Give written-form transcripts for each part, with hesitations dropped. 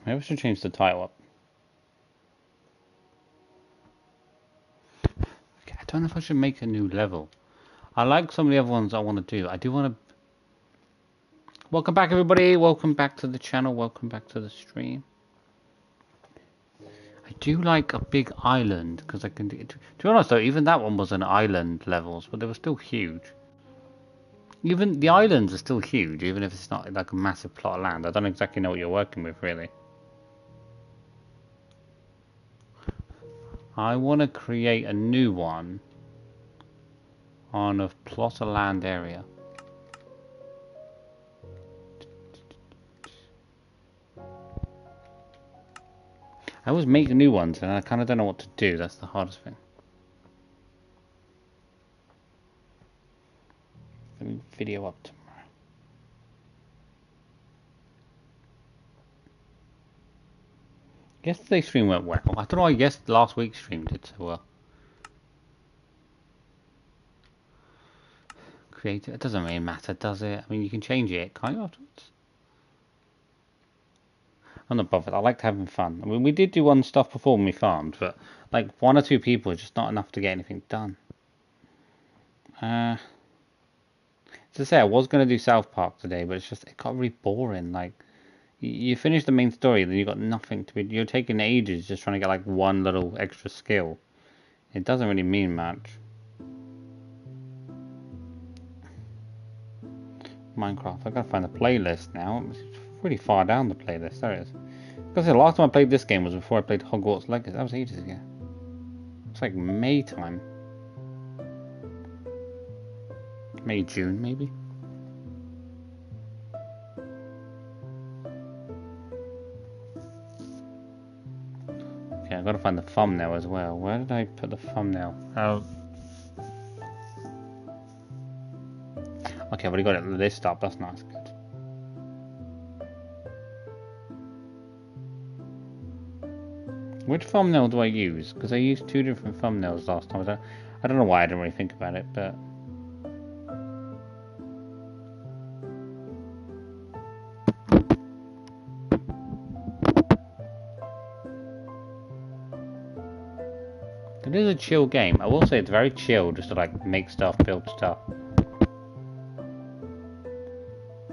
Maybe I should change the title up. Okay, I don't know if I should make a new level. I like some of the other ones I want to do. I do want to... Welcome back, everybody. Welcome back to the channel. Welcome back to the stream. I do like a big island, because I can... To be honest, though, even that one was an island levels, but they were still huge. Even the islands are still huge, even if it's not like a massive plot of land. I don't exactly know what you're working with, really. I want to create a new one on a plot of land area. I always make new ones and I kind of don't know what to do. That's the hardest thing. Let me video up tomorrow. Yesterday's stream went well. I don't know, I guess last week's stream did so well. Creative, it doesn't really matter, does it? I mean, you can change it, can't you, afterwards? I'm not bothered. I liked having fun. I mean, we did do one stuff before when we farmed, but like 1 or 2 people is just not enough to get anything done. As I say, I was going to do South Park today, but it got really boring. Like, you finish the main story, then you got nothing to be. You're taking ages just trying to get like one little extra skill. It doesn't really mean much. Minecraft. I gotta find the playlist now. It's pretty far down the playlist. There it is. Because the last time I played this game was before I played Hogwarts Legacy. That was ages ago. It's like May time. May, June, maybe. Okay, I gotta find the thumbnail as well. Where did I put the thumbnail? Oh. Okay, I've already got it listed up. That's nice. Good. Which thumbnail do I use? Because I used 2 different thumbnails last time. I don't know why I didn't really think about it, but... It is a chill game. I will say it's very chill just to like make stuff, build stuff.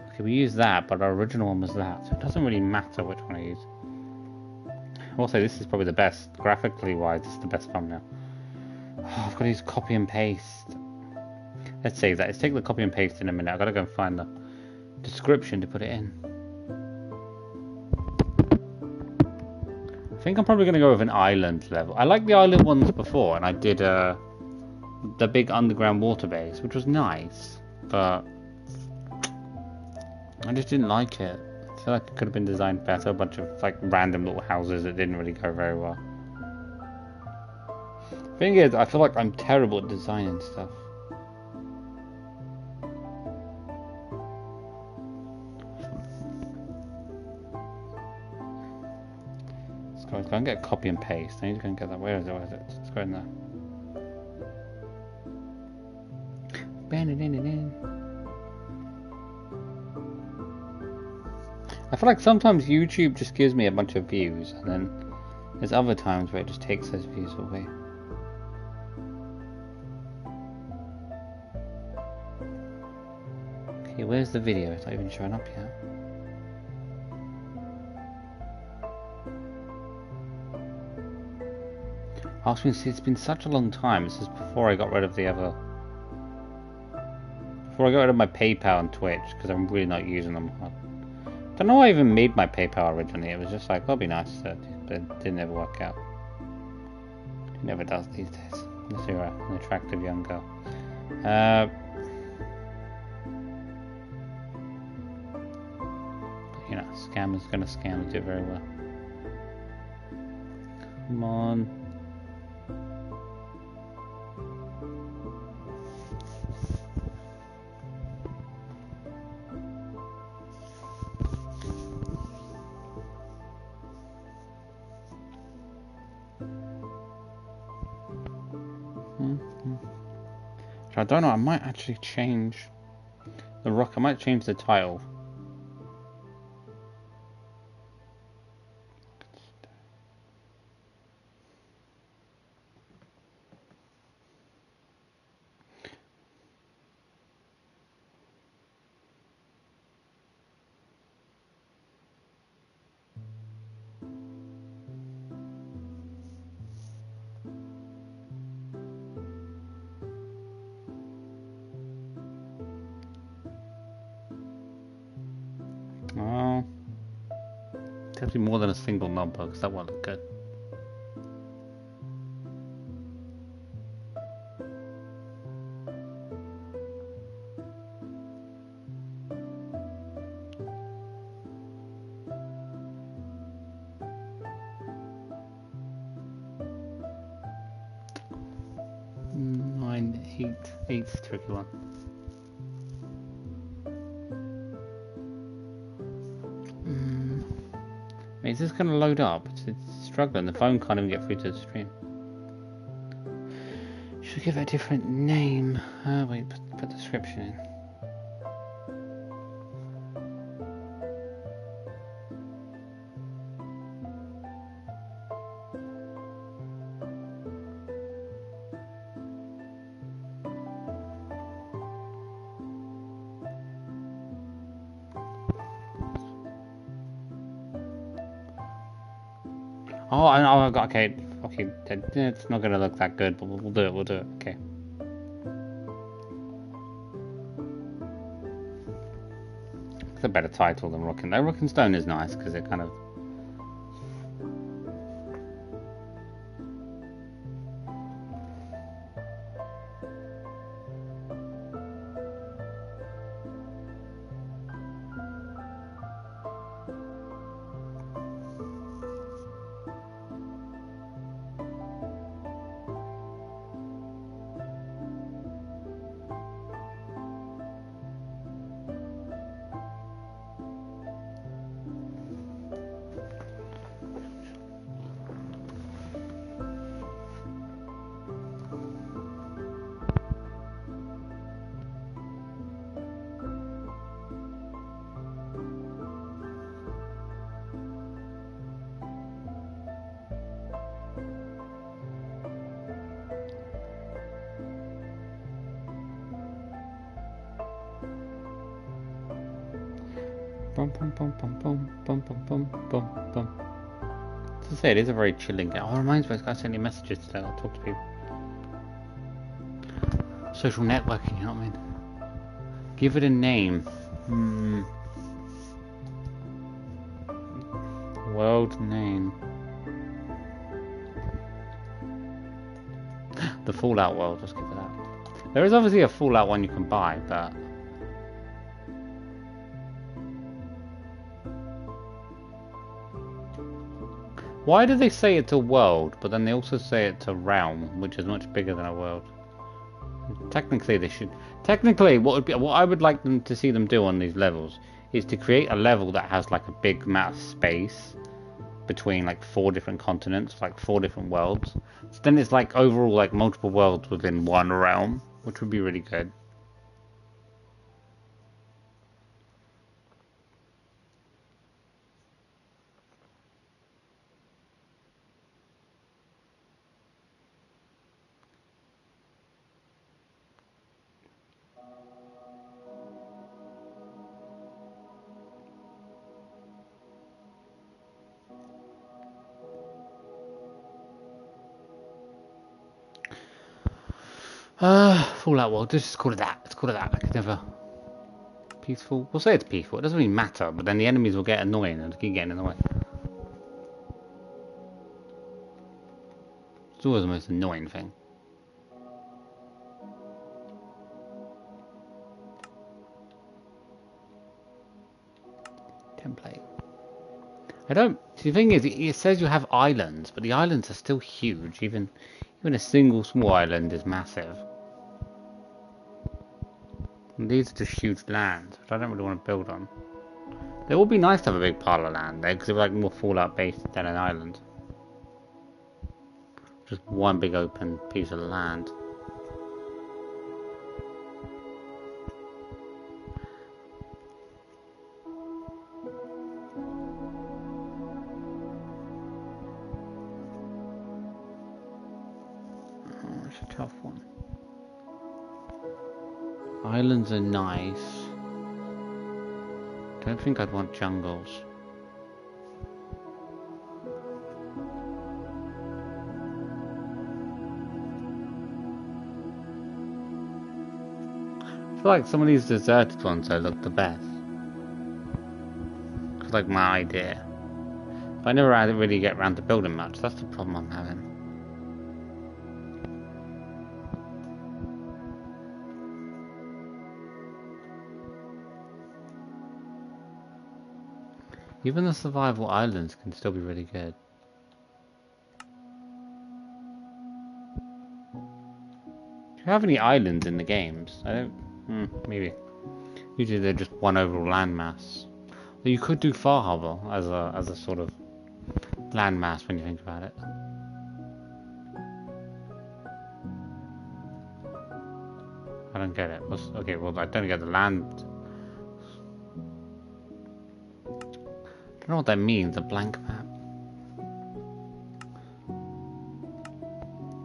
Okay, we use that, but our original one was that, so it doesn't really matter which one I use. I will say this is probably the best, graphically wise, this is the best thumbnail. Oh, I've got to use copy and paste. Let's save that. Let's take the copy and paste in a minute. I've got to go and find the description to put it in. I think I'm probably going to go with an island level. I liked the island ones before, and I did the big underground water base, which was nice, but I just didn't like it. I feel like it could have been designed better. A bunch of like random little houses that didn't really go very well. Thing is, I feel like I'm terrible at designing stuff. Let's go and get a copy and paste. I need to go and get that. Where is it? Where is it? Let's go in there. I feel like sometimes YouTube just gives me a bunch of views, and then there's other times where it just takes those views away. Okay, where's the video? It's not even showing up yet. It's been such a long time. This is before I got rid of the other... Before I got rid of my PayPal and Twitch, because I'm really not using them. I don't know why I even made my PayPal originally. It was just like, that'd be nice, but it didn't ever work out. It never does these days. Unless you're an attractive young girl. You know, scammers gonna scam and do very well. Come on. I don't know, I might actually change the rock. I might change the title. Definitely more than a single number, because that won't look good. Eight's a tricky one. Is this going to load up? It's struggling. The phone can't even get through to the stream. Should give it a different name. Wait, put description in. Oh, okay, it's not gonna look that good, but we'll do it, okay. It's a better title than Rock and Stone. Rock and Stone is nice, because it kind of... As I say, it is a very chilling game. Oh, it reminds me, I sent you messages today. I'll talk to people. Social networking, you know what I mean? Give it a name. World name. The Fallout world, just give it that. There is obviously a Fallout one you can buy, but... Why do they say it's a world, but then they also say it's a realm, which is much bigger than a world? Technically, they should. Technically, what I would like them to see them do on these levels is to create a level that has like a big amount of space between like 4 different continents, like 4 different worlds. So then it's like overall like multiple worlds within one realm, which would be really good. Fallout world. Let's just call it that. Let's call it that. I could never. Peaceful. We'll say it's peaceful. It doesn't really matter, but then the enemies will get annoying and keep getting in the way. It's always the most annoying thing. Template. I don't. The thing is, it says you have islands, but the islands are still huge. Even a single small island is massive. And these are just huge lands, which I don't really want to build on. It would be nice to have a big pile of land there, because it would like more Fallout based than an island. Just one big open piece of land. Oh, it's a tough one. Islands are nice. Don't think I'd want jungles. I feel like some of these deserted ones look the best. It's like my idea. But I never really get around to building much. That's the problem I'm having. Even the survival islands can still be really good. Do you have any islands in the games? I don't... maybe. Usually they're just one overall landmass. But you could do Far Harbor as a sort of landmass when you think about it. I don't get it. Okay, well, I don't get the land. I don't know what that means, a blank map.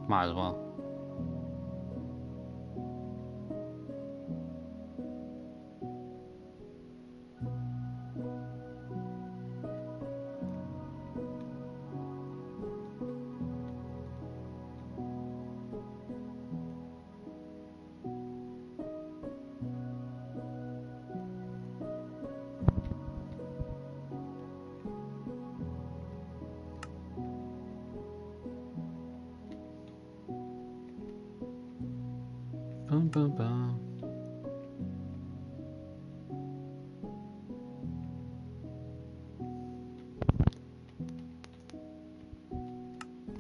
Might as well. Boom, boom, boom.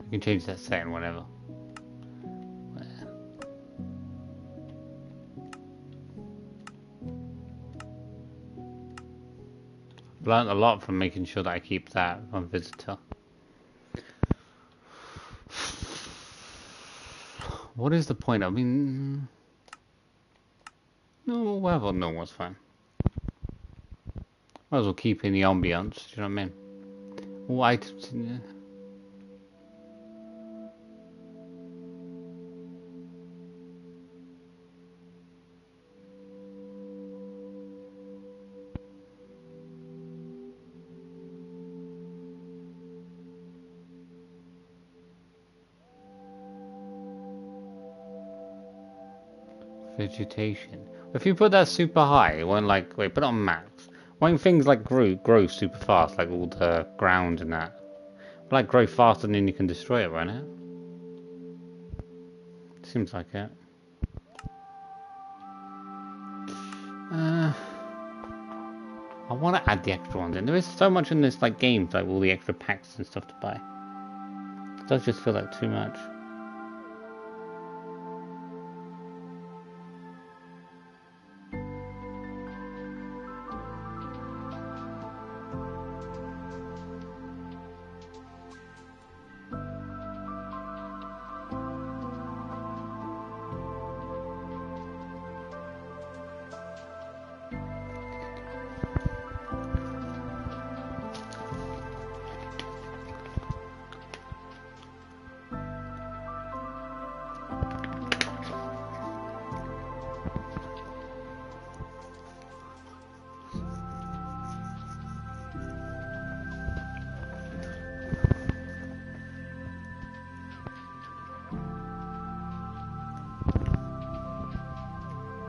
You can change that setting whenever. I've learned a lot from making sure that I keep that on visitor. What is the point? I mean... No, whatever, no one's fine. Might as well keep in the ambience, do you know what I mean? All items in there. Vegetation. If you put that super high, it won't like... Wait, put it on max. Won't things like grow super fast, like all the ground and that? But, like grow faster than you can destroy it, won't it? Seems like it. I want to add the extra ones in. There is so much in this like game, like all the extra packs and stuff to buy. It does just feel like too much.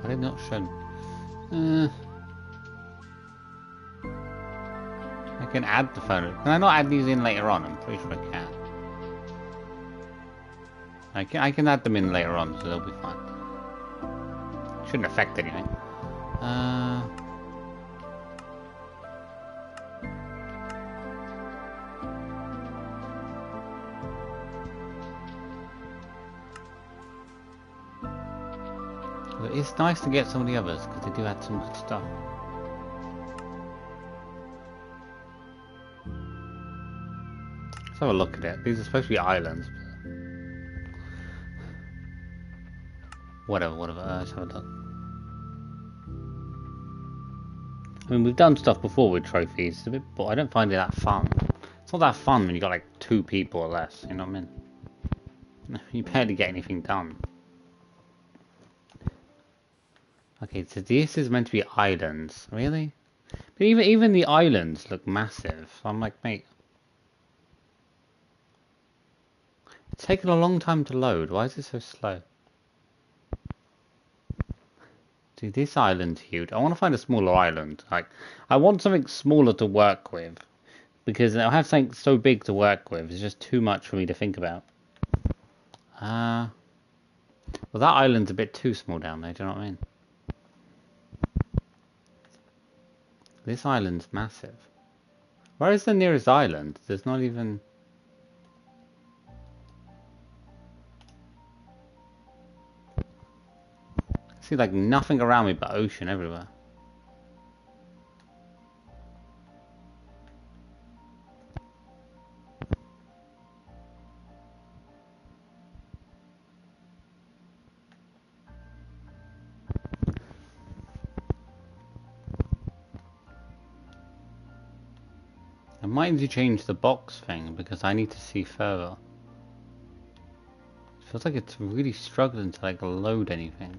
I did not show. I can add the photo. Can I not add these in later on? I'm pretty sure I can. I can add them in later on, so they'll be fine. Shouldn't affect anything. It's nice to get some of the others because they do add some good stuff. Let's have a look at it. These are supposed to be islands. Whatever. Let's have a look. I mean, we've done stuff before with trophies. It's a bit, but I don't find it that fun. It's not that fun when you got like 2 people or less. You know what I mean? You barely get anything done. Okay, so this is meant to be islands. Really? But even the islands look massive. So I'm like, mate. It's taken a long time to load. Why is it so slow? See, this island's huge. I want to find a smaller island. Like, I want something smaller to work with. because I'll have something so big to work with. It's just too much for me to think about. Well, that island's a bit too small down there, do you know what I mean? This island's massive. Where is the nearest island? There's not even... I see like nothing around me but ocean everywhere. I might need to change the box thing because I need to see further. It feels like it's really struggling to like load anything.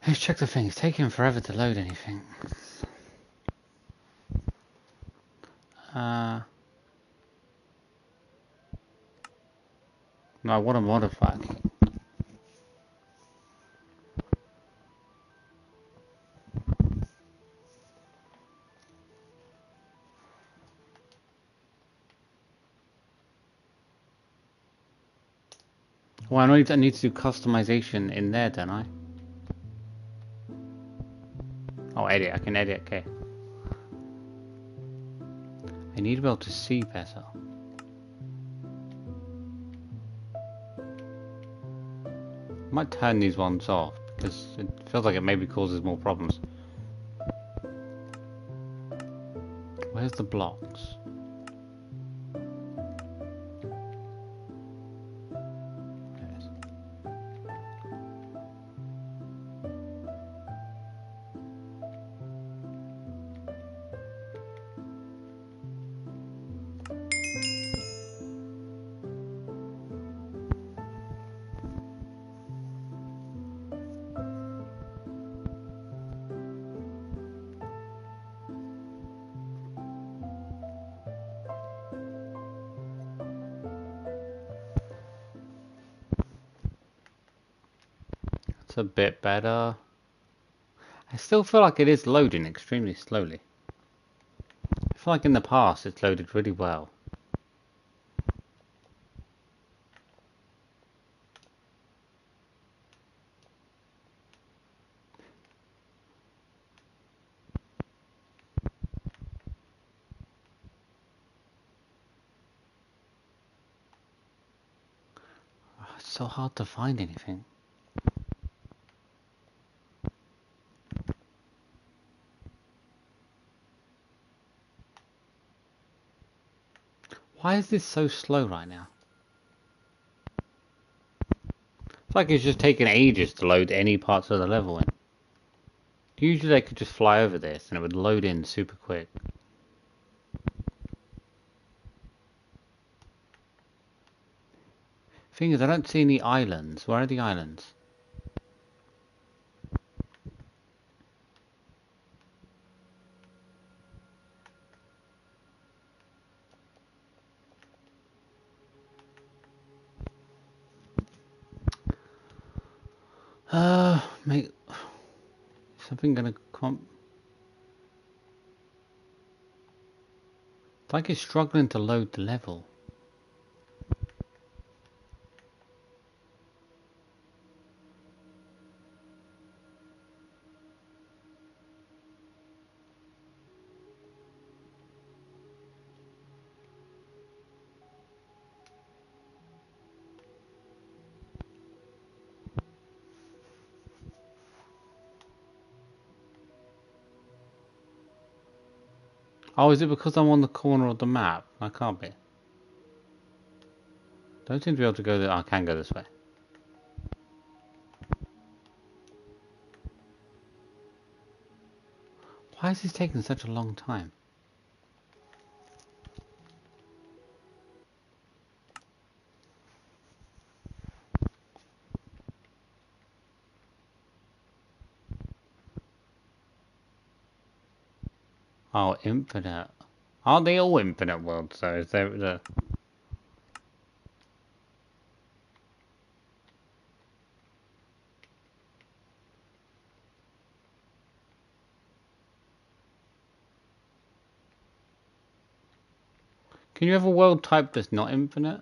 Let's check the thing. It's taking forever to load anything. No, I want to modify it. Well, I need to do customization in there, don't I? Oh, edit. I can edit. Okay. I need to be able to see better. I might turn these ones off because it feels like it maybe causes more problems. Where's the blocks? There it is. It's a bit better. I still feel like it is loading extremely slowly. I feel like in the past it's loaded really well. It's so hard to find anything. Why is this so slow right now? It's like it's just taking ages to load any parts of the level in. Usually I could just fly over this and it would load in super quick. Thing is, I don't see any islands. Where are the islands? Mate, something gonna come. It's like it's struggling to load the level. Oh, is it because I'm on the corner of the map? I can't be. Don't seem to be able to go there. I can go this way. Why is this taking such a long time? Oh, infinite. Aren't they all infinite worlds though? Is there the... Can you have a world type that's not infinite?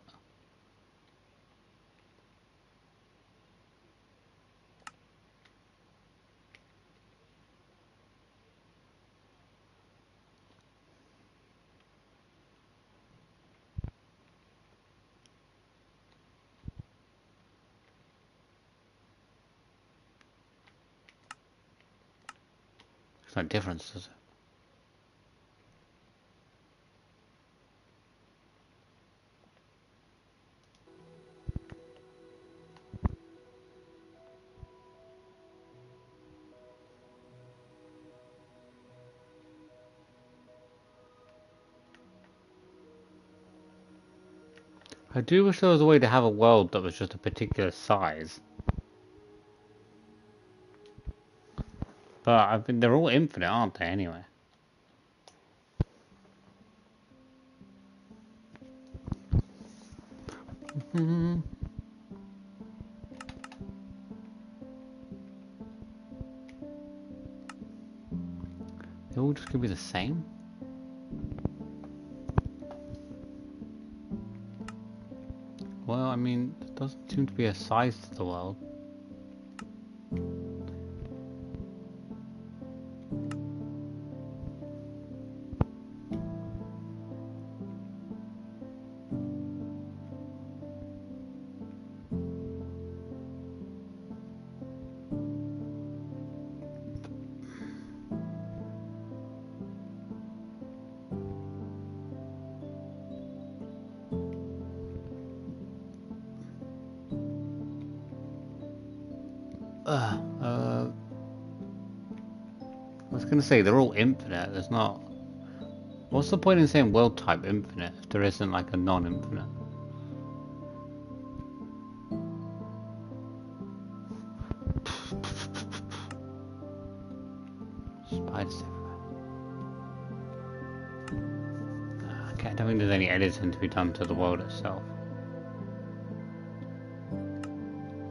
There's no difference, does it? I do wish there was a way to have a world that was just a particular size. But I mean, they're all infinite, aren't they, anyway? They're all just gonna be the same? Well, I mean, there doesn't seem to be a size to the world. I was gonna say, they're all infinite, there's not... What's the point in saying world type infinite if there isn't like a non-infinite? Spiders everywhere. Okay, I don't think there's any editing to be done to the world itself.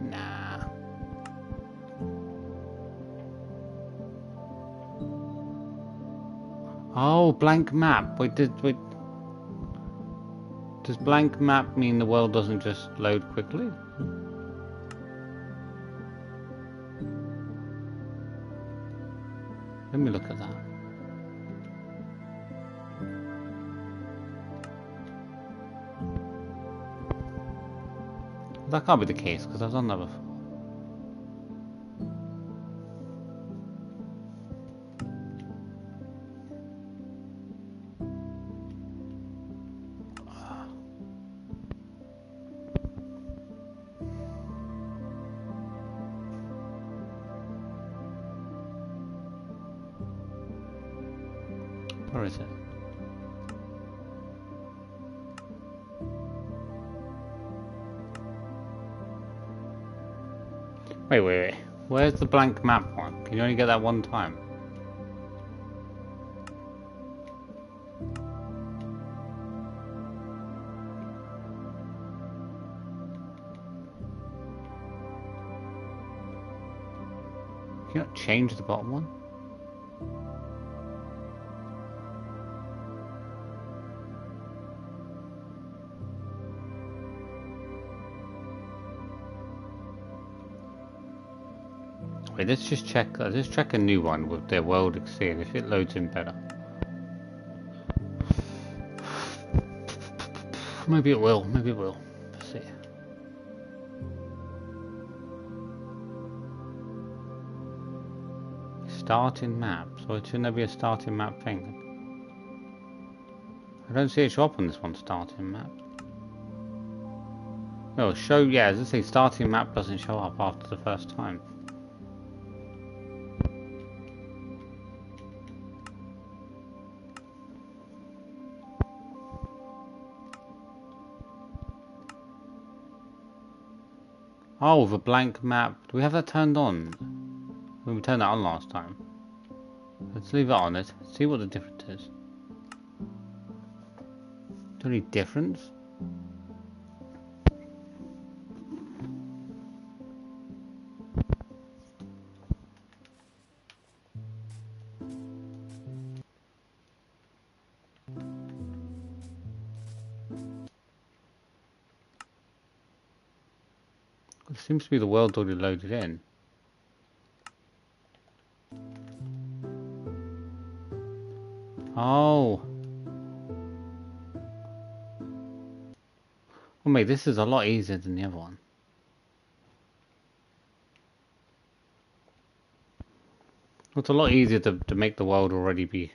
Nah. Oh, blank map. Wait. Does blank map mean the world doesn't just load quickly? Let me look at that. That can't be the case because I've done that before. Where is it? Wait. Where's the blank map one? Can you only get that one time? Can you not change the bottom one? Wait, let's just check. Let's check a new one with their world exceed if it loads in better. Maybe it will. Maybe it will. Let's see. Starting map. So shouldn't there be a starting map thing? I don't see it show up on this one. Starting map. No, show. Yeah, as I say, starting map doesn't show up after the first time. Oh, the blank map. Do we have that turned on? We turned that on last time. Let's leave it on it. See what the difference is. Is there any difference? seems to be the world's already loaded in. Oh. Well, mate, this is a lot easier than the other one. It's a lot easier to make the world already be.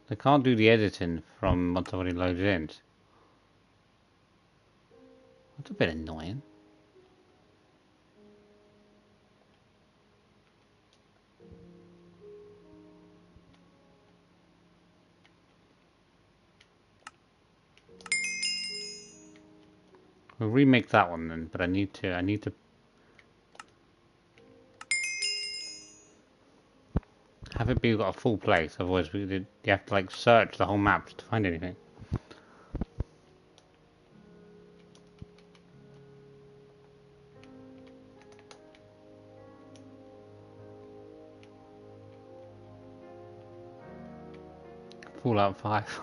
I can't do the editing from what's already loaded in. That's a bit annoying. We'll remake that one then, but I need to have it be got a full place, otherwise you have to like search the whole map to find anything. Fallout 5.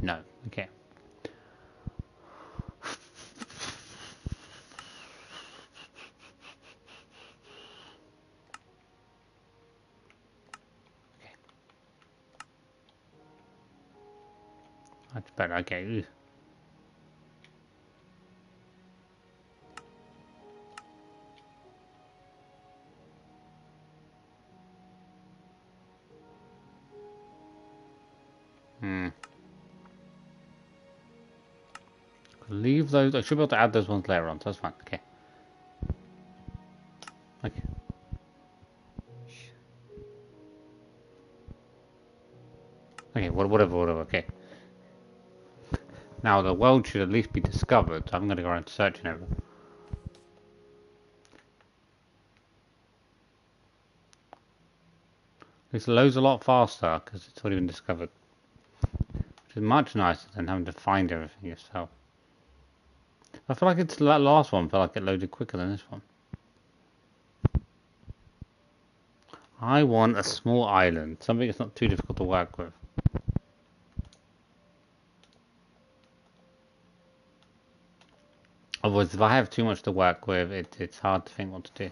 No, okay. That's better, okay. Leave those. I should be able to add those ones later on, so that's fine. Okay. Okay. Okay, whatever, okay. Now the world should at least be discovered, so I'm going to go around searching everything. This loads a lot faster because it's already been discovered. Which is much nicer than having to find everything yourself. I feel like that last one felt like it loaded quicker than this one. I want a small island, something that's not too difficult to work with. Otherwise, if I have too much to work with, it's hard to think what to do.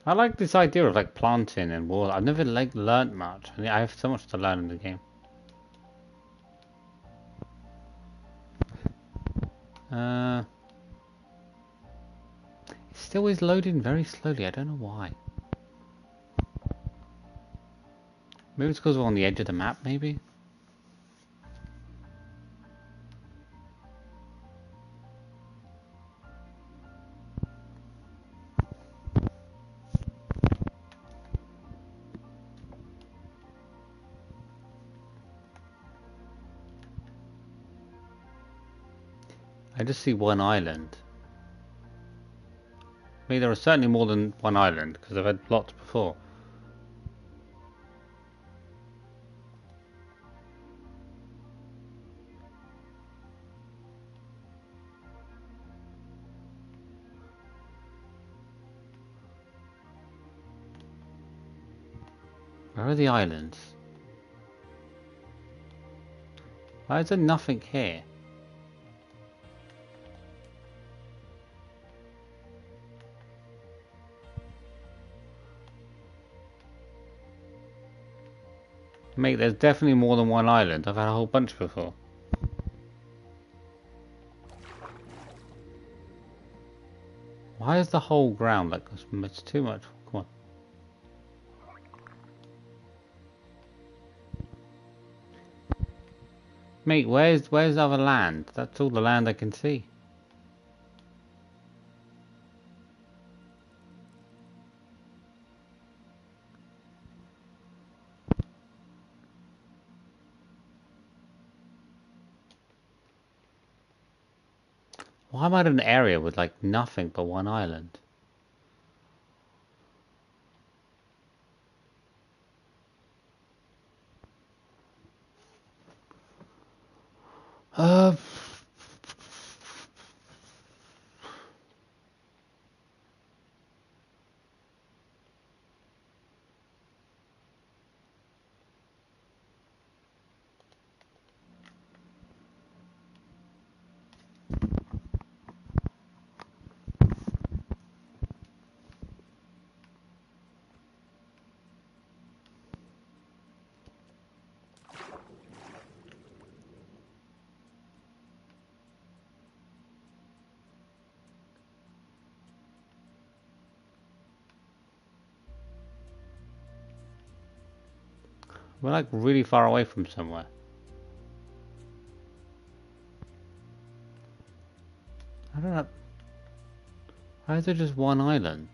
I like this idea of like planting and water. I've never like learnt much. I mean, I have so much to learn in the game. It still is loading very slowly. I don't know why. Maybe it's because we're on the edge of the map, maybe? I just see one island. I mean, there are certainly more than one island, because I've had lots before. Where are the islands? Why is there nothing here? Mate, there's definitely more than one island. I've had a whole bunch before. Why is the whole ground like this? It's too much. Come on. Mate, where's other land? That's all the land I can see. Why am I in an area with like nothing but one island? Uh, we're like really far away from somewhere. I don't know. Why is there just one island?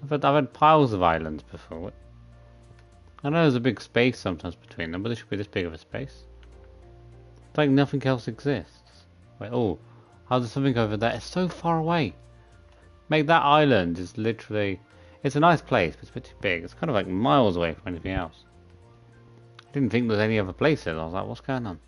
I've had piles of islands before. I know there's a big space sometimes between them, but there should be this big of a space. It's like nothing else exists. Wait, oh, how there's something over there? It's so far away. Make that island is literally... It's a nice place, but it's a bit too big. It's kind of like miles away from anything else. I didn't think there was any other places. I was like, what's going on?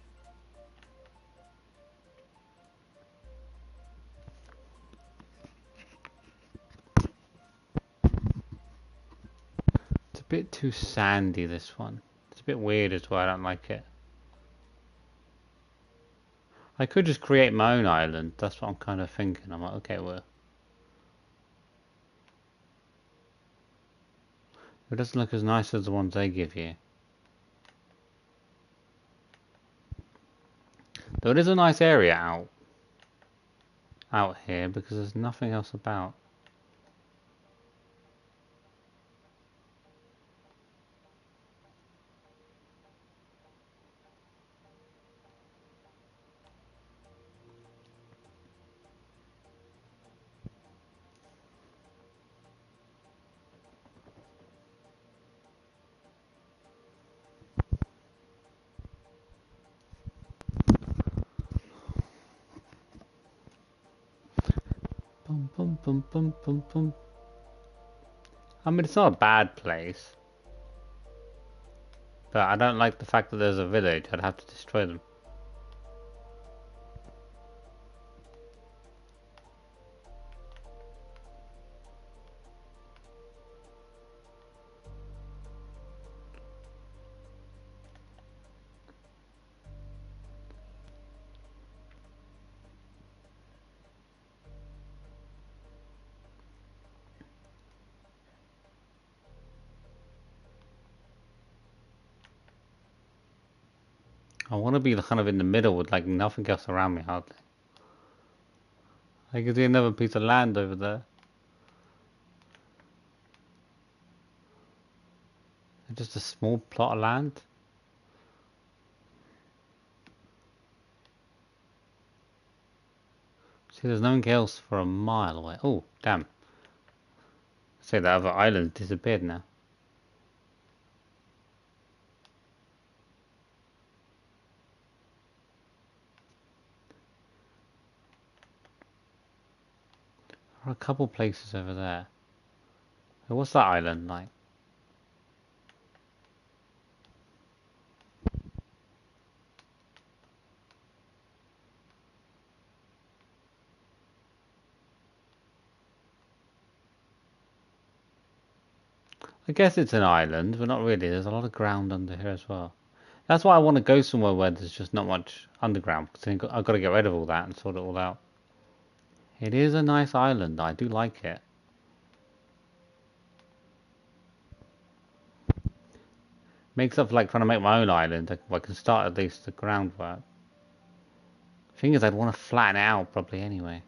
It's a bit too sandy, this one. It's a bit weird as well. I don't like it. I could just create my own island. That's what I'm kind of thinking. I'm like, okay, well... It doesn't look as nice as the ones they give you. Though it is a nice area out here because there's nothing else about. Bum, bum, bum, bum, bum, bum. I mean, it's not a bad place. But I don't like the fact that there's a village. I'd have to destroy them. I want to be kind of in the middle with like nothing else around me hardly. I can see another piece of land over there. Just a small plot of land. See, there's nothing else for a mile away. Oh, damn. Say that other island disappeared now. There are a couple places over there. What's that island like? I guess it's an island, but not really. There's a lot of ground under here as well. That's why I want to go somewhere where there's just not much underground, because I've got to get rid of all that and sort it all out. It is a nice island. I do like it. Makes up for like trying to make my own island. I can start at least the groundwork. Thing is, I'd want to flatten it out probably anyway.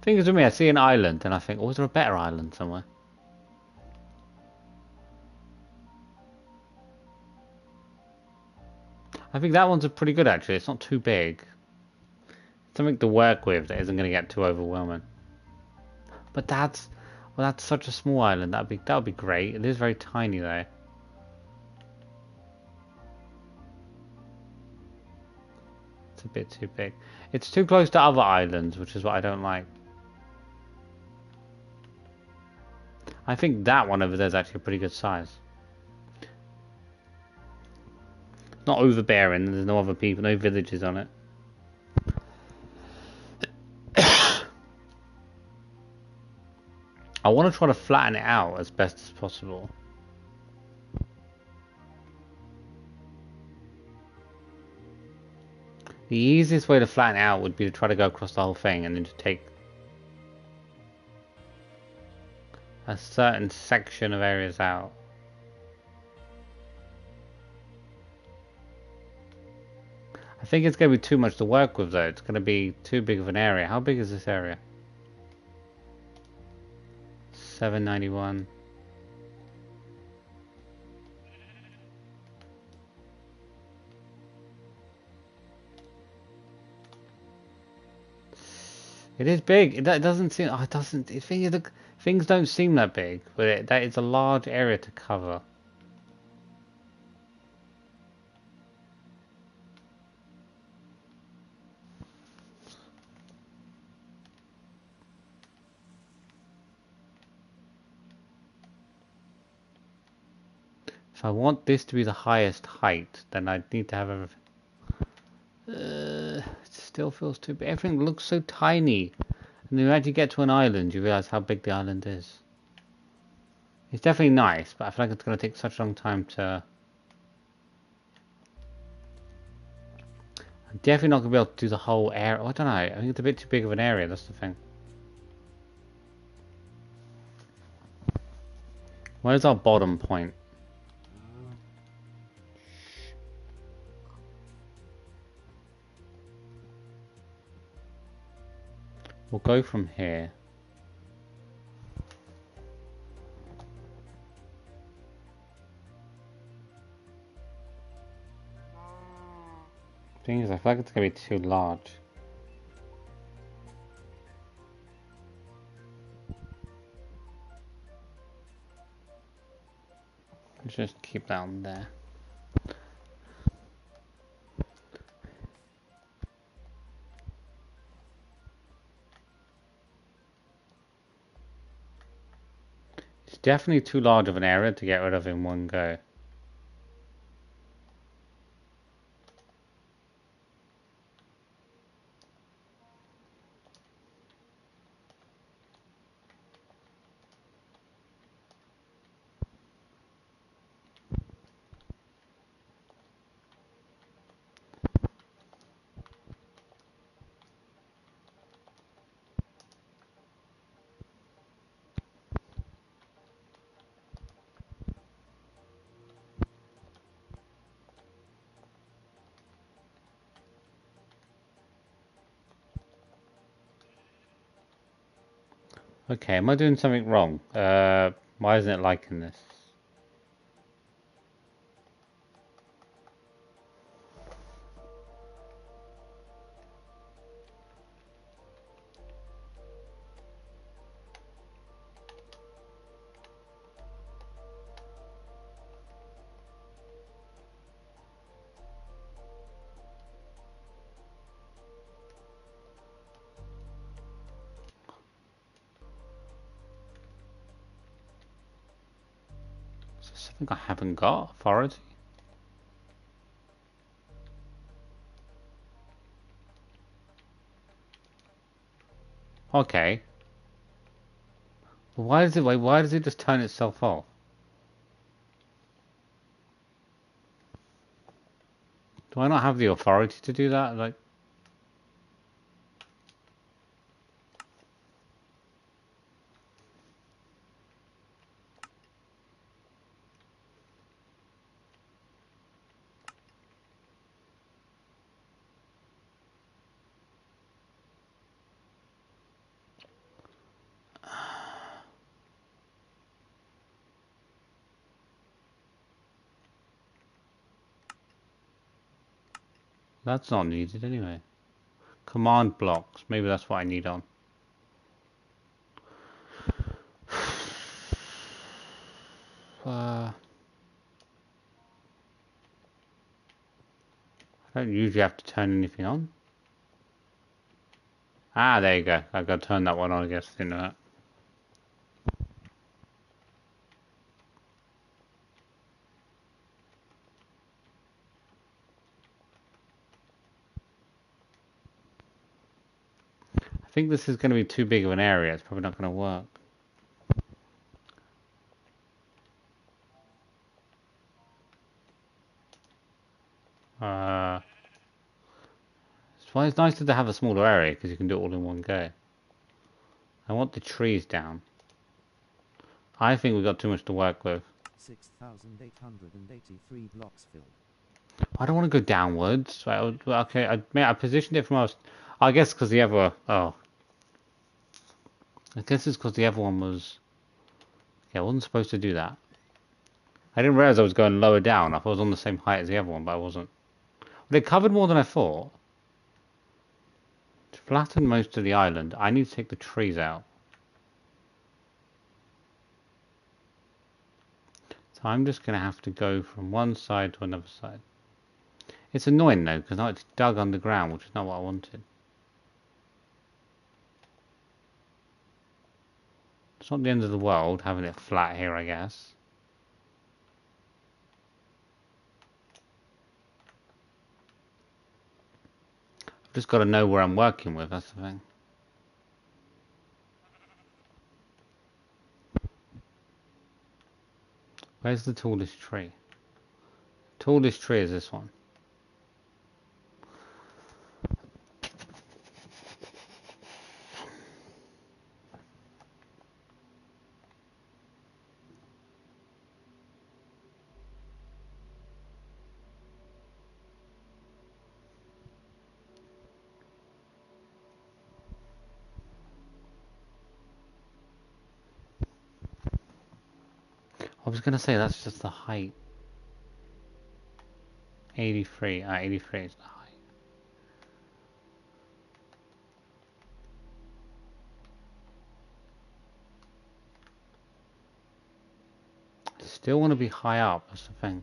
Thing is with me, I see an island and I think, oh, is there a better island somewhere? I think that one's pretty good actually. It's not too big. Something to work with that isn't going to get too overwhelming. But that's... Well, that's such a small island. That would be great. It is very tiny though. It's a bit too big. It's too close to other islands, which is what I don't like. I think that one over there is actually a pretty good size. Not overbearing. There's no other people, no villages on it. I want to try to flatten it out as best as possible. The easiest way to flatten it out would be to try to go across the whole thing and then just take a certain section of areas out. I think it's going to be too much to work with though. It's going to be too big of an area. How big is this area? 791. It is big. It doesn't seem. Oh, it doesn't. Things don't seem that big, but that is a large area to cover. If I want this to be the highest height, then I need to have everything. It still feels too big. Everything looks so tiny. And then as you get to an island, you realize how big the island is. It's definitely nice, but I feel like it's going to take such a long time to... I'm definitely not going to be able to do the whole area. Oh, I don't know. I think it's a bit too big of an area, that's the thing. Where's our bottom point? We'll go from here. Thing is, I feel like it's going to be too large. Let's just keep that on there. It's definitely too large of an area to get rid of in one go. Okay, am I doing something wrong? Why isn't it liking this? Is there something I haven't got? Authority? Okay. Why does it wait? Why does it just turn itself off? Do I not have the authority to do that? Like, that's not needed anyway. Command blocks. Maybe that's what I need on. I don't usually have to turn anything on. Ah, there you go. I've got to turn that one on, I guess. Didn't know that. I think this is going to be too big of an area. It's probably not going to work. It's why it's nicer to have a smaller area because you can do it all in one go. I want the trees down. I think we've got too much to work with. 6,883 blocks filled. I don't want to go downwards. Right, okay, I positioned it from us. I guess because the other. Oh. I guess it's because the other one was. Yeah, I wasn't supposed to do that. I didn't realize I was going lower down. I thought I was on the same height as the other one, but I wasn't. They covered more than I thought. To flatten most of the island, I need to take the trees out. So I'm just going to have to go from one side to another side. It's annoying though, because now it's dug underground, which is not what I wanted. It's not the end of the world having it flat here, I guess. I've just got to know where I'm working with, that's the thing. Where's the tallest tree? Tallest tree is this one. I was going to say that's just the height. 83. 83 is the height. I still want to be high up, that's the thing.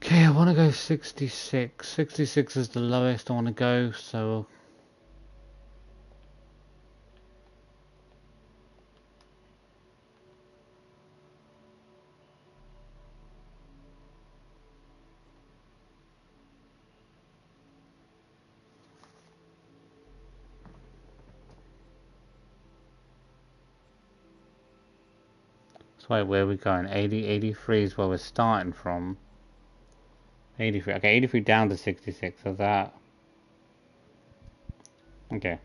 Okay, I want to go 66. 66 is the lowest I want to go, so... So wait, where are we going? 80, 83 is where we're starting from. 83, okay, 83 down to 66, so that... Okay.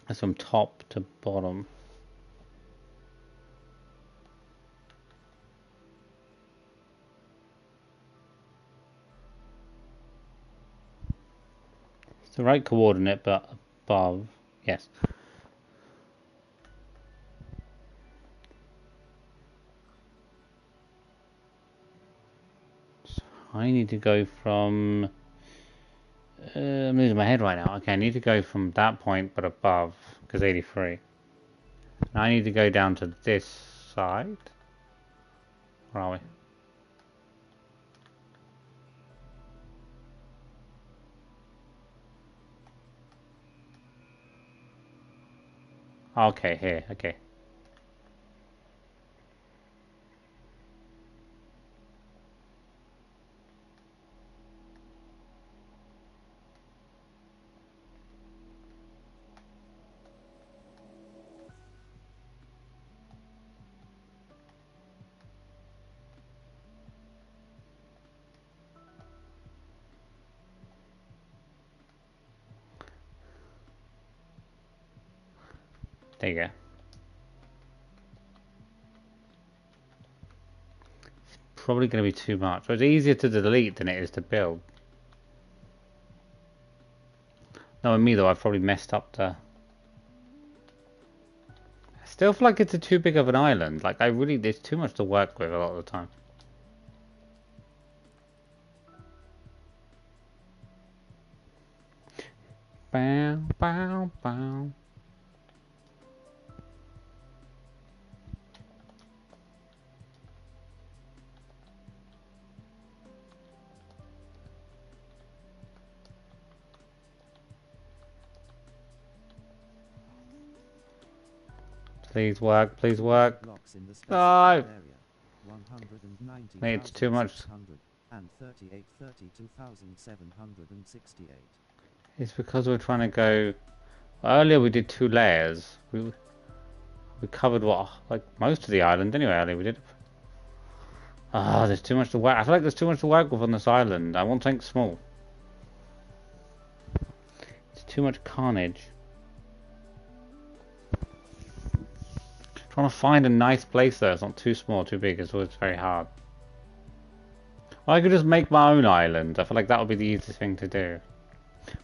That's from top to bottom. It's the right coordinate, but above. Yes. So I need to go from... I'm losing my head right now. Okay, I need to go from that point, but above, because 83. Now I need to go down to this side. Where are we? Okay, here, okay. There you go. It's probably going to be too much. It's easier to delete than it is to build. Knowing me though, I've probably messed up the... I still feel like it's too big of an island. Like there's too much to work with a lot of the time. Bow, bow, bow. Please work, please work. No! Mate, it's too much. It's because we're trying to go... Earlier we did 2 layers. We covered what? Like most of the island anyway, earlier we did. Ah, there's too much to work. I feel like there's too much to work with on this island. I want something small. It's too much carnage. Trying to find a nice place though, it's not too small, too big, it's always very hard. Well, I could just make my own island. I feel like that would be the easiest thing to do.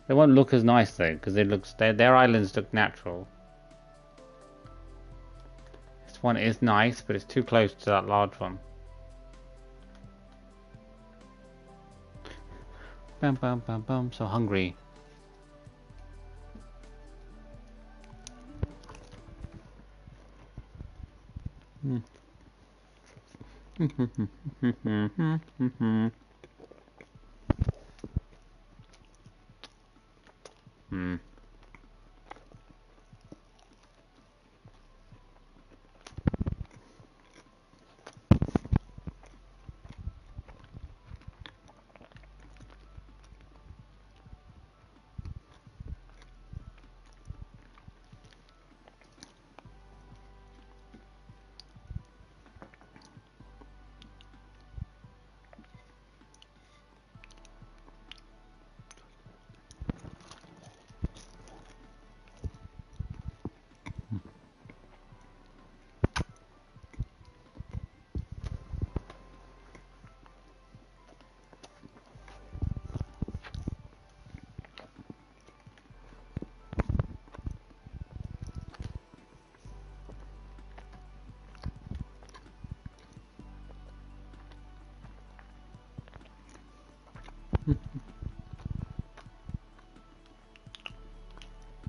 They won't look as nice though, because their islands look natural. This one is nice, but it's too close to that large one. Bam bam bam bam, so hungry. Hmm.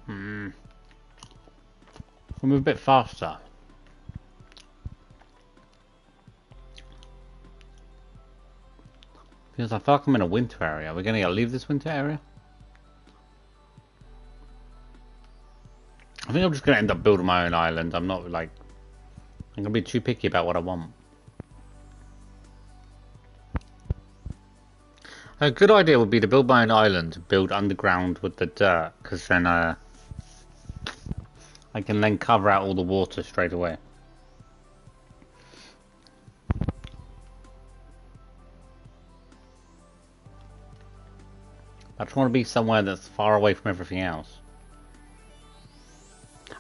Hmm. We'll move a bit faster. Because I feel like I'm in a winter area. We're gonna leave this winter area? I think I'm just gonna end up building my own island. I'm not like... I'm gonna be too picky about what I want. A good idea would be to build my own island, build underground with the dirt, because then I can then cover out all the water straight away. I just want to be somewhere that's far away from everything else.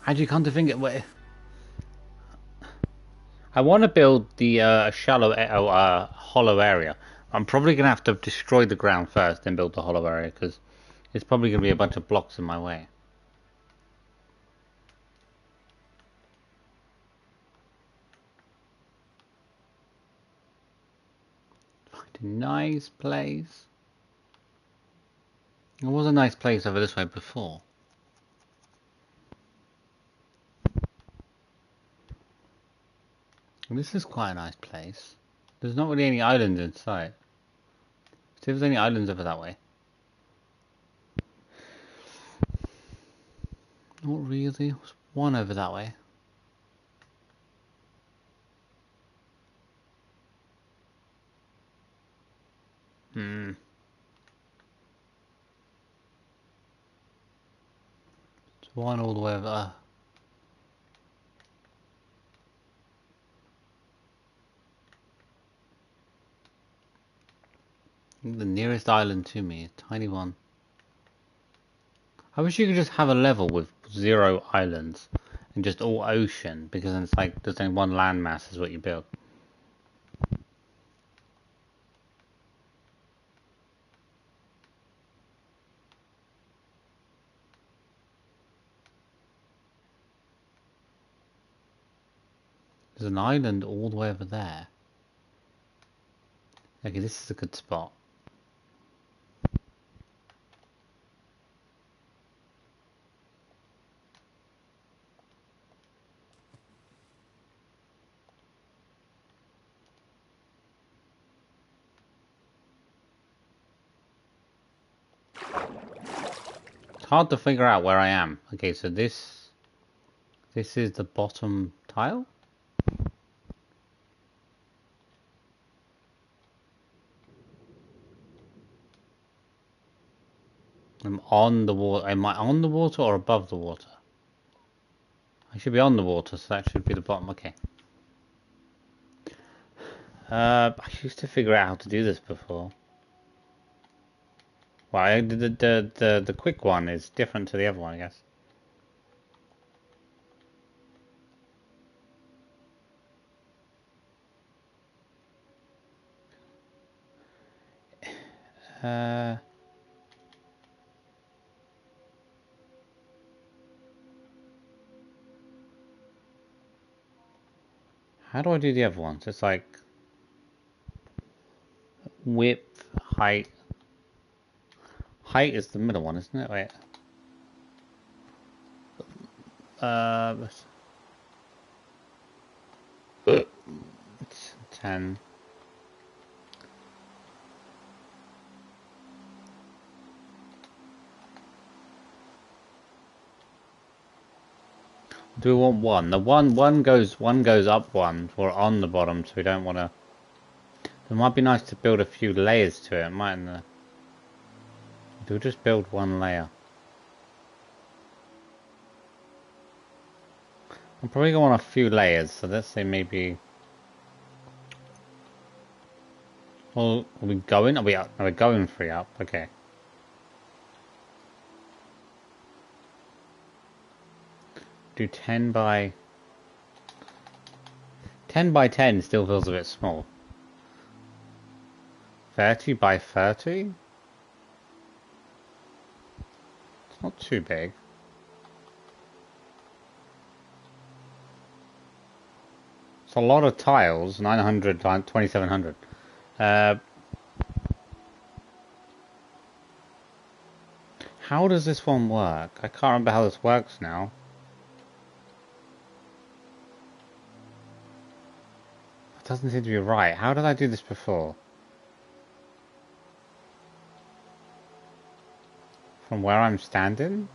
Actually, come to think of it, I want to build the shallow, hollow area. I'm probably going to have to destroy the ground first, then build the hollow area, because it's probably going to be a bunch of blocks in my way. Find a nice place. There was a nice place over this way before. This is quite a nice place. There's not really any islands in sight. See if there's any islands over that way. Not really. There's one over that way. There's one all the way over there. The nearest island to me, a tiny one. I wish you could just have a level with 0 islands, and just all ocean, because then it's like there's only one landmass is what you build. There's an island all the way over there. Okay, this is a good spot. It's hard to figure out where I am. Okay, so this is the bottom tile. I'm on the water. Am I on the water or above the water? I should be on the water, so that should be the bottom. Okay. I used to figure out how to do this before. Well, the quick one is different to the other one, I guess. How do I do the other ones? It's like width, height. Height is the middle one, isn't it? Wait. It's 10. Do we want one? The one goes up one. We're on the bottom, so we don't want to. It might be nice to build a few layers to it, mightn't it? Do we just build one layer? I'm probably going to want a few layers, so let's say maybe. Well, are we going? Are we going 3 up? Okay. Do 10 by 10 still feels a bit small. 30 by 30? It's not too big. It's a lot of tiles, 900 times 2700. How does this one work? I can't remember how this works now. It doesn't seem to be right. How did I do this before? From where I'm standing?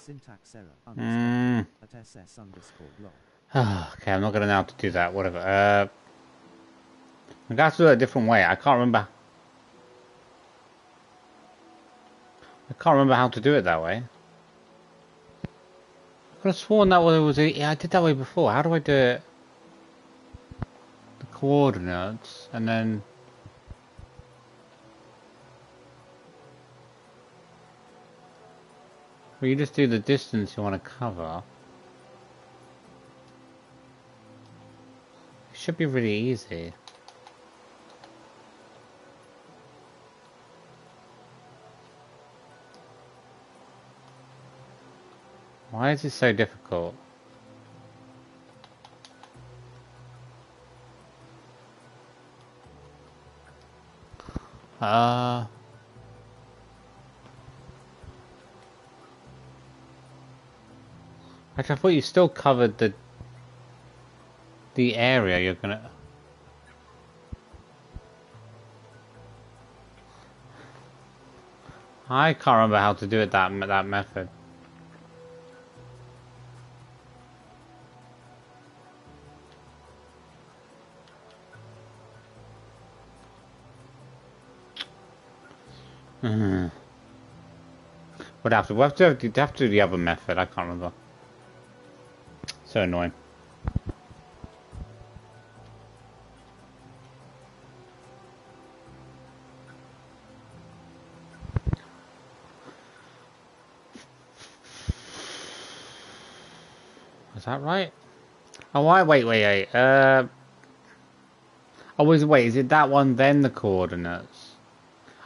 Syntax error at ss_log. Okay, I'm not gonna know how to do that. Whatever. I'm gonna have to do it a different way. I can't remember how to do it that way. I could have sworn that was it. Yeah, I did that way before. How do I do it? The coordinates and then. Well, you just do the distance you want to cover. It should be really easy. Why is it so difficult? Actually, I thought you still covered the area you're gonna. I can't remember how to do it that method. We'd have to do the other method. I can't remember. So annoying. Is that right? Oh, wait. Wait, is it that one, then the coordinates?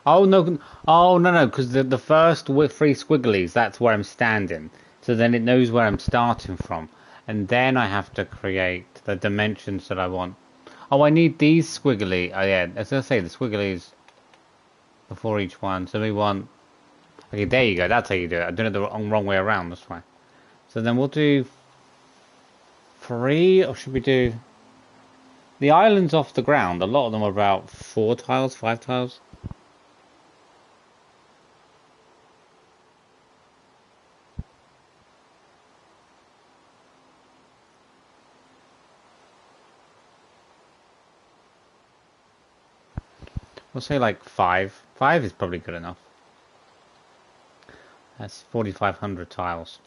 Oh, no. Oh, no, because the first three squigglies, that's where I'm standing. So then it knows where I'm starting from. And then I have to create the dimensions that I want. Oh, I need these squiggly. Oh, yeah, as I say, the squigglies before each one. So we want... Okay, there you go. That's how you do it. I did it the wrong way around. That's fine. So then we'll do 3, or should we do... The islands off the ground, a lot of them are about 4 tiles, 5 tiles. We'll say like 5. 5 is probably good enough. That's 4,500 tiles.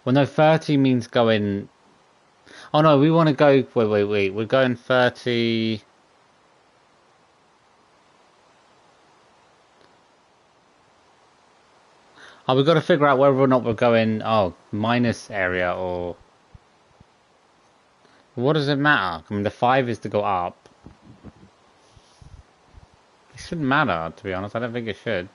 Well, no, 30 means going... Oh no, we want to go... Wait. We're going 30... Oh, we've got to figure out whether or not we're going... Oh, minus area or... What does it matter? I mean, the 5 is to go up. It shouldn't matter, to be honest. I don't think it should.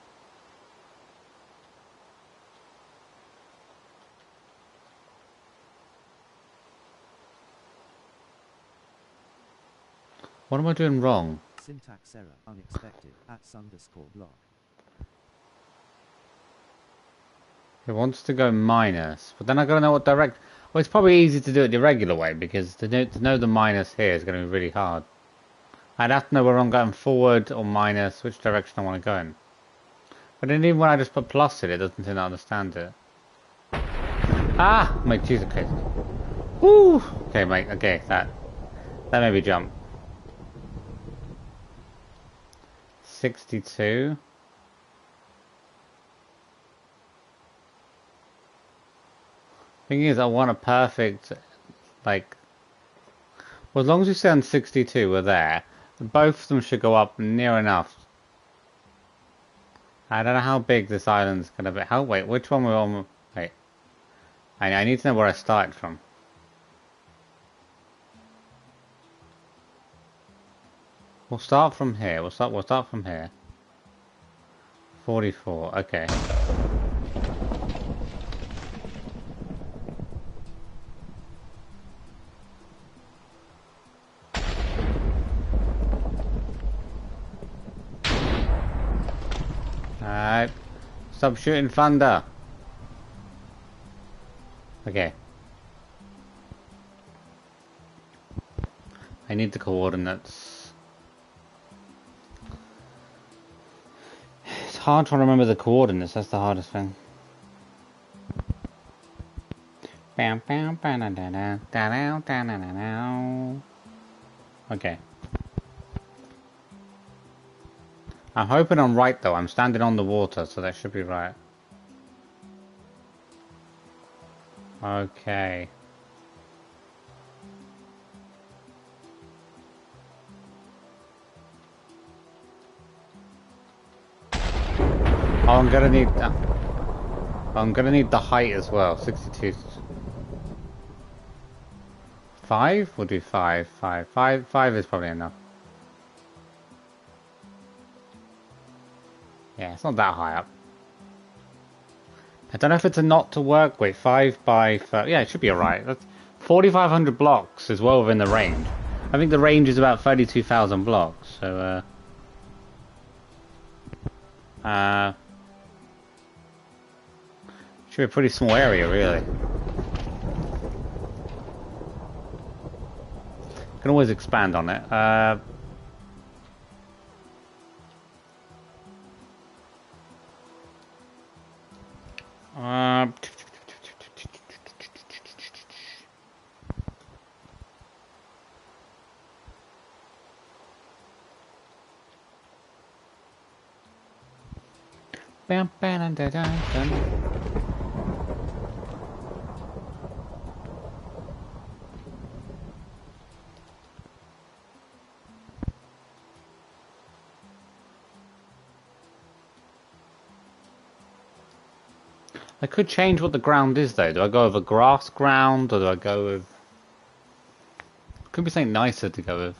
What am I doing wrong? Syntax error unexpected @_block. It wants to go minus, but then I gotta know what direct... Well, it's probably easy to do it the regular way, because to know the minus here is going to be really hard. I'd have to know whether I'm going forward or minus, which direction I want to go in. But then even when I just put plus in it, doesn't seem to understand it. Ah! Mate, Jesus Christ. Woo! Okay, mate, okay, that made me jump. 62. Thing is, I want a perfect, like... Well, as long as we stay on 62, we're there. Both of them should go up near enough. I don't know how big this island's gonna be. Wait, which one we're on? Wait. I need to know where I started from. We'll start from here. We'll start from here. 44, okay. Alright. Stop shooting thunder. Okay. I need the coordinates. It's hard to remember the coordinates, that's the hardest thing. Okay. I'm hoping I'm right though. I'm standing on the water, so that should be right. Okay. Oh, I'm gonna need the height as well. 62. 5? We'll do 5. 5 is probably enough. Yeah, it's not that high up. I don't know if it's a not to work with. 5 by 30. Yeah, it should be alright. That's 4,500 blocks is well within the range. I think the range is about 32,000 blocks. So, should be a pretty small area, really. Can always expand on it. Bam, bam, dun, dun, dun. I could change what the ground is though. Do I go with a grass ground or do I go with... Could be something nicer to go with.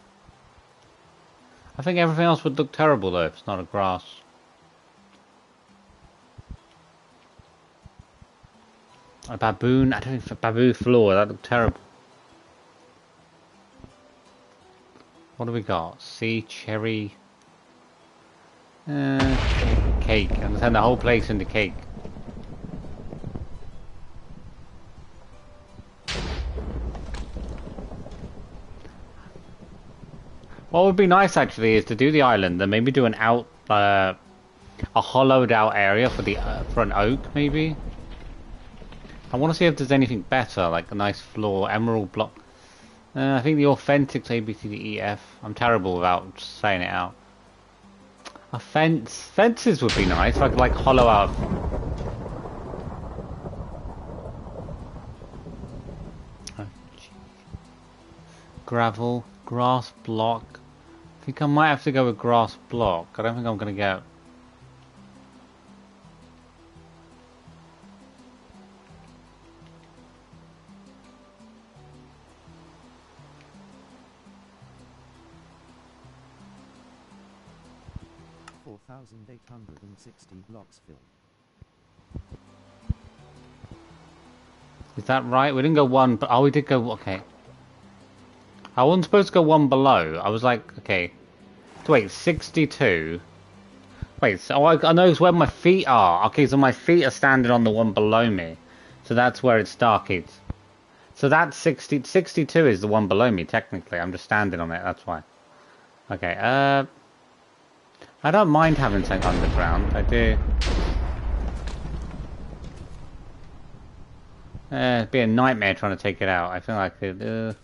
I think everything else would look terrible though if it's not a grass. A baboon? I don't think baboon floor, that look terrible. What do we got? Sea, cherry... cake. I'm gonna turn the whole place into cake. What would be nice actually is to do the island and maybe do an a hollowed out area for an oak maybe. I want to see if there's anything better, like a nice floor, emerald block. I think the authentic's A, B, C, D, E, F. I'm terrible without saying it out. A fence. Fences would be nice if I could like hollow out. Oh, gravel, grass block. I think I might have to go with grass block. I don't think I'm going to get... blocks filled. Is that right? We didn't go one, but... Oh, we did go... Okay. I wasn't supposed to go one below. I was like, okay. Wait, 62. Wait, so I know where my feet are. Okay, so my feet are standing on the one below me. So that's where it started. So that's 62 is the one below me, technically. I'm just standing on it, that's why. Okay, I don't mind having something underground. I do. It'd be a nightmare trying to take it out. I feel like it...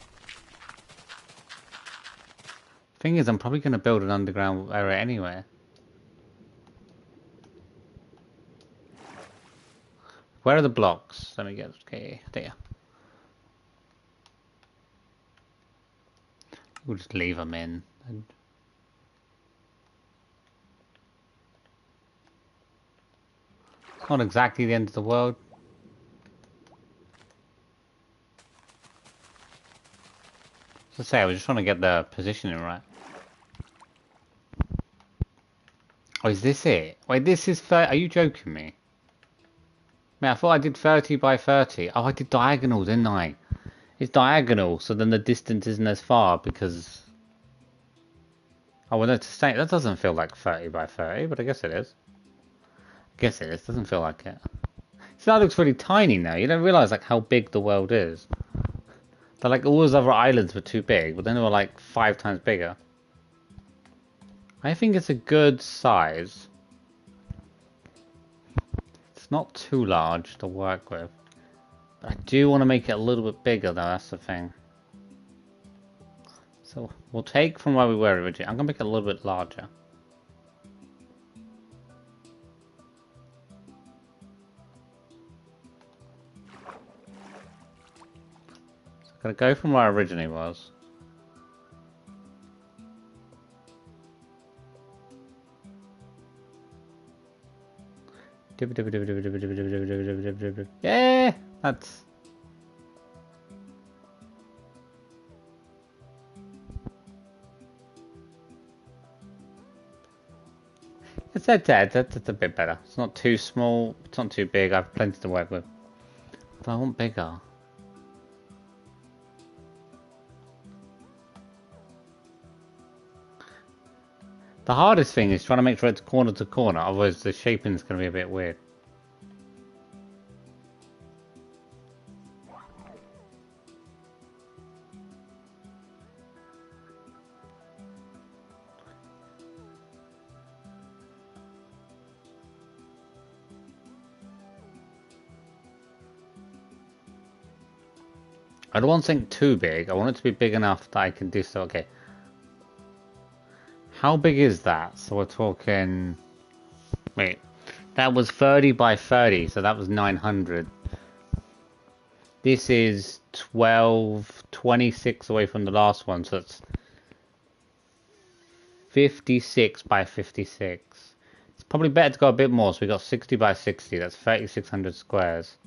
Thing is, I'm probably going to build an underground area anyway. Where are the blocks? Let me get... Okay, there. We'll just leave them in. It's not exactly the end of the world. As I say, I was just trying to get the positioning right. Oh, is this it? Wait, this is 30. Are you joking me? Man, I thought I did 30 by 30. Oh, I did diagonal, didn't I? It's diagonal, so then the distance isn't as far because... Oh, well, that's the that doesn't feel like 30 by 30, but I guess it is. I guess it is. Doesn't feel like it. So that looks really tiny now. You don't realise like how big the world is. They're like all those other islands were too big, but then they were like 5 times bigger. I think it's a good size. It's not too large to work with. But I do want to make it a little bit bigger though, that's the thing. So we'll take from where we were originally. I'm going to make it a little bit larger. So I'm going to go from where I originally was. Yeah, that's... It's that's a bit better. It's not too small, it's not too big, I have plenty to work with. But I want bigger. The hardest thing is trying to make sure it's corner to corner, otherwise the shaping is going to be a bit weird. I don't want something too big. I want it to be big enough that I can do so. Okay. How big is that? So we're talking... Wait. That was 30 by 30, so that was 900. This is 26 away from the last one, so it's 56 by 56. It's probably better to go a bit more, so we got 60 by 60, that's 3600 squares.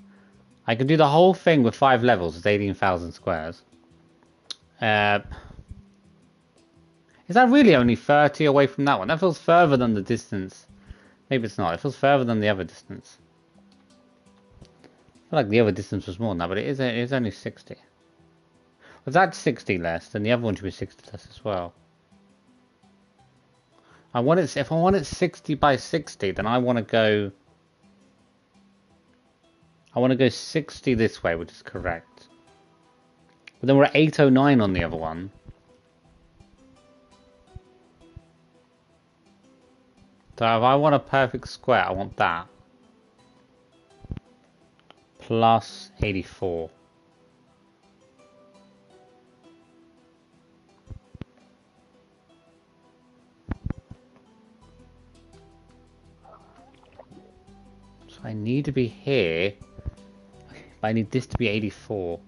I can do the whole thing with 5 levels, it's 18,000 squares. Is that really only 30 away from that one? That feels further than the distance. Maybe it's not. It feels further than the other distance. I feel like the other distance was more than that, but it is only 60. If that's 60 less, then the other one should be 60 less as well. If I want it 60 by 60, then I want to go 60 this way, which is correct. But then we're at 809 on the other one. So if I want a perfect square, I want that. Plus 84. So I need to be here. But I need this to be 84.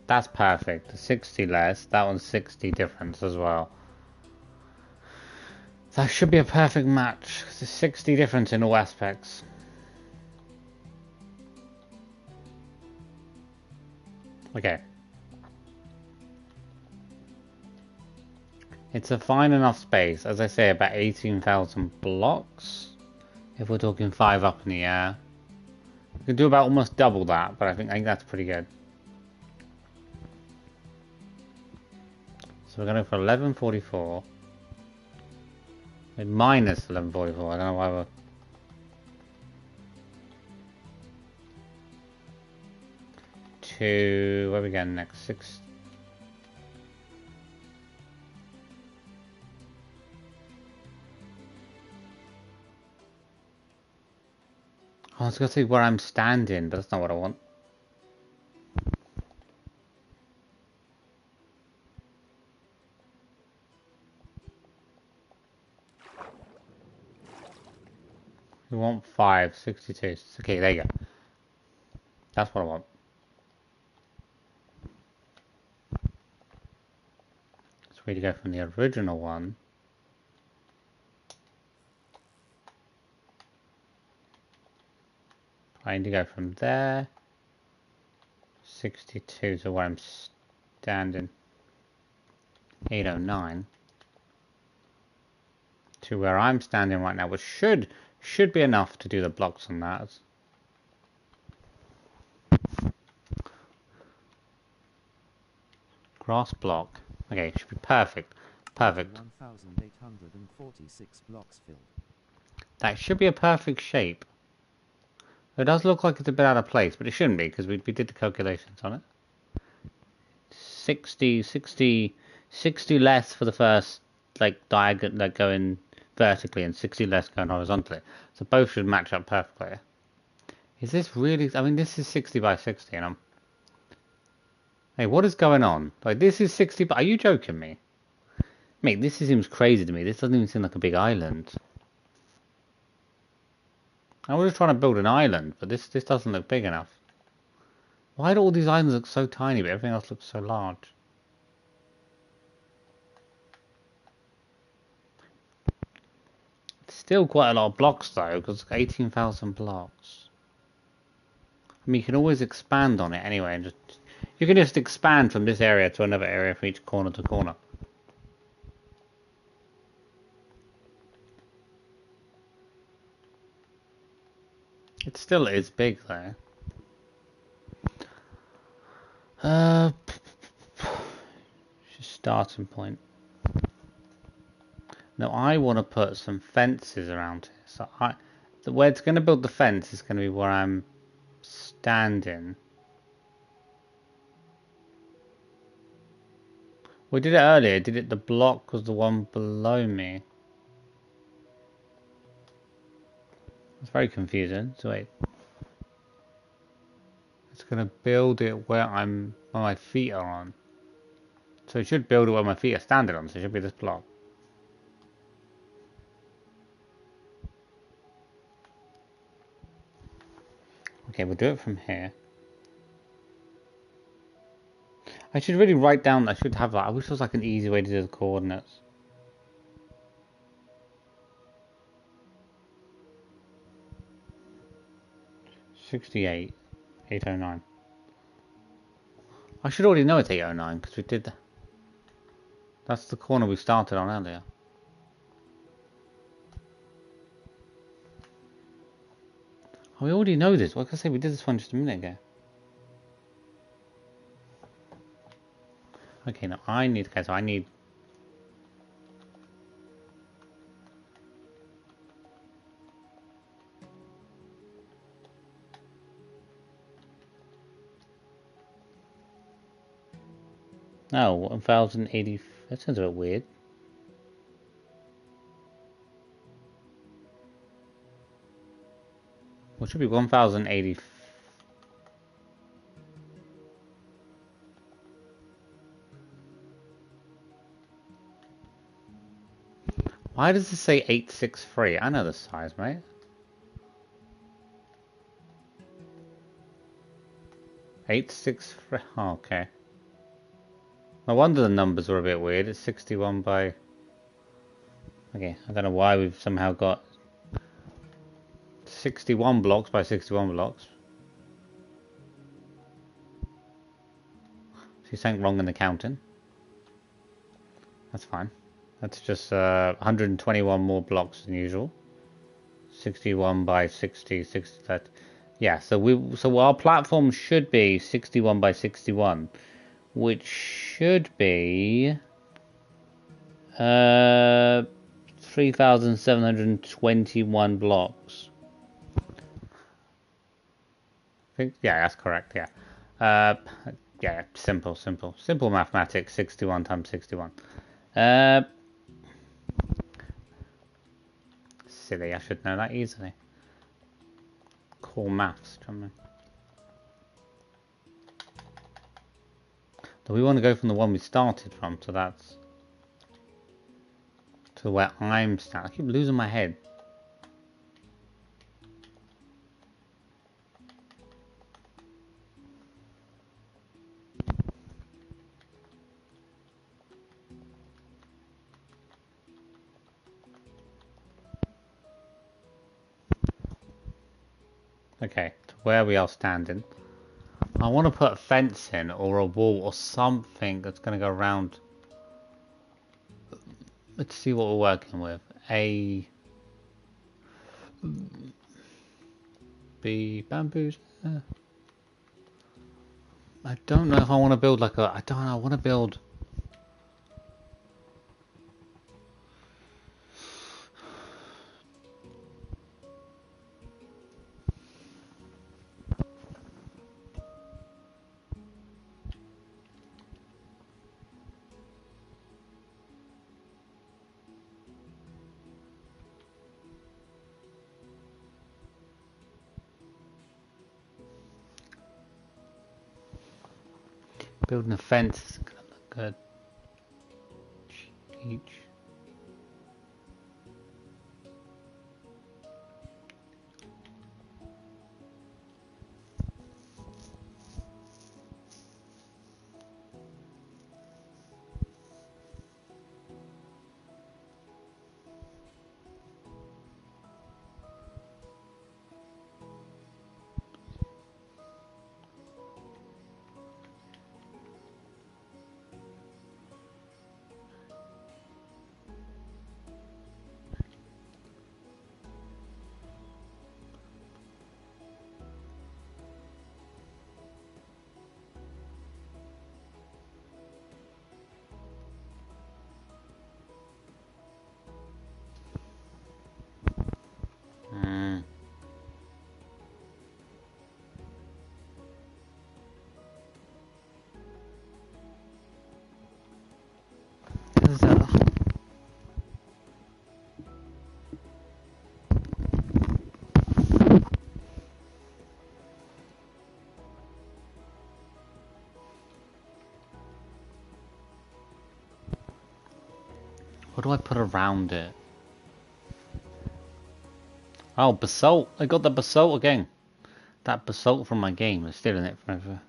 That's perfect. 60 less. That one's 60 difference as well. That should be a perfect match. Because it's 60 difference in all aspects. Okay. It's a fine enough space. As I say, about 18,000 blocks. If we're talking 5 up in the air. We can do about almost double that, but I think that's pretty good. So we're going to go for 1144. Minus 1144. I don't know why we're... To... Where are we going next? 6... I was going to say where I'm standing, but that's not what I want. We want 5, 62. Okay, there you go. That's what I want. So we need to go from the original one. I need to go from there. 62 to where I'm standing. 809. To where I'm standing right now, which should be enough to do the blocks on that. Grass block. Okay, it should be perfect. Perfect. 1,846 blocks filled. That should be a perfect shape. It does look like it's a bit out of place, but it shouldn't be, because we did the calculations on it. 60 less for the first, like, diagonal, like, going vertically, and 60 less going horizontally. So both should match up perfectly. Is this really... I mean, this is 60 by 60, and I'm... Hey, what is going on? Like, this is 60 by... Are you joking me? Mate, this seems crazy to me. This doesn't even seem like a big island. I was just trying to build an island, but this doesn't look big enough. Why do all these islands look so tiny, but everything else looks so large? It's still quite a lot of blocks, though, because 18,000 blocks. I mean, you can always expand on it anyway, and you can just expand from this area to another area from each corner to corner. It still is big, though. Just starting point. Now I want to put some fences around here. So where it's going to build the fence is going to be where I'm standing. We did it earlier. Did it? The block was the one below me. It's very confusing. So wait. It's going to build it where my feet are on. So it should build it where my feet are standing on, so it should be this block. Okay, we'll do it from here. I should really write down, I should have that. I wish there was like an easy way to do the coordinates. $68, $809. I should already know it's 809 because we did. That's the corner we started on earlier. Oh, we already know this. What can I say? We did this one just a minute ago. Okay, now I need. Okay, so I need. Oh, 1080. That sounds a bit weird. Well, it should be 1080. Why does this say 863? I know the size, mate. Oh, okay. No wonder the numbers were a bit weird. It's 61 by... Okay, I don't know why we've somehow got 61 blocks by 61 blocks. See something wrong in the counting. That's fine. That's just 121 more blocks than usual. 61 by 60, 60 that. Yeah, so our platform should be 61 by 61, which should be 3,721 blocks. I think, yeah, that's correct. Yeah, yeah, simple mathematics. 61 times 61. Silly, I should know that easily. Core maths, do you know what I mean? Do we want to go from the one we started from? So that's to where I'm standing. I keep losing my head. Okay, to where we are standing. I want to put a fence in or a wall or something that's going to go around. Let's see what we're working with. A, B, bamboos. I don't know if I want to build like a. I don't know. I want to build. Building a fence isn't gonna look good. Each. What do I put around it? Oh, basalt. I got the basalt again. That basalt from my game is still in it forever.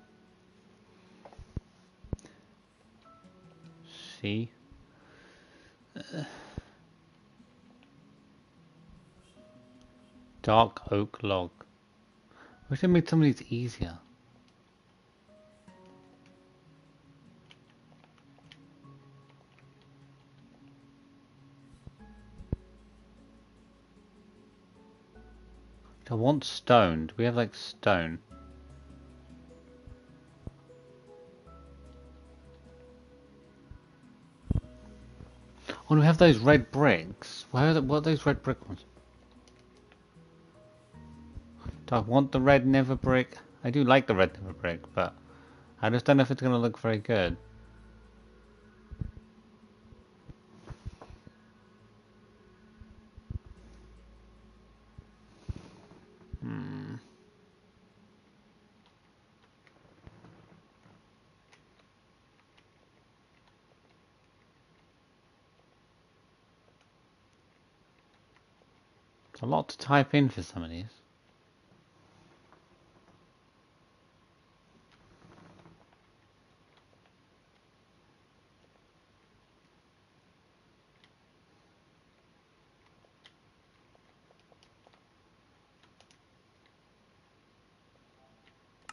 See? Dark oak log. Wish they made some of these easier. I want stone. Do we have like stone? Oh, we have those red bricks. What are those red brick ones? Do I want the red nether brick? I do like the red nether brick, but I just don't know if it's going to look very good. It's a lot to type in for some of these.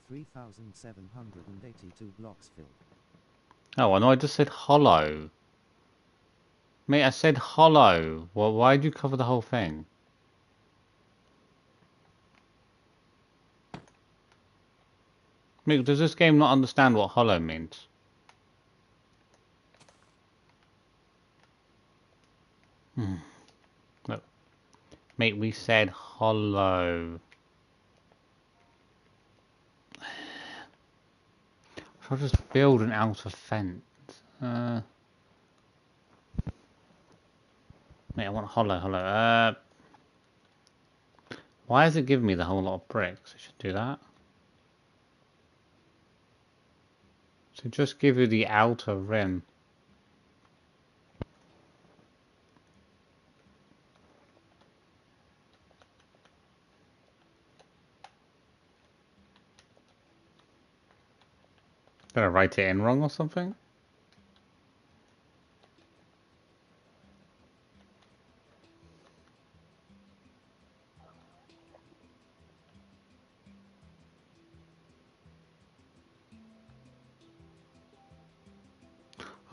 (3,782 blocks filled). Oh, I know I just said hollow. Mate, I said hollow. Well, why did you cover the whole thing? Mate, does this game not understand what hollow means? Look. Mate, we said hollow. I'll just build an outer fence. Mate, I want hollow. Why is it giving me the whole lot of bricks? I should do that. So just give you the outer rim. Did I write it in wrong or something?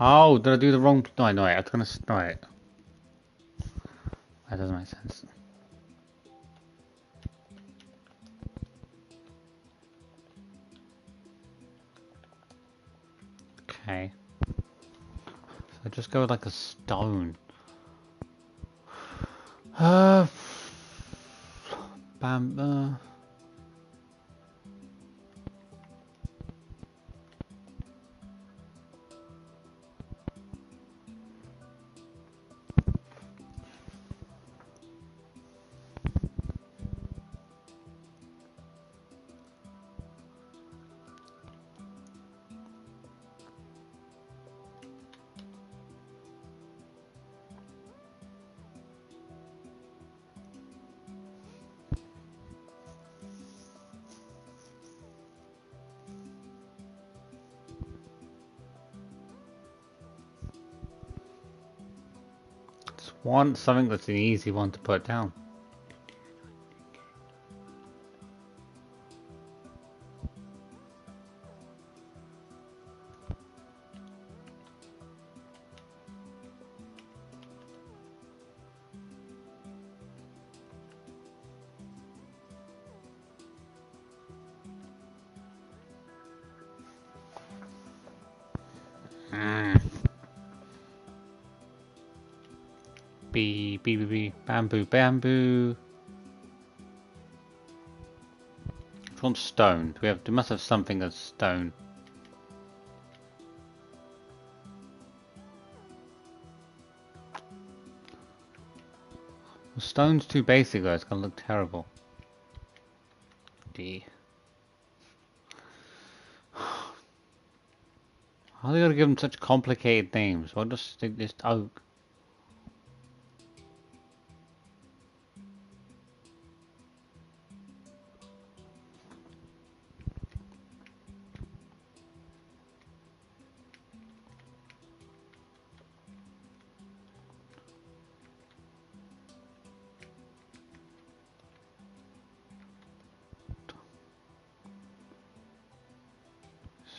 Oh, did I do the wrong? No, I know it. I was gonna start it. That doesn't make sense. Okay. So just go with like a stone. Bam. Just want something that's an easy one to put down. Bamboo. From stone. We must have something that's stone. The stone's too basic though, it's gonna look terrible. D. How are they gonna give them such complicated names? Why just stick this oak?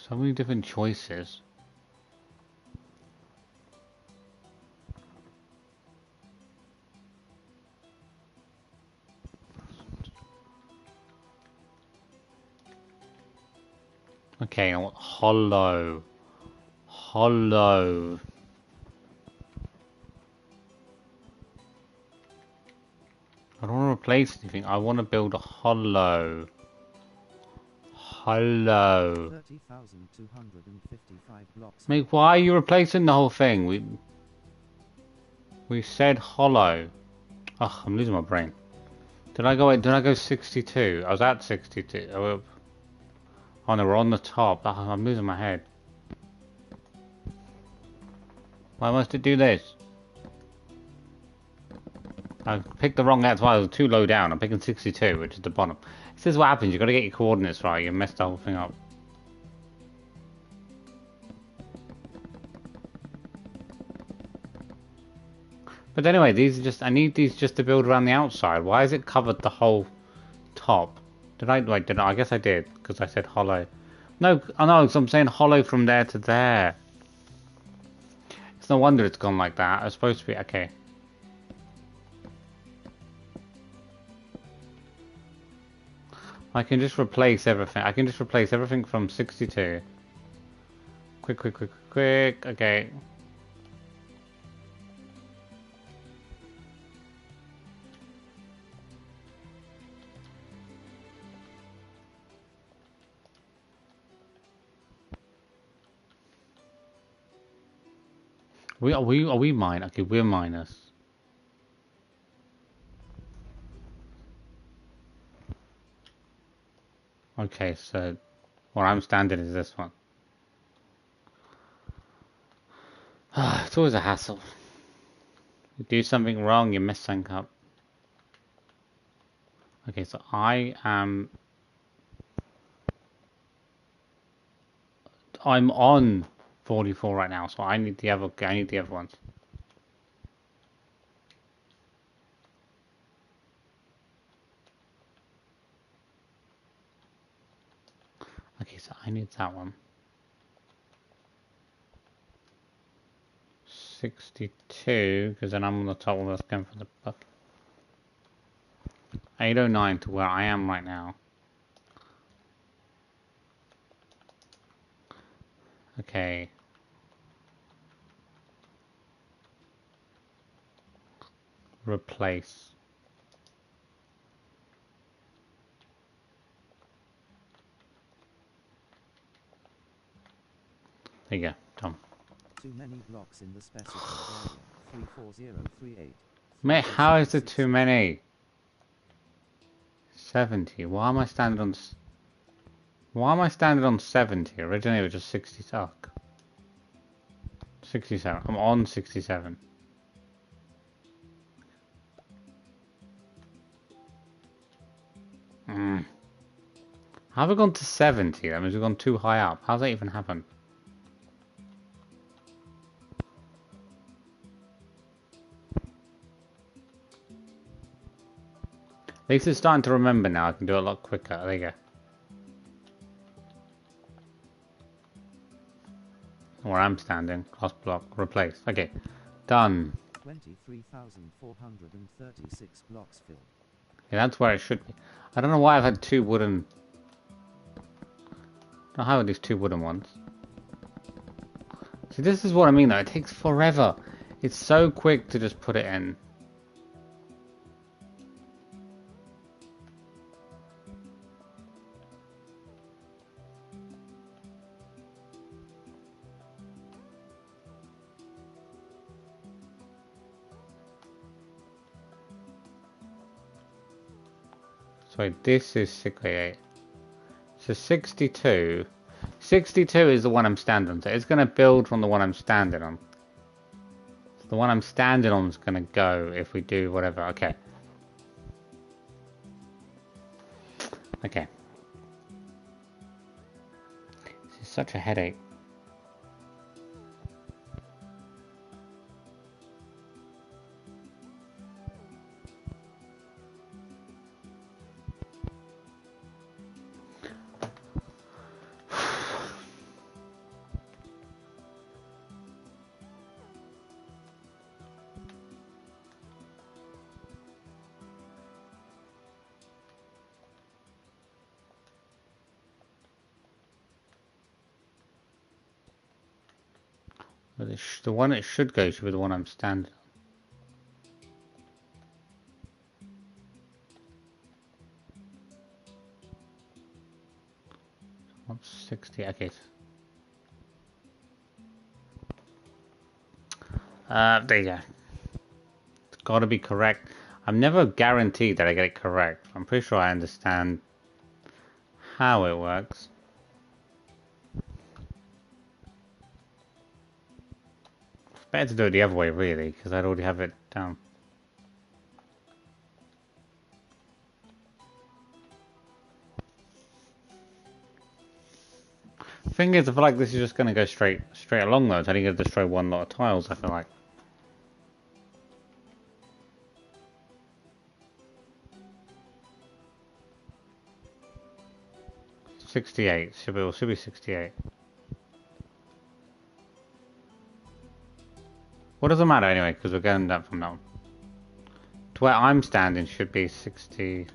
So many different choices. Okay, I want hollow. Hollow. I don't want to replace anything. I want to build a hollow. Hollow. 30,255 blocks. Mate, why are you replacing the whole thing? We said hollow. Ugh, I'm losing my brain. Did I go 62? I was at 62. Oh no, we're on the top. Ugh, I'm losing my head. Why must it do this? I picked the wrong, that's why I was too low down. I'm picking 62, which is the bottom. This is what happens, you gotta get your coordinates right, you messed the whole thing up. But anyway, these are just, I need these just to build around the outside. Why has it covered the whole top? I guess I did, because I said hollow. No, oh no, so I'm saying hollow from there to there. It's no wonder it's gone like that. It's supposed to be, okay. I can just replace everything. I can just replace everything from 62. Quick. Okay. Are we mine? Okay, we're minus. Okay, so what I'm standing is this one. It's always a hassle. You do something wrong, you mess something up. Okay, so I'm on 44 right now, so I need the other ones. Okay, so I need that one. 62, because then I'm on the top one that's going for the buck. 809 to where I am right now. Okay. Replace. There you go, Tom. Too many blocks in the specified area. 34038. Mate, how is there too many? 70. Why am I standing on 70? Originally it was just 60. Oh, 67. I'm on 67. How have we gone to 70? That means we've gone too high up. How's that even happen? At least it's starting to remember now. I can do it a lot quicker. There you go. Where I'm standing. Cross block. Replace. Okay. Done. 23,436 blocks filled. Yeah, that's where it should be. I don't know why I've had two wooden... I don't have these two wooden ones. See, this is what I mean though. It takes forever. It's so quick to just put it in. So this is 68. So 62. 62 is the one I'm standing on. So it's going to build from the one I'm standing on. So the one I'm standing on is going to go if we do whatever. Okay. Okay. This is such a headache. But the one it should go should be the one I'm standing on. What's 60? Okay. There you go. It's got to be correct. I'm never guaranteed that I get it correct. I'm pretty sure I understand how it works. It's better to do it the other way, really, because I'd already have it down. Thing is, I feel like this is just going to go straight along though. It's only going to destroy one lot of tiles, I feel like. $68. Should be 68. What does it matter anyway? Because we're going down from that one. To where I'm standing should be 60.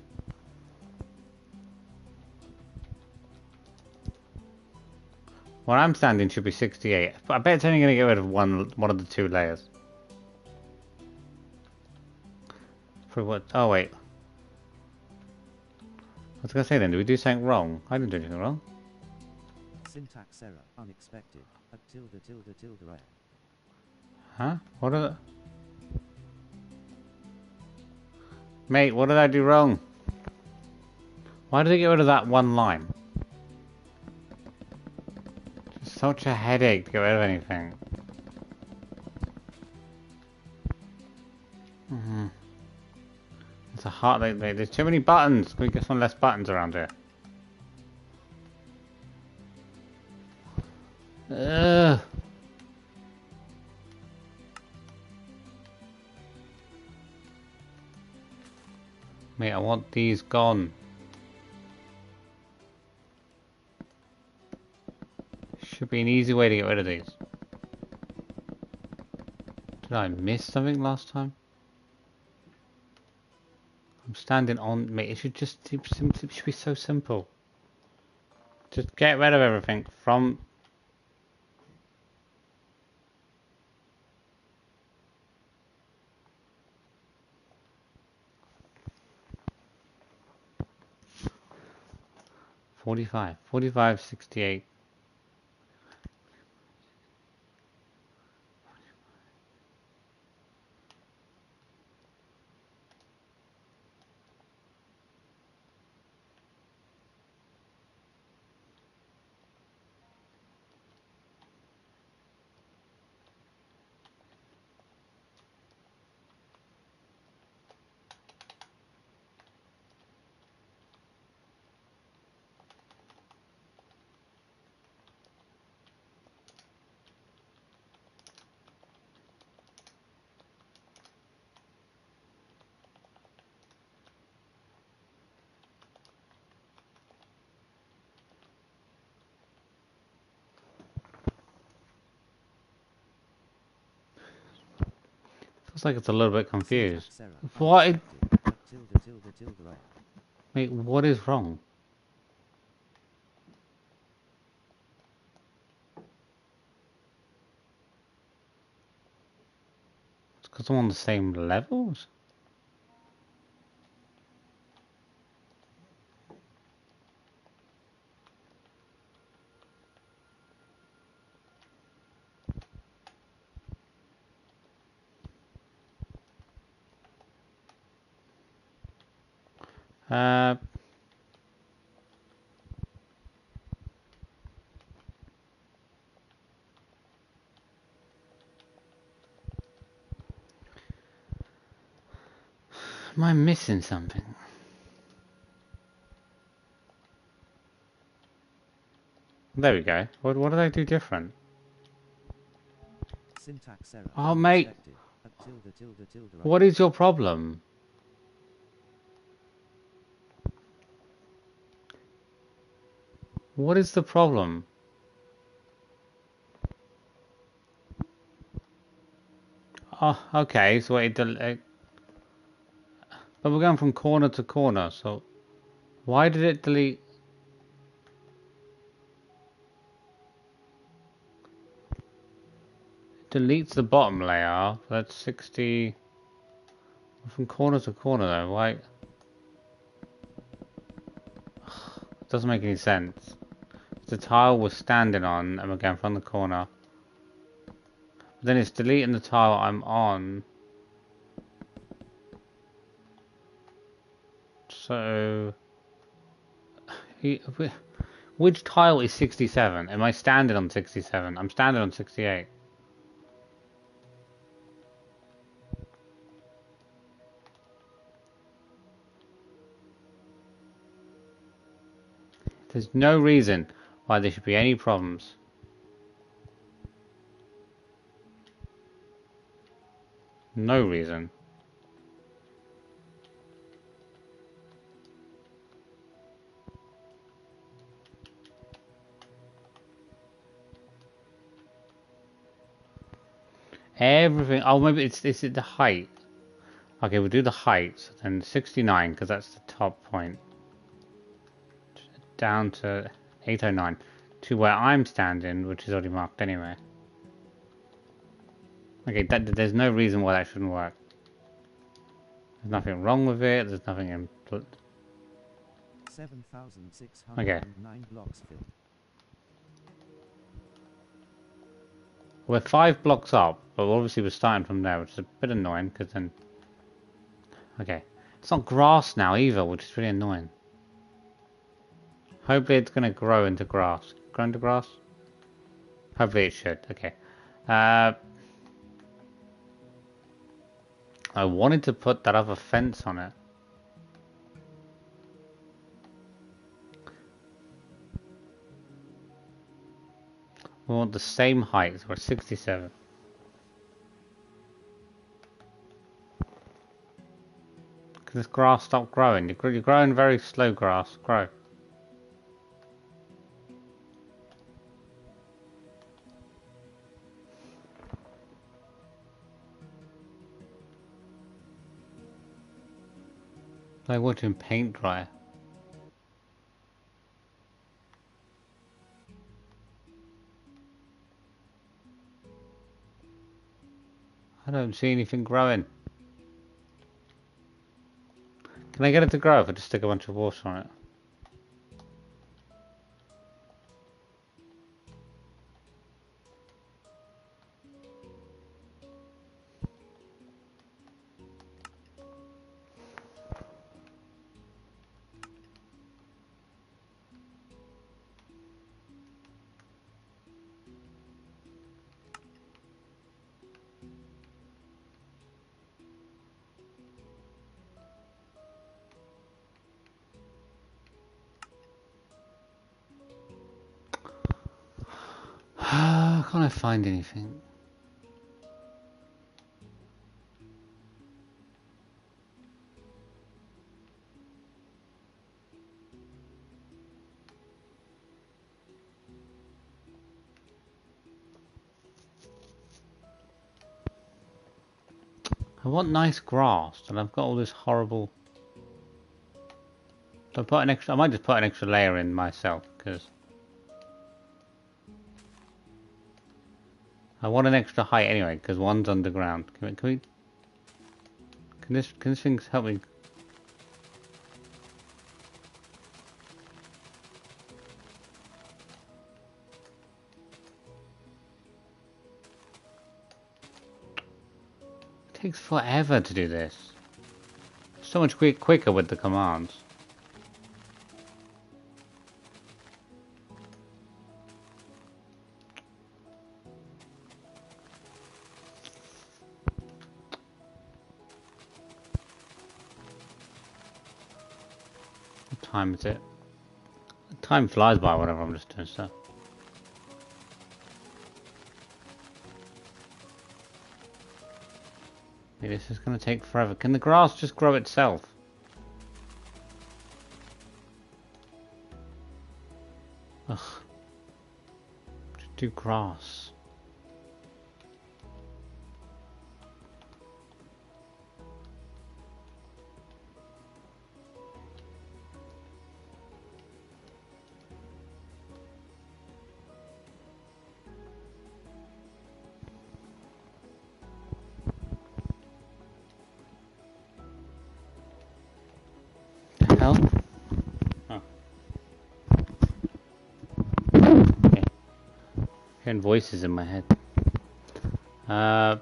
Where I'm standing should be 68. But I bet it's only going to get rid of one of the two layers. For what? Oh wait. I was going to say then, did we do something wrong? I didn't do anything wrong. Syntax error, unexpected, at tilde tilde tilde rare. Huh? What are the... Mate, what did I do wrong? Why did they get rid of that one line? Just such a headache to get rid of anything. It's a heart. There's too many buttons. Can we get some less buttons around here? Ugh. Mate, I want these gone. Should be an easy way to get rid of these. Did I miss something last time? I'm standing on... Mate, it should just... It should be so simple. Just get rid of everything from... $45, 68. Feels like it's a little bit confused. What? Wait, what is wrong? It's because I'm on the same levels? Am I missing something? There we go. What did I do different? Syntax error. Oh, mate. What is your problem? What is the problem? Oh, okay. So it but we're going from corner to corner. So why did it delete? deletes the bottom layer. That's 60 from corner to corner though. Why? It doesn't make any sense. The tile we're standing on, and we're going from the corner. But then it's deleting the tile I'm on. So, which tile is 67? Am I standing on 67? I'm standing on 68. There's no reason why there should be any problems. No reason. Everything. Oh, maybe it's the height. Okay, we'll do the height. So then 69, because that's the top point. Down to 809. To where I'm standing, which is already marked anyway. Okay, there's no reason why that shouldn't work. There's nothing wrong with it. There's nothing in. 7,609 blocks filled. We're 5 blocks up, but obviously we're starting from there, which is a bit annoying, because then... Okay. It's not grass now either, which is really annoying. Hopefully it's going to grow into grass. Grow into grass? Hopefully it should. Okay. I wanted to put that other fence on it. We want the same height, so we're 67. Can this grass stop growing? You're growing very slow, grass. Grow. Like watching paint dry. I don't see anything growing. Can I get it to grow if I just stick a bunch of water on it? Can't I find anything? I want nice grass, and I've got all this horrible... So I might just put an extra layer in myself, because... I want an extra height anyway, because one's underground. Can this thing help me? It takes forever to do this. So much quicker with the commands. What time is it? Time flies by whenever I'm just doing stuff. Maybe this is going to take forever. Can the grass just grow itself? Ugh. Just do grass. hell? Oh. Okay. Hearing voices in my head. The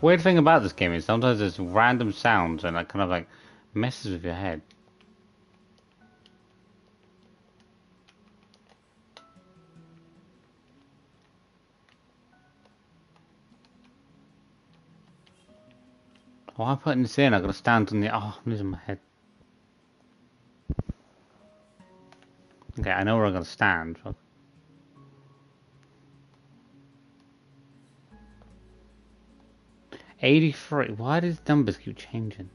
weird thing about this game is sometimes there's random sounds and it kind of like messes with your head. Why am I putting this in? I've got to stand on the... Oh, I'm losing my head. Okay, I know where I'm going to stand. 83. Why do these numbers keep changing?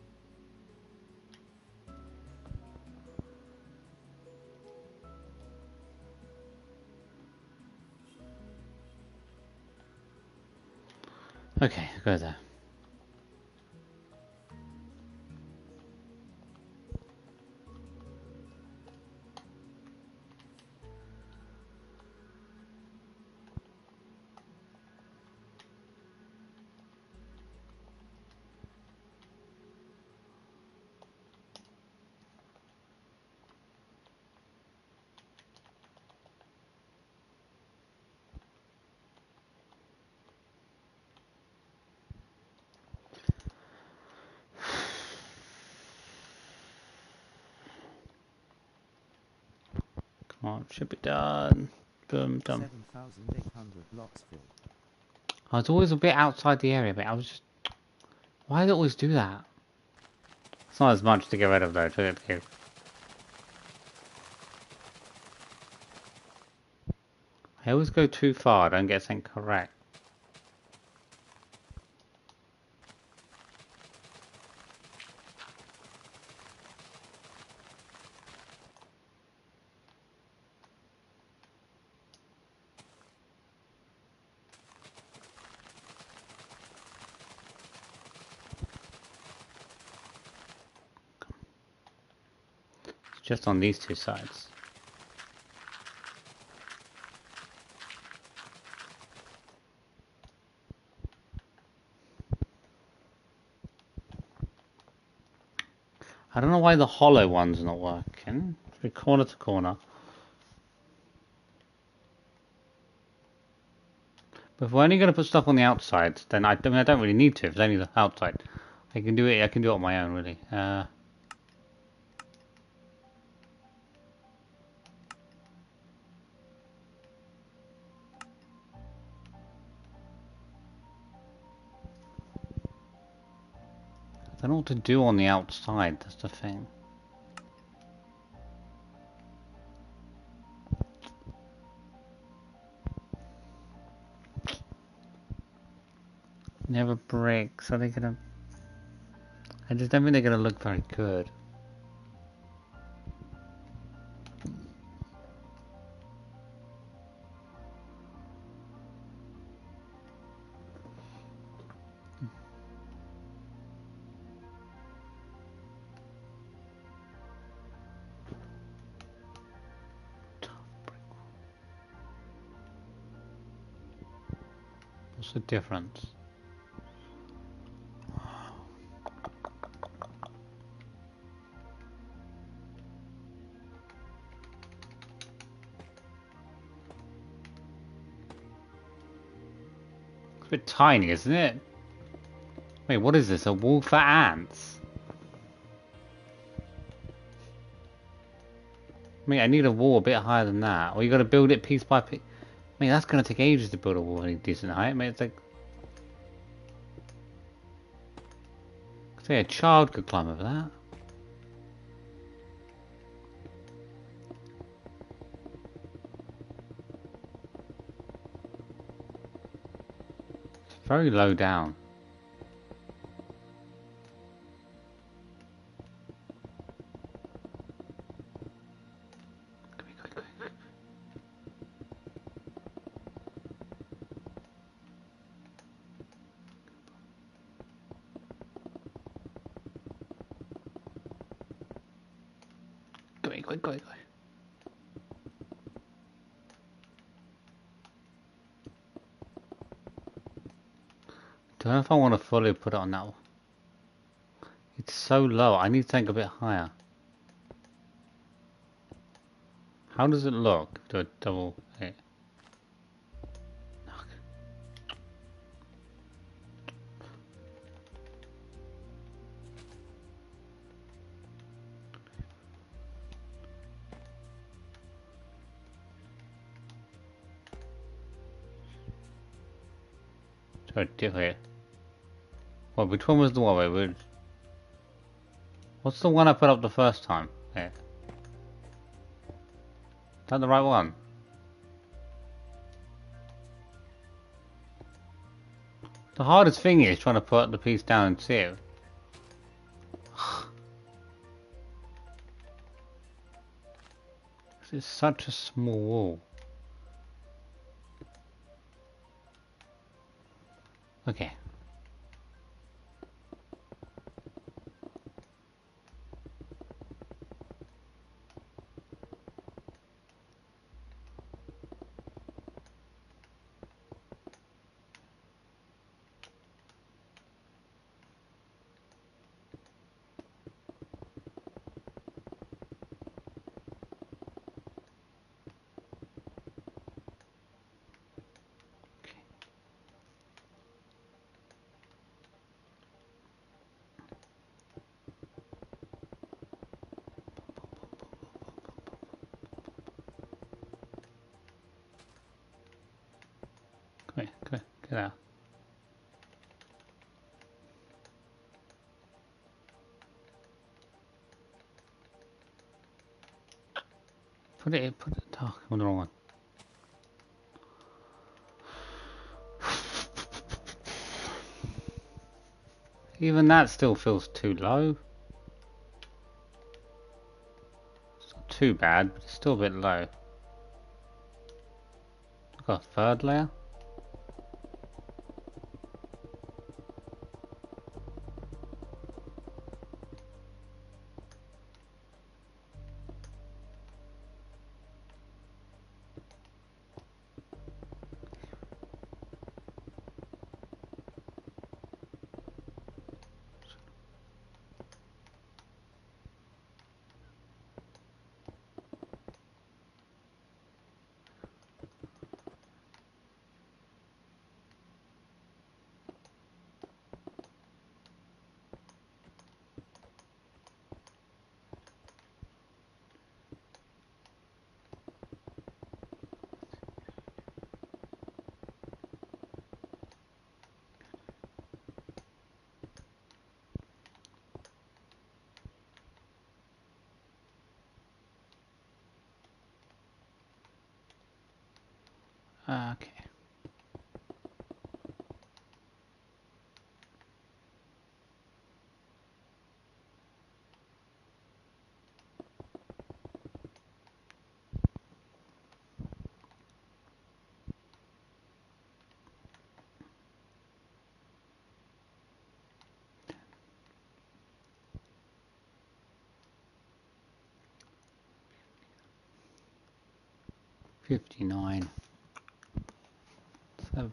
Okay, go there. Come on, should be done. Boom, done. 7,800 blocks filled. I was always a bit outside the area, but I was just... Why do it always do that? It's not as much to get rid of though, to it. I always go too far, I don't get something correct. It's just on these two sides. I don't know why the hollow one's not working. From corner to corner. But if we're only going to put stuff on the outside, then I don't really need to. If it's only the outside, I can do it. I can do it on my own, really. I don't know what to do on the outside. That's the thing. Never bricks. Are they gonna? I just don't think they're gonna look very good. What's the difference? It's a bit tiny, isn't it? Wait, what is this? A wall for ants? I mean, I need a wall a bit higher than that. Or you gotta build it piece by piece. I mean, that's gonna take ages to build a wall any decent height. I mean, it's like... Say a child could climb over that. It's very low down. Go. Don't know if I want to fully put it on that one. It's so low. I need to take a bit higher. How does it look? Do a double hit. Do a dip hit. Well, which one was the one? Wait, what's the one I put up the first time? Yeah. Is that the right one? The hardest thing is trying to put the piece down and see it. It's such a small wall. Okay. Come here, get out. Put it, oh, I'm on the wrong one. Even that still feels too low. It's not too bad, but it's still a bit low. I've got a third layer. Okay. $59. So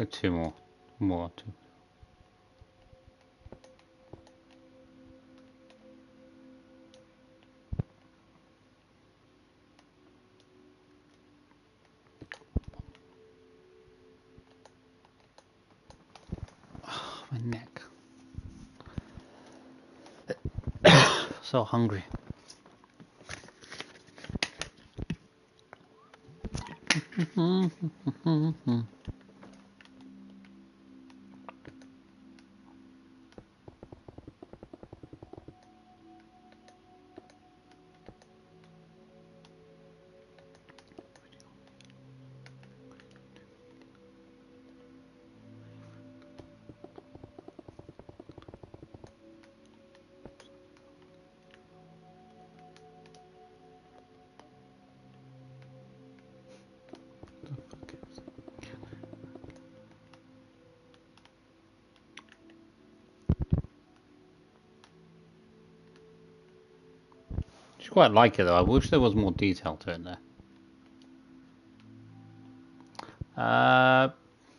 2 more. Two. Oh, my neck. So hungry. I quite like it though. I wish there was more detail to it there.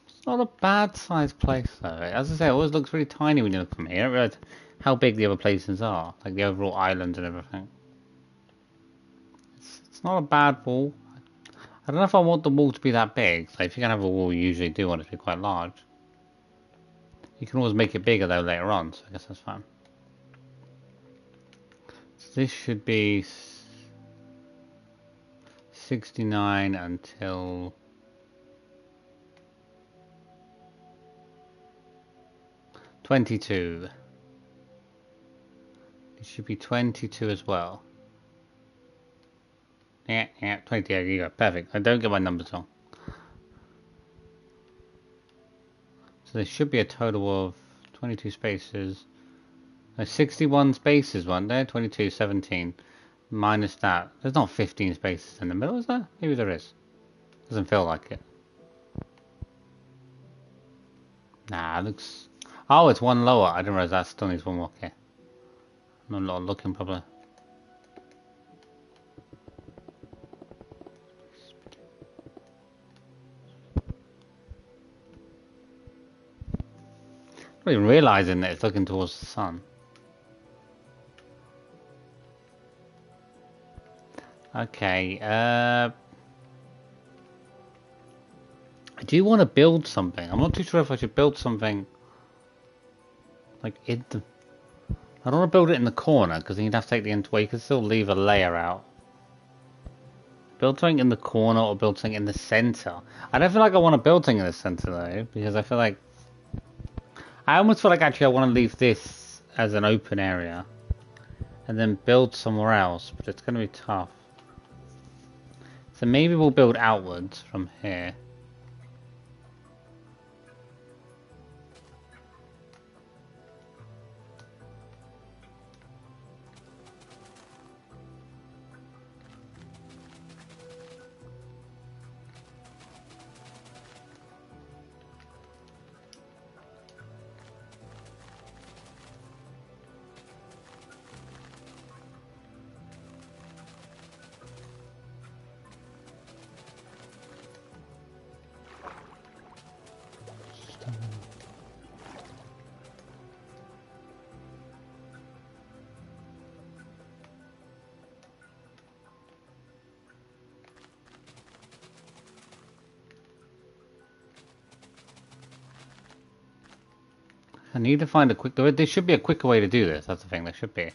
It's not a bad sized place though. As I say, it always looks really tiny when you look from here. I don't realize how big the other places are, like the overall island and everything. It's not a bad wall. I don't know if I want the wall to be that big. So if you're gonna have a wall, you usually do want it to be quite large. You can always make it bigger though later on, so I guess that's fine. So this should be 69 until 22. It should be 22 as well. Yeah, 20, there you go, perfect. I don't get my numbers wrong. So there should be a total of 22 spaces. No, 61 spaces, one there, 22, 17. Minus that. There's not 15 spaces in the middle, is there? Maybe there is. Doesn't feel like it. Nah, it looks... Oh, it's one lower. I didn't realize that still needs one more. Okay. I'm not looking properly. Not even realizing that it's looking towards the sun. Okay, I do want to build something. I'm not too sure if I should build something like in the... I don't want to build it in the corner because then you'd have to take the end away. You could still leave a layer out. Build something in the corner or build something in the center. I don't feel like I want to build something in the center though, because I feel like... I almost feel like actually I want to leave this as an open area. And then build somewhere else, but it's going to be tough. So maybe we'll build outwards from here. I need to find a quick... There should be a quicker way to do this, that's the thing, there should be.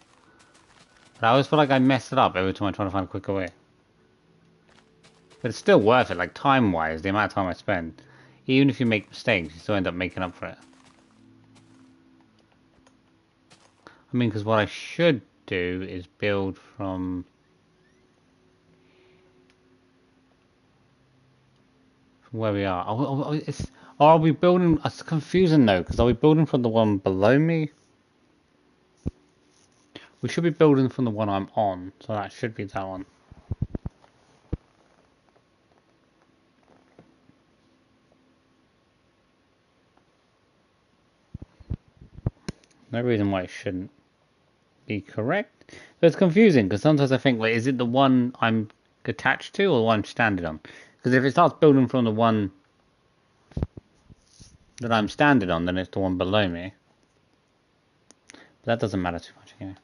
But I always feel like I mess it up every time I try to find a quicker way. But it's still worth it, like time-wise, the amount of time I spend. Even if you make mistakes, you still end up making up for it. I mean, because what I should do is build from where we are. Or are we building... It's confusing though, because are we building from the one below me? We should be building from the one I'm on, so that should be that one. No reason why it shouldn't be correct. So it's confusing, because sometimes I think, wait, is it the one I'm attached to or the one I'm standing on? Because if it starts building from the one that I'm standing on, then it's the one below me. But that doesn't matter too much anyway.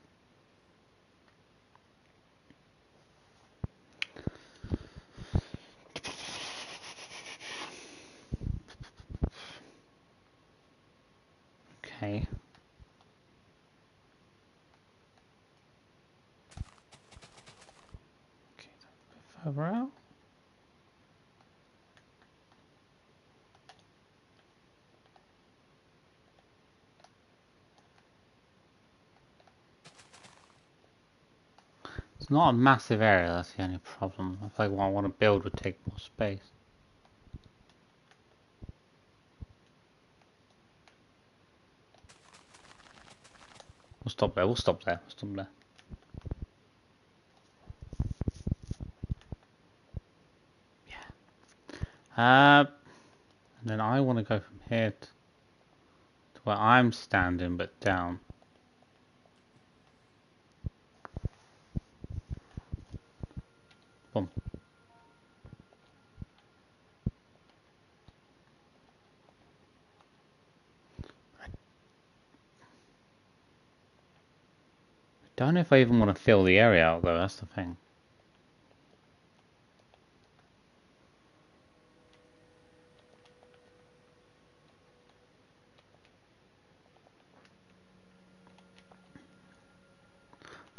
Okay. Okay, a bit further out. It's not a massive area, that's the only problem. I feel like what I want to build would take more space. We'll stop there, we'll stop there, we'll stop there. Yeah. And then I want to go from here to where I'm standing, but down. Boom. I don't know if I even want to fill the area out though, that's the thing.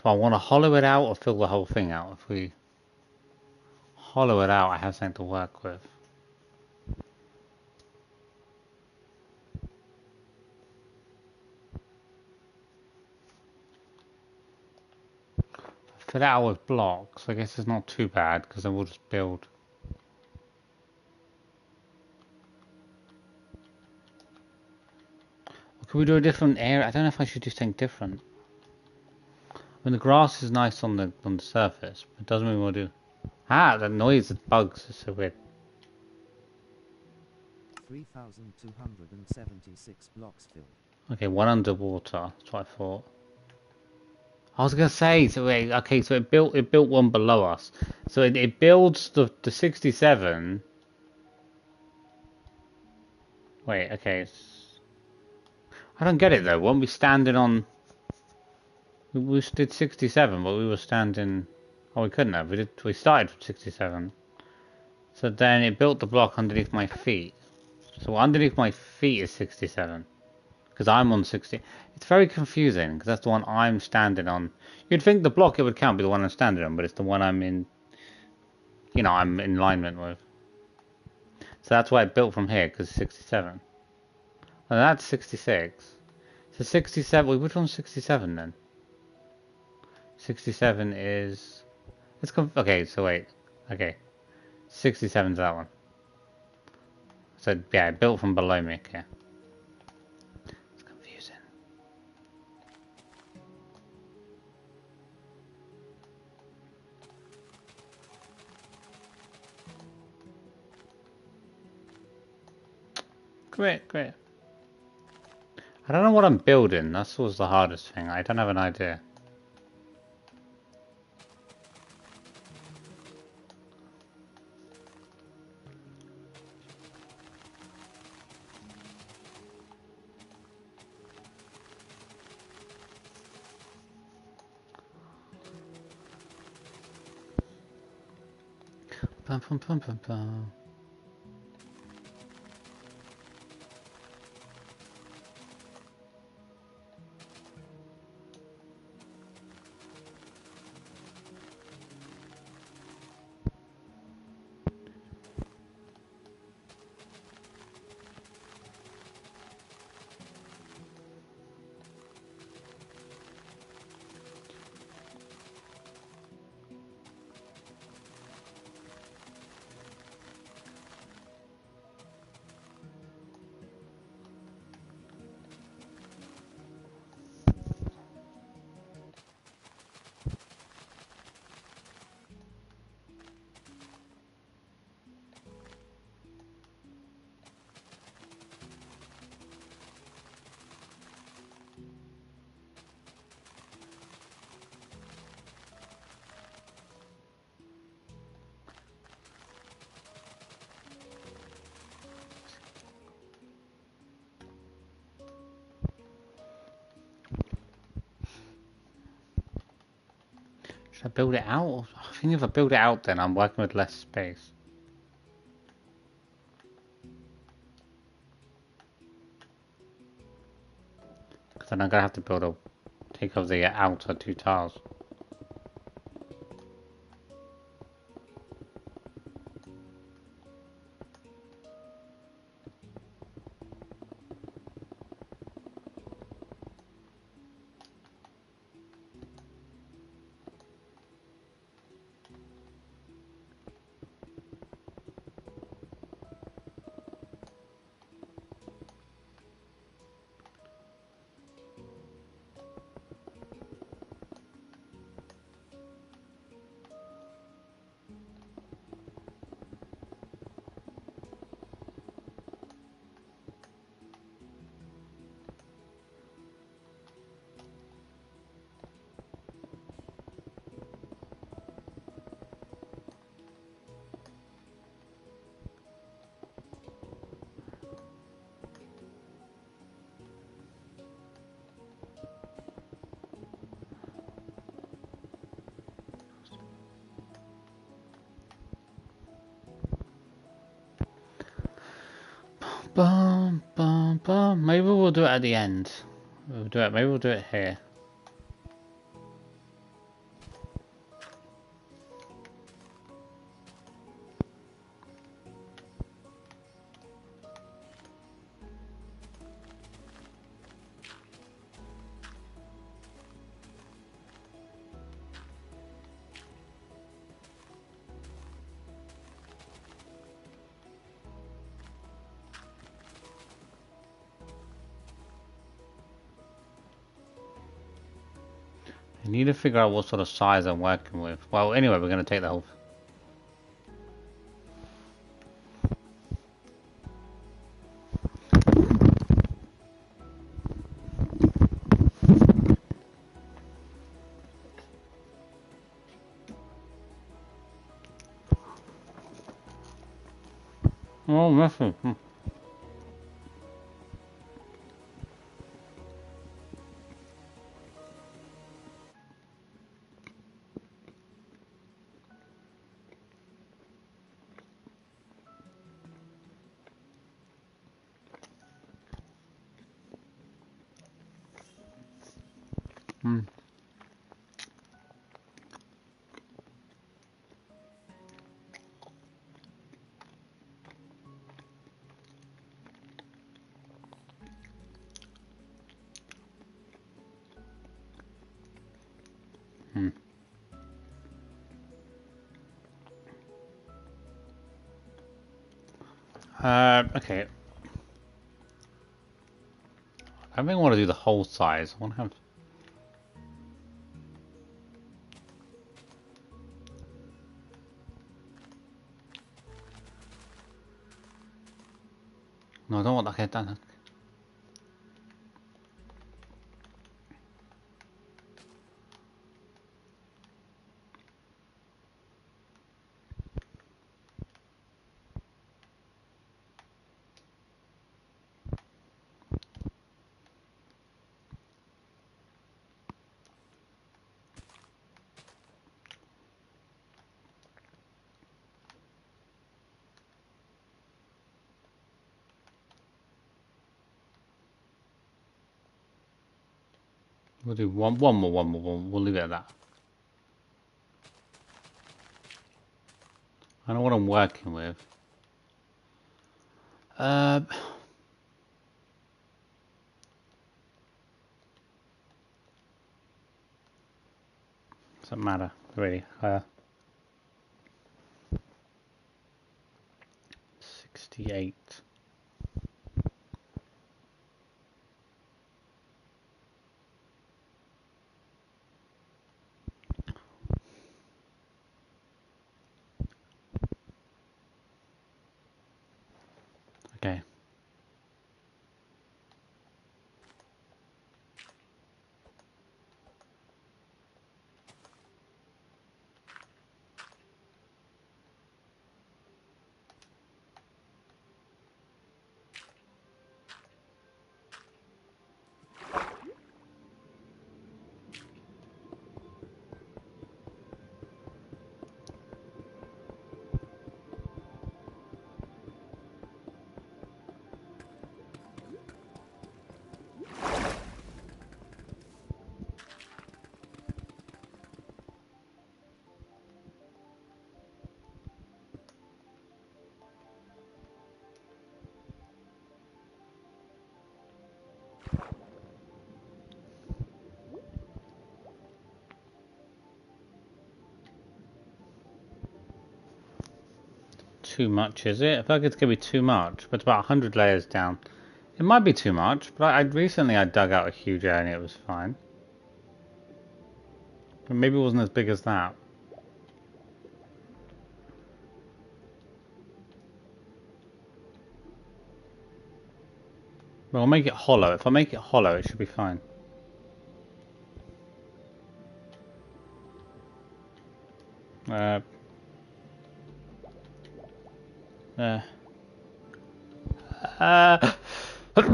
Do I want to hollow it out or fill the whole thing out? If we hollow it out, I have something to work with. Fill it out with blocks, I guess it's not too bad, because then we'll just build. Or could we do a different area? I don't know if I should do something different. I mean, the grass is nice on the surface, but it doesn't mean we'll do. Ah, that noise, the bugs is so weird. 3,276 blocks filled. Okay, one underwater. That's what I thought. I was gonna say, so wait, okay, so it built one below us. So it builds the 67. Wait, okay. I don't get it though. Weren't we standing on? We did 67, but we were standing. Oh, we couldn't have. We started with 67. So then it built the block underneath my feet. So underneath my feet is 67. Because I'm on 60. It's very confusing, because that's the one I'm standing on. You'd think the block it would count be the one I'm standing on, but it's the one I'm in, you know, I'm in alignment with. So that's why it built from here, because 67. And that's 66. So 67, which one's 67 then? 67 is, okay, so wait, okay. 67's that one. So yeah, it built from below me, okay. It's confusing. Great. I don't know what I'm building, that's always the hardest thing. I don't have an idea. Pum. Should I build it out? I think if I build it out then I'm working with less space. Because then I'm going to have to take off the outer two tiles. Bum, bum, bum. Maybe we'll do it at the end. We'll do it. Maybe we'll do it here. I need to figure out what sort of size I'm working with. Well, anyway, we're going to take the whole... Oh, messy. Okay. I don't think I want to do the whole size. I want to have... No, I don't want that. Okay, done. We'll do one more. We'll leave it at that. I know what I'm working with. Doesn't matter, really. 68. Okay. Too much, is it? I feel like it's gonna be too much, but it's about 100 layers down. It might be too much, but recently I dug out a huge area and it was fine. But maybe it wasn't as big as that. But I'll make it hollow. If I make it hollow, it should be fine.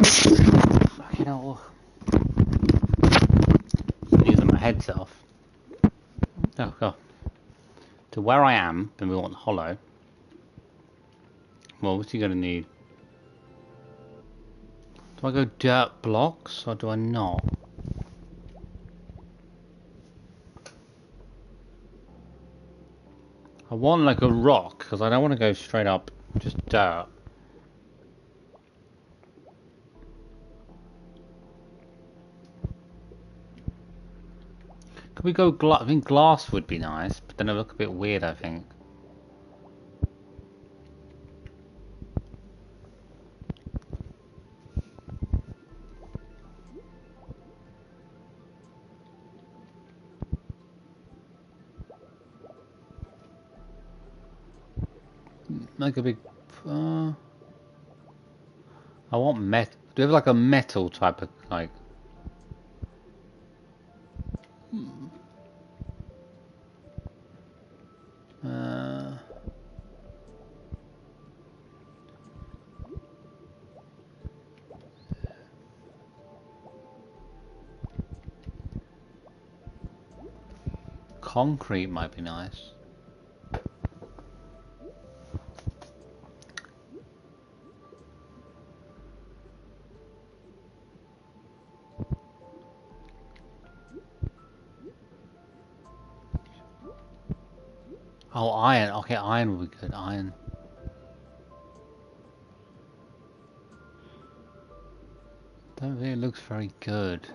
Fucking hell. I'm using my headset off. Oh god. To where I am, then we want hollow. Well, what's he gonna need? Do I go dirt blocks or do I not? I want like a rock because I don't want to go straight up just dirt. Could we go glass? I think glass would be nice, but then it would look a bit weird, I think. Like a big... I want metal. Do you have like a metal type of like... concrete might be nice. Oh, iron. Okay, iron would be good. Iron. Don't think it looks very good.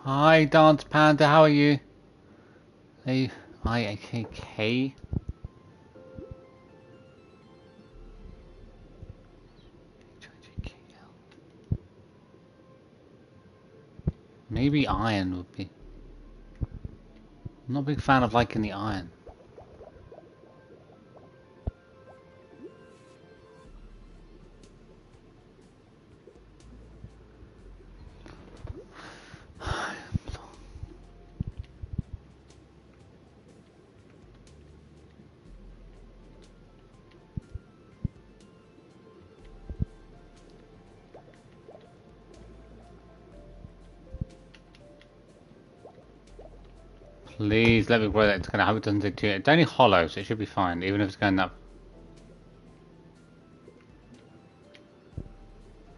Hi, Dance Panda. How are you? Hey, IAKK. Maybe iron would be. I'm not a big fan of liking the iron. Please let me grow that. It's gonna hope it doesn't take too. It's only hollow, so it should be fine, even if it's going up.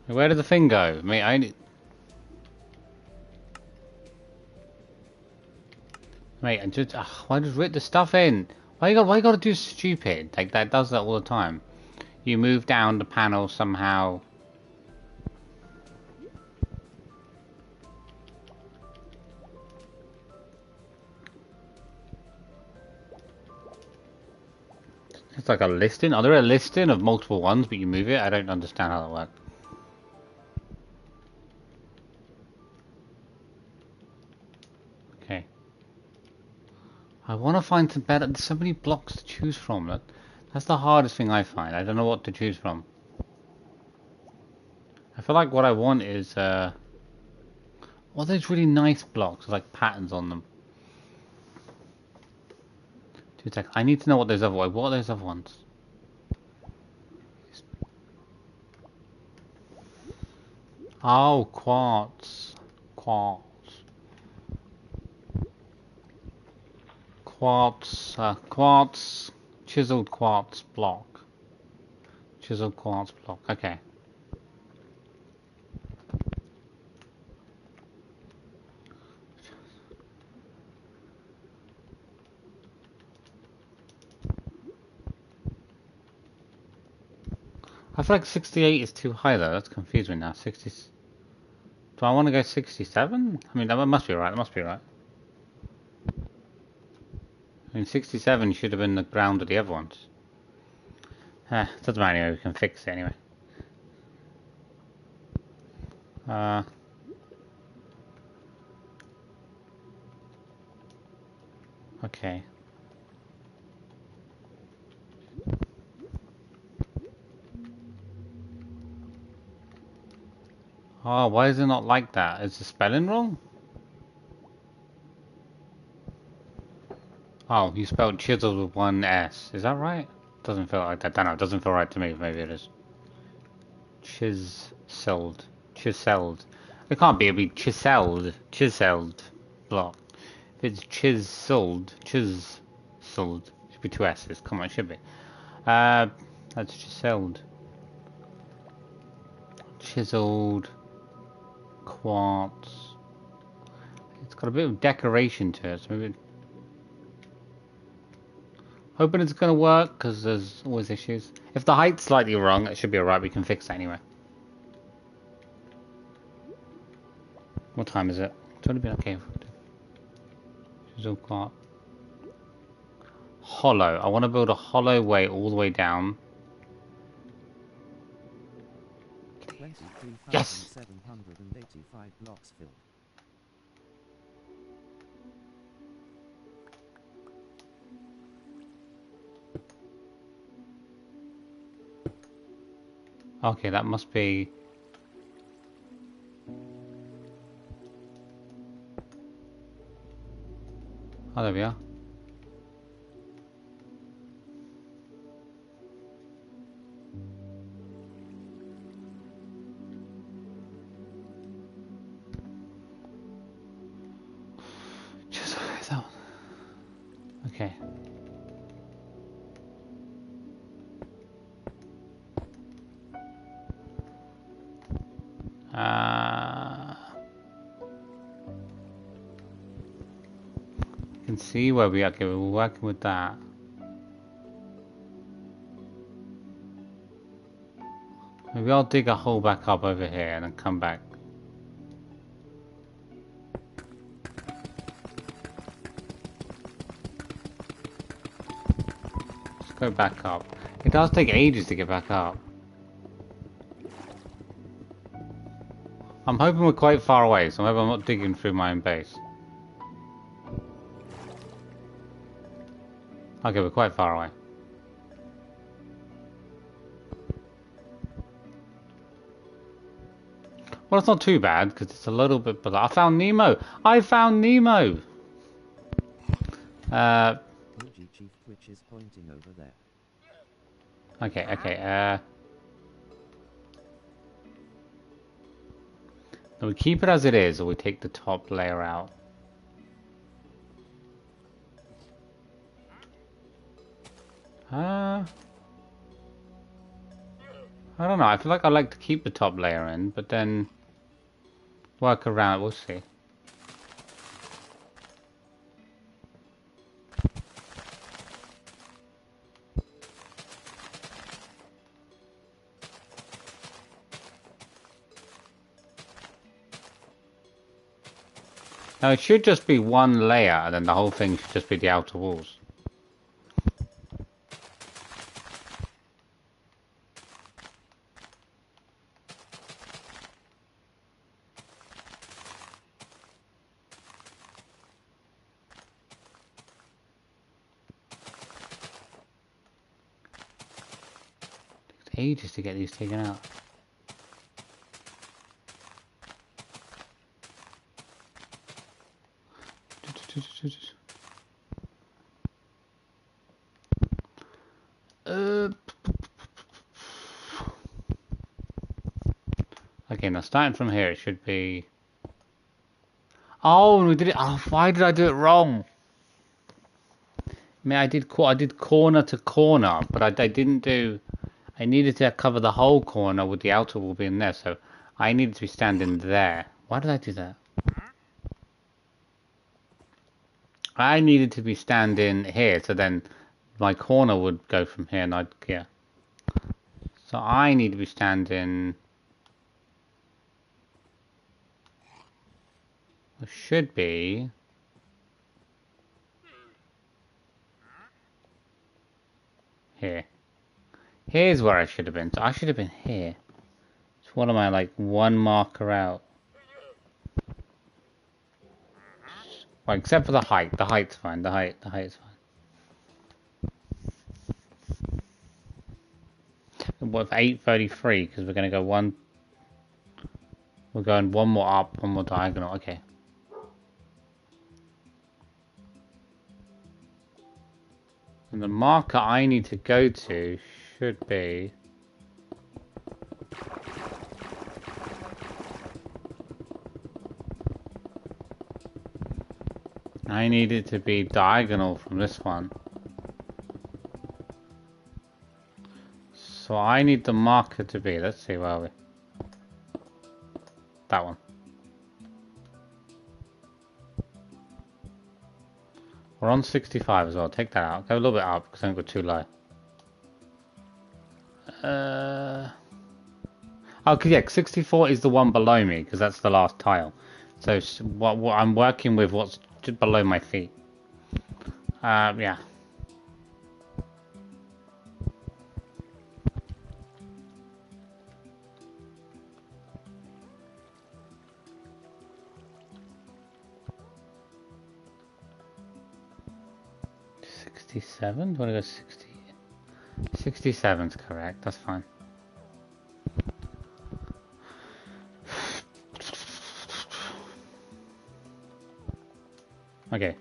Where did the thing go? Mate, I only... Mate, I just... why just rip the stuff in? Why you gotta do stupid? Like, that does that all the time. You move down the panel somehow. It's like a listing. Are there a listing of multiple ones, but you move it? I don't understand how that works. Okay. I want to find some better... There's so many blocks to choose from. That's the hardest thing I find. I don't know what to choose from. I feel like what I want is... all those really nice blocks with like patterns on them. 2 seconds. I need to know what those other ones... What are those other ones? Oh, quartz. Quartz. Quartz. Quartz. Chiseled quartz block. Chiseled quartz block. Okay. I feel like 68 is too high though. That's confused me now. 60. Do I want to go 67? I mean, that must be right. That must be right. I mean, 67 should have been the ground of the other ones. Doesn't matter anyway. We can fix it anyway. Okay. Oh, why is it not like that? Is the spelling wrong? Oh, you spelled chisel with one S. Is that right? Doesn't feel like that. I don't know. It doesn't feel right to me. Maybe it is. Chiseled. Chiseled. It can't be. It'll be chiseled. Chiseled block. If it's chiseled. chiseled. Should be two S's. Come on, it should be. That's chiseled. Chiseled quartz. It's got a bit of decoration to it, so maybe. Hoping it's gonna work because there's always issues. If the height's slightly wrong, it should be alright. We can fix that anyway. What time is it? It's only been okay. Chisel quartz. Hollow. I want to build a hollow way all the way down. Yes! 23,785 blocks filled. Okay, that must be... Oh, there we are. Just that one. Okay. You can see where we are. Okay, we're working with that. Maybe I'll dig a hole back up over here and then come back. Let's go back up. It does take ages to get back up. I'm hoping we're quite far away, so I hope I'm not digging through my own base. Okay, we're quite far away. Well, it's not too bad, because it's a little bit below. I found Nemo! I found Nemo! OG Chief Twitch is pointing over there. Okay. Do we keep it as it is, or we take the top layer out? I don't know. I feel like I like to keep the top layer in, but then work around. We'll see. Now it should just be one layer, and then the whole thing should just be the outer walls. Ages to get these taken out. Okay, now starting from here, it should be. Oh, we did it. Oh, why did I do it wrong? I mean, I did corner to corner, but I didn't do. I needed to cover the whole corner with the outer wall being there, so I needed to be standing there. Why did I do that? I needed to be standing here, so then my corner would go from here, and yeah. So I need to be standing. It should be. Here. Here's where I should have been. So I should have been here. So what am I, like one marker out? Well, except for the height. The height's fine. The height's fine. What if 833? Because we're going to go one. We're going one more up, one more diagonal. Okay. And the marker I need to go to should be. I need it to be diagonal from this one. So I need the marker to be, let's see, where are we? That one. We're on 65 as well, take that out. Go a little bit up because I don't go too low. Oh, cause yeah, 64 is the one below me because that's the last tile. So what I'm working with what's just below my feet. Yeah. $67? Do I go 60? 67's correct, that's fine. Okay.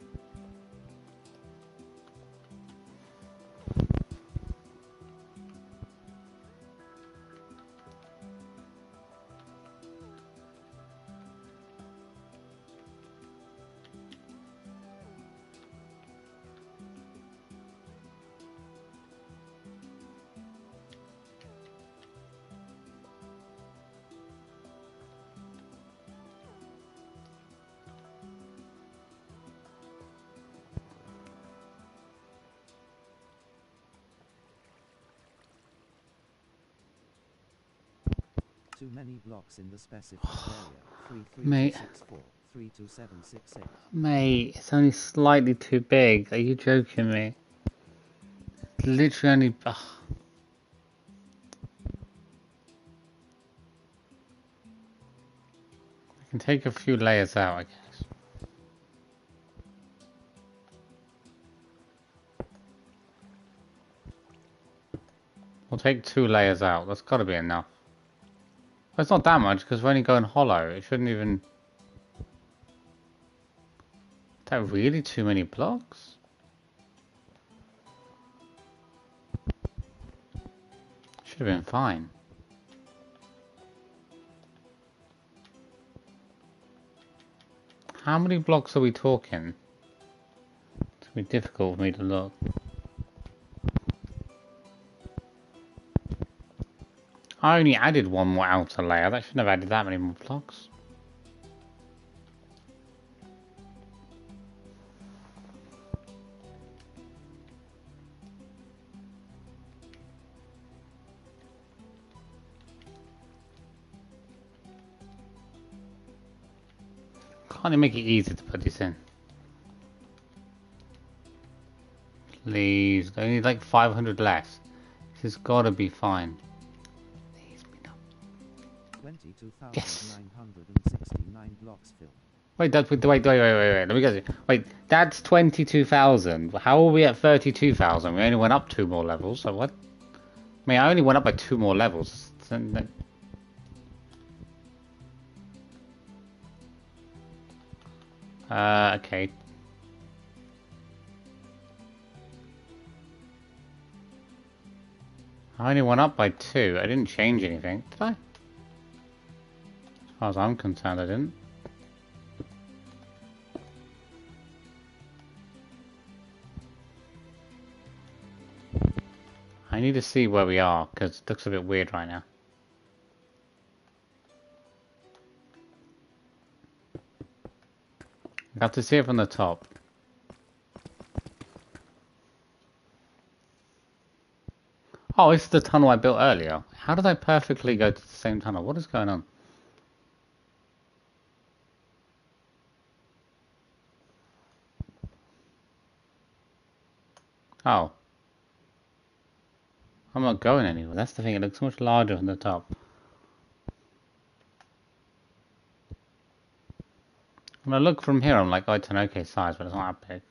Too many blocks in the specified area. Mate. 33264, 32768. Mate, it's only slightly too big. Are you joking me? It's literally only... Ugh. I can take a few layers out, I guess. We'll take 2 layers out. That's got to be enough. Well, it's not that much because we're only going hollow. It shouldn't even... Is that really too many blocks? Should have been fine. How many blocks are we talking? It's going to be difficult for me to look. I only added one more outer layer. That shouldn't have added that many more blocks. Can't they make it easy to put this in? Please, only like 500 less. This has got to be fine. Please be done. 22,969 blocks filled. Wait, wait. Let me guess. Wait, that's 22,000. How are we at 32,000? We only went up 2 more levels. So what? I mean, I only went up by 2 more levels. So, okay. I only went up by 2. I didn't change anything, did I? As far as I'm concerned, I didn't. I need to see where we are, because it looks a bit weird right now. I have to see it from the top. Oh, this is the tunnel I built earlier. How did I perfectly go to the same tunnel? What is going on? Oh. I'm not going anywhere. That's the thing. It looks so much larger from the top. When I look from here, I'm like, oh, it's an okay size, but it's not that big.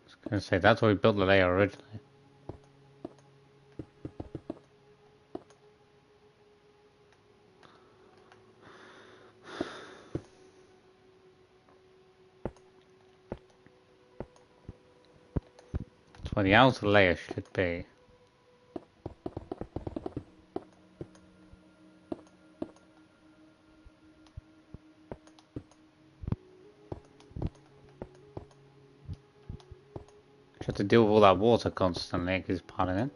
I was going to say, that's where we built the layer originally. That's where the outer layer should be. have to deal with all that water constantly because it's piling in.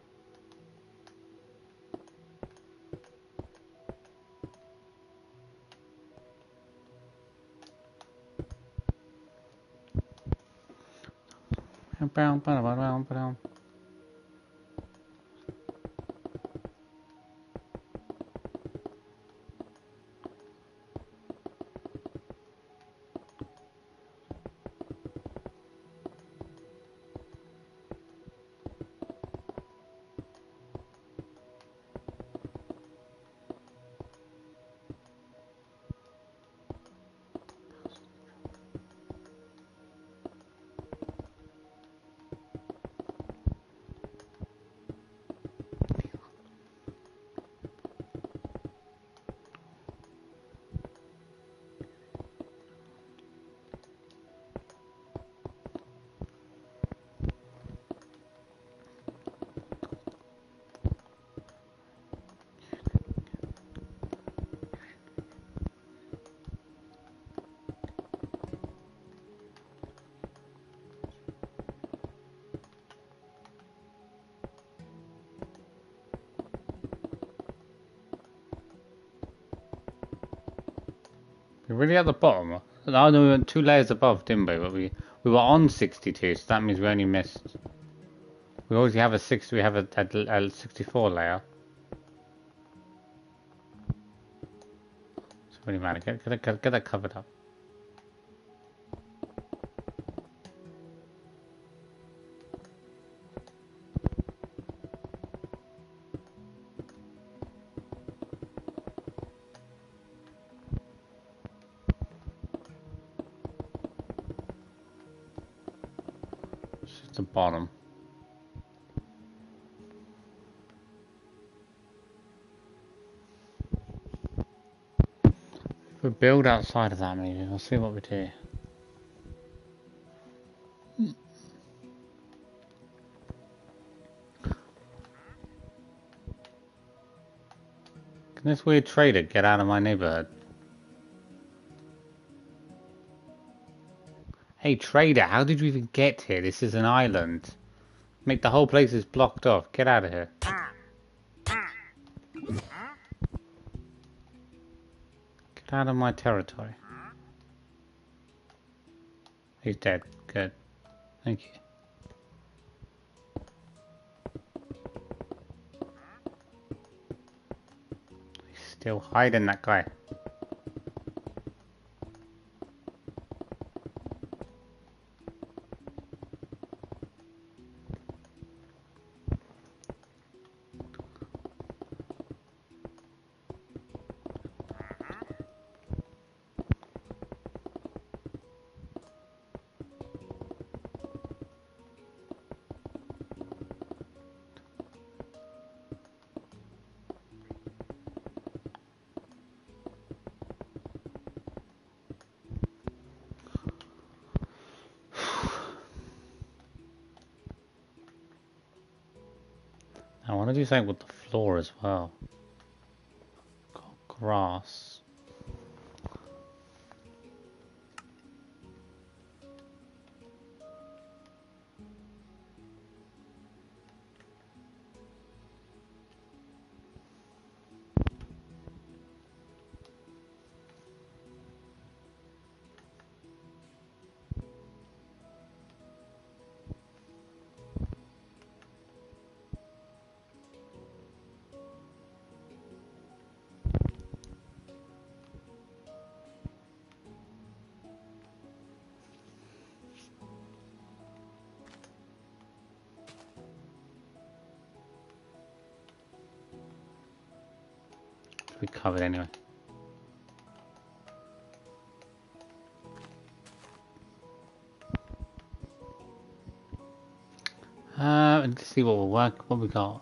We're really at the bottom. No, we went 2 layers above, didn't we? But we were on 62, so that means we only missed. We already have a 64 layer. So really matter. Get that covered up. It's just the bottom. If we build outside of that, maybe we'll see what we do. Can this weird trader get out of my neighborhood? Hey trader, how did you even get here? This is an island. Make the whole place is blocked off. Get out of here. Get out of my territory. He's dead. Good. Thank you. He's still hiding, that guy. I want to do something with the floor as well. Got grass. We covered anyway. Let's see what will work. What we got.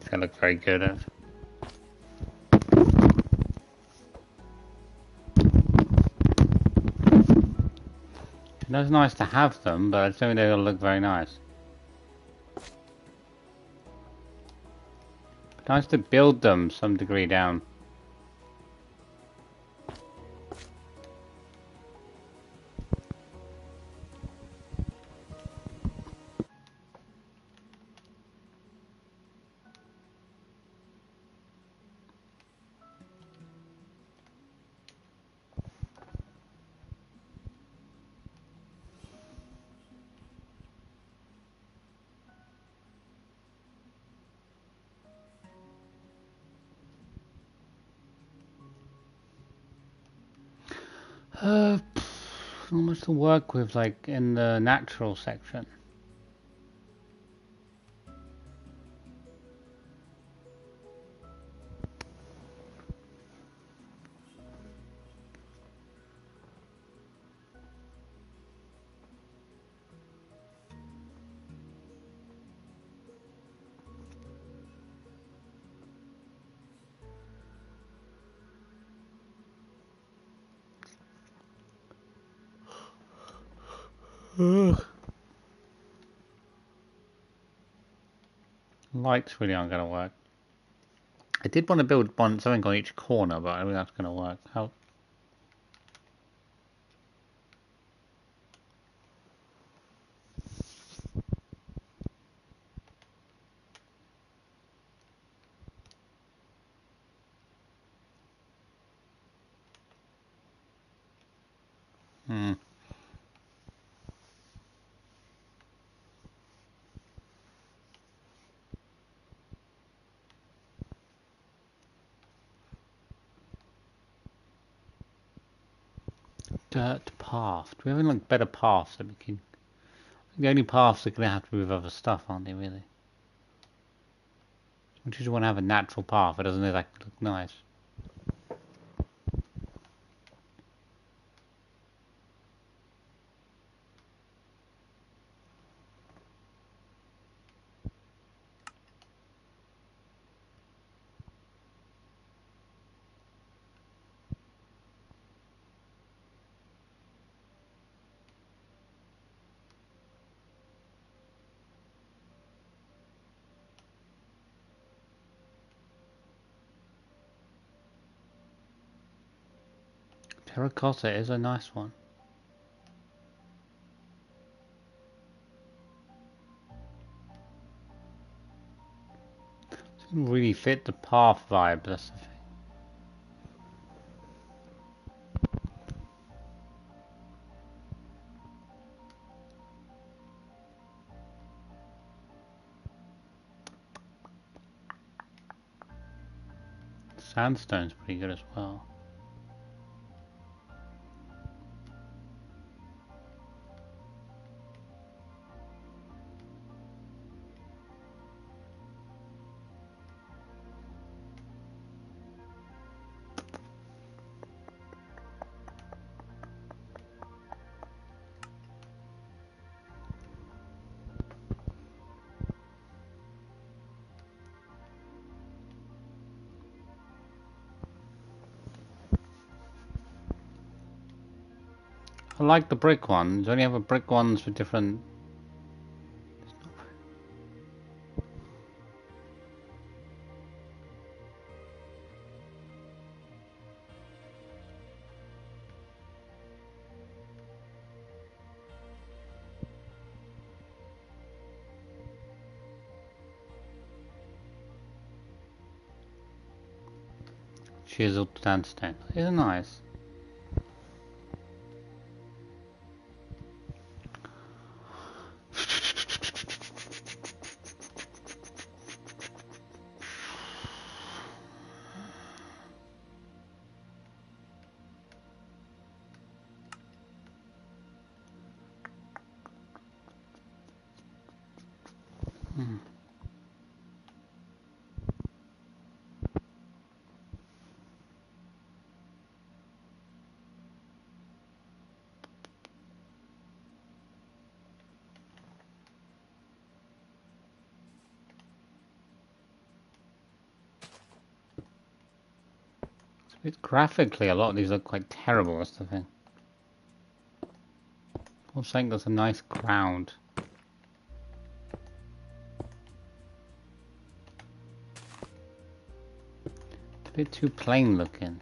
think they look very good at. It's nice to have them, but I don't think they'll look very nice. Nice to build them some degree down. Not much to work with, like in the natural section. Lights really aren't going to work. I did want to build something on each corner, but I don't think that's going to work. How? Dirt path. Do we have any like better paths that we can? The only paths are going to have to be with other stuff, aren't they? Really? Don't you just want to have a natural path? It doesn't exactly look nice. Terracotta is a nice one. Doesn't really fit the path vibe, that's the thing. Sandstone's pretty good as well. I like the brick ones. You only have a brick ones for different. Chiseled sandstone. It's nice. Graphically, a lot of these look quite terrible, that's the thing. I'm saying there's a nice ground. It's a bit too plain looking.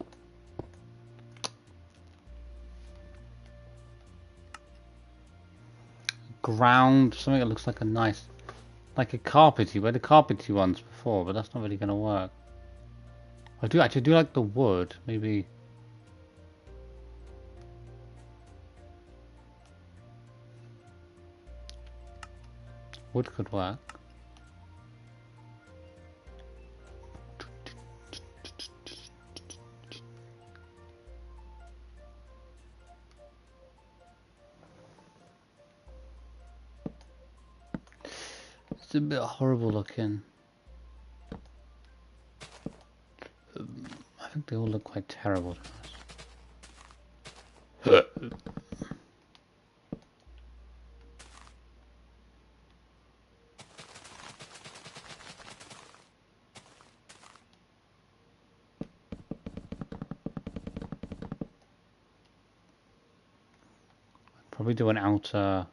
Ground, something that looks like a nice, like a carpety. We had a carpety ones before, but that's not really going to work. I do actually like the wood, maybe. Wood could work. It's a bit horrible looking. I think they all look quite terrible to us. Probably do an outer.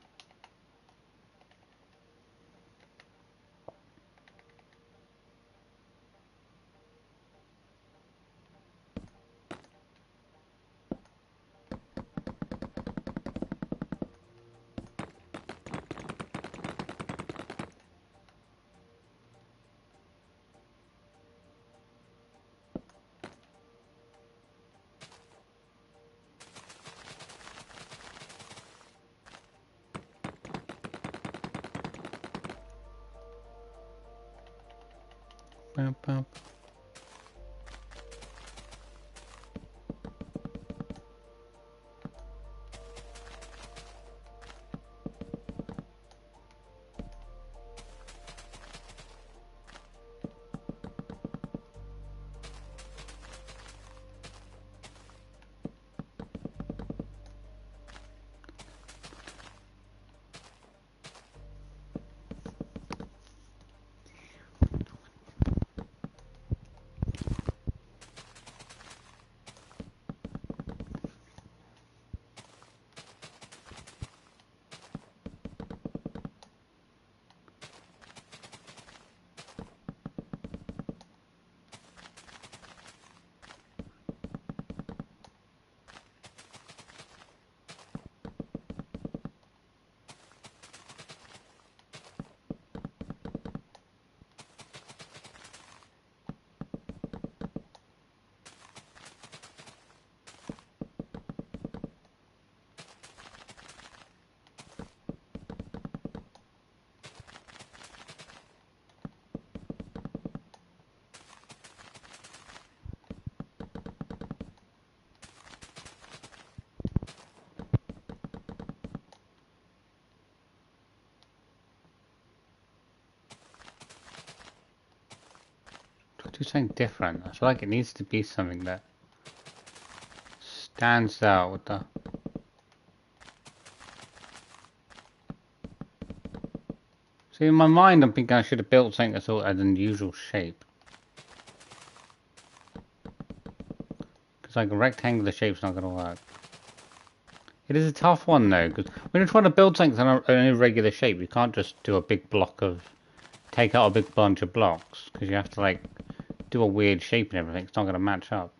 Bump, bump. Do something different. I feel like it needs to be something that stands out with the. See, in my mind, I'm thinking I should have built something that's all an unusual shape. Because like a rectangular shape's not going to work. It is a tough one though, because when you're trying to build something in an irregular shape, you can't just do a big block of, take out a big bunch of blocks, because you have to like do a weird shape and everything. It's not going to match up.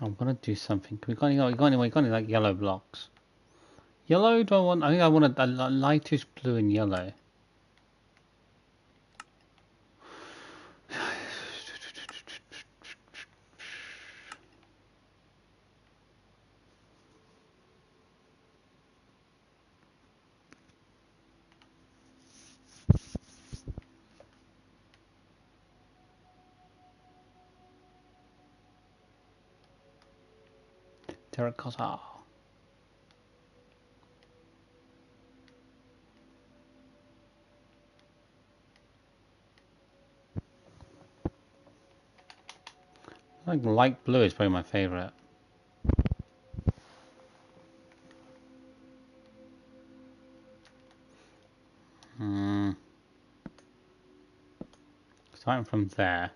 I'm gonna do something. We got any like yellow blocks? Yellow? Do I want? I think I want a lightish blue and yellow. Terracotta. I think light blue is probably my favourite. Starting from there.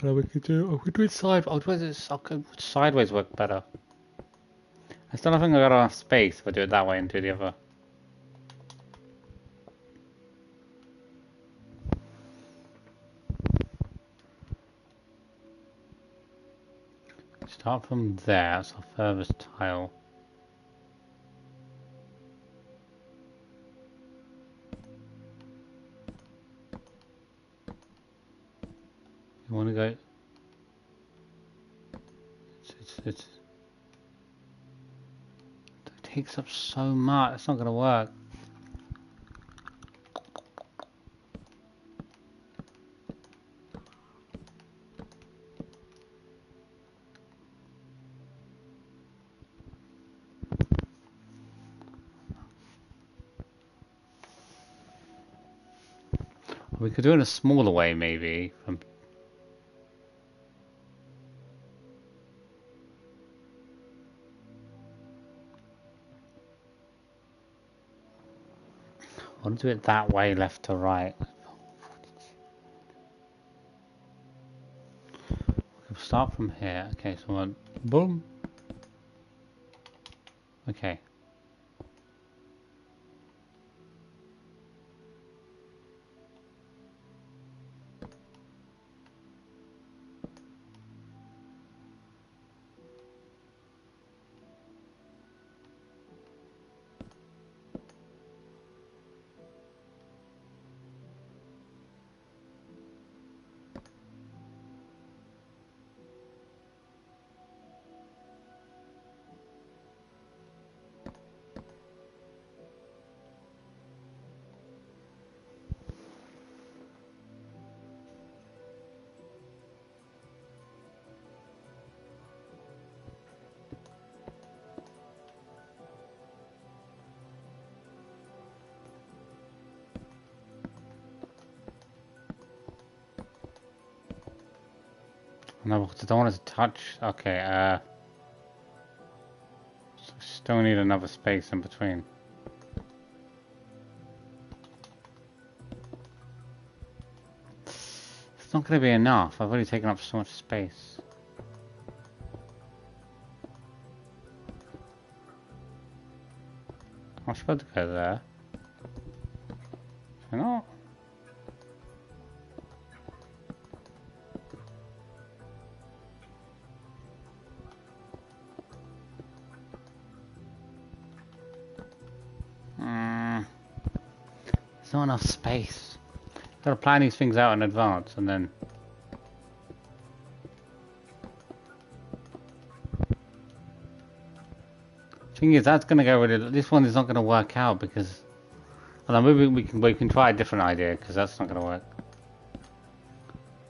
What we could do? We could do it side. Oh, sideways work better. I still don't think I got enough space if I do it that way and do the other. Start from there. That's our furthest tile. You want to go? It takes up so much. It's not going to work. We could do it in a smaller way, maybe. I want to do it that way, left to right. We'll start from here. Okay, so we'll boom. Okay. No, because I don't want it to touch. Okay, so still need another space in between. It's not going to be enough. I've already taken up so much space. I'm supposed to go there. You know? There's not enough space. Gotta plan these things out in advance and then. Thing is, that's gonna go with it. This one is not gonna work out because. Well, maybe we can try a different idea because that's not gonna work.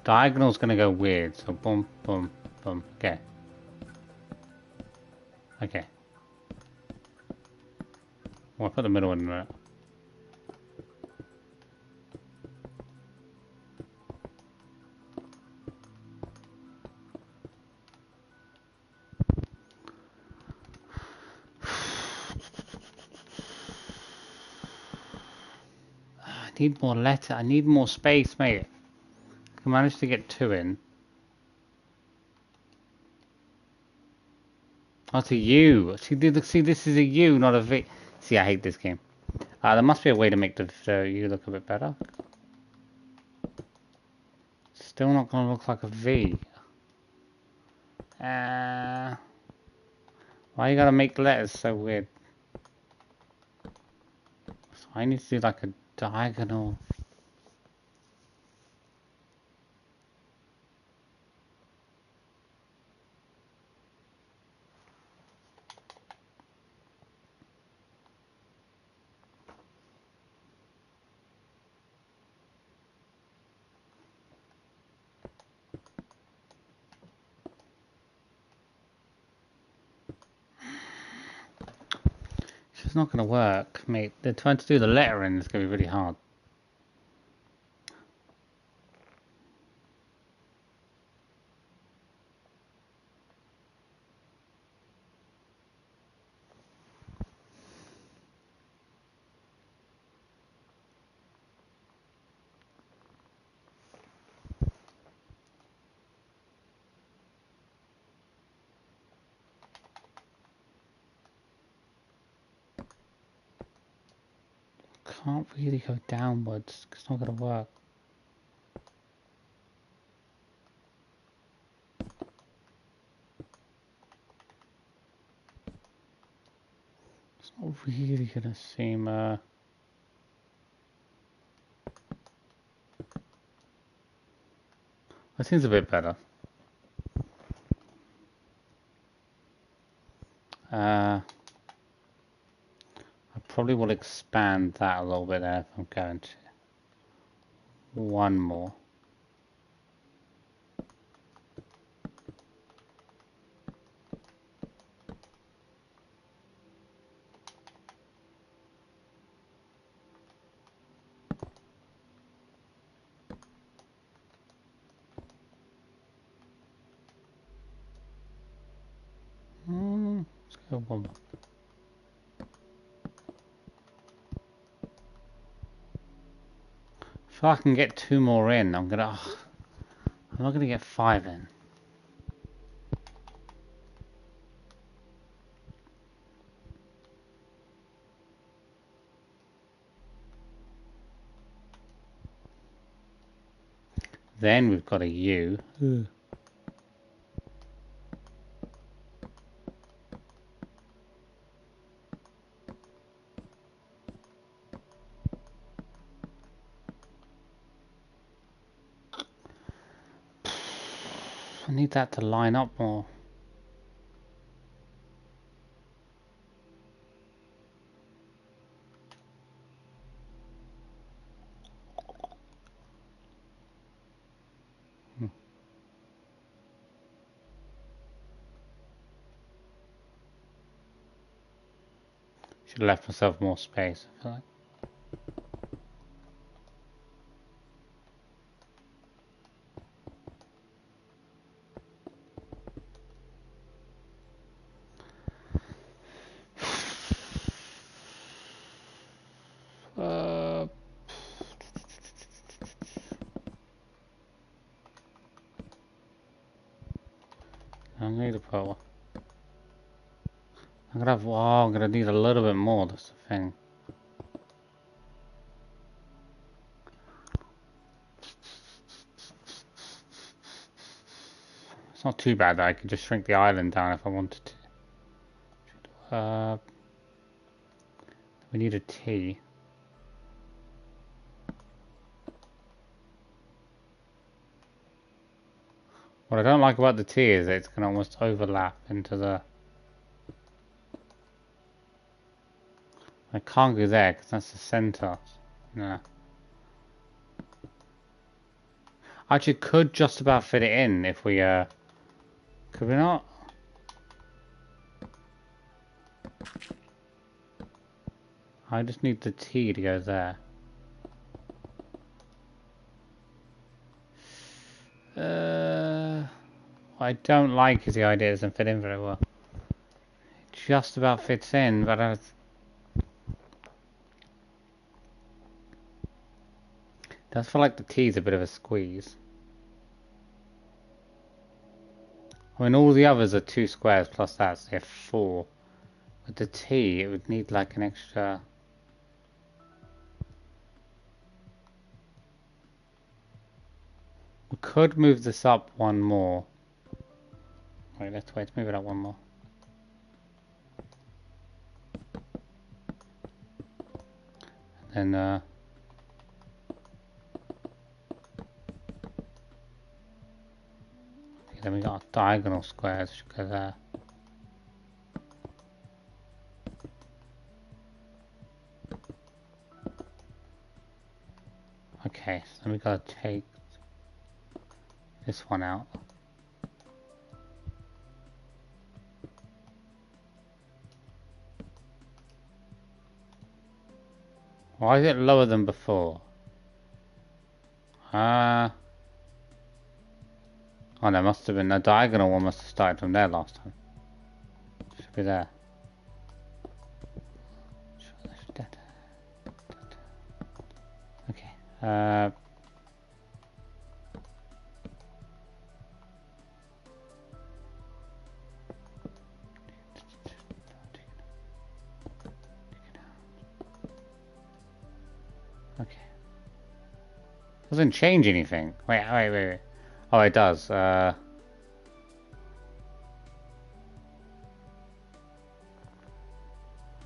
Diagonal's gonna go weird, so boom, boom, boom. Okay. Okay. Well, I'll put the middle one in there. I need more letter. I need more space, mate. I can manage to get 2 in. Oh, it's a U. See, this is a U, not a V. See, I hate this game. There must be a way to make the U look a bit better. Still not gonna look like a V. Why you gotta make the letters so weird? So I need to do like a diagonal. It's not going to work, mate. They're trying to do the lettering. It's going to be really hard. Can't really go downwards. It's not going to work. It's not really going to seem... That seems a bit better. I probably will expand that a little bit there if I'm going to. One more. Let's go one more. If I can get 2 more in, I'm not gonna get 5 in. Then we've got a U. I need that to line up more. Should have left myself more space, I feel like. I need a power. I'm gonna need a little bit more, that's the thing. It's not too bad, I could just shrink the island down if I wanted to. We need a T. What I don't like about the T is that it's going to almost overlap into the... I can't go there because that's the center. No. Actually, could just about fit it in if we, could we not? I just need the T to go there. What I don't like is the idea it doesn't fit in very well. It just about fits in, but it does feel like the T is a bit of a squeeze. I mean, all the others are 2 squares plus that, so you have 4. But the T, it would need like an extra... We could move this up one more. Wait, let's move it up one more. And then, okay, then we got diagonal squares, should go there. Okay, so we gotta take this one out. Why is it lower than before? Oh, there must have been the diagonal one. Must have started from there last time. Should be there. Okay. Okay. Doesn't change anything. Wait. Oh, it does. Huh?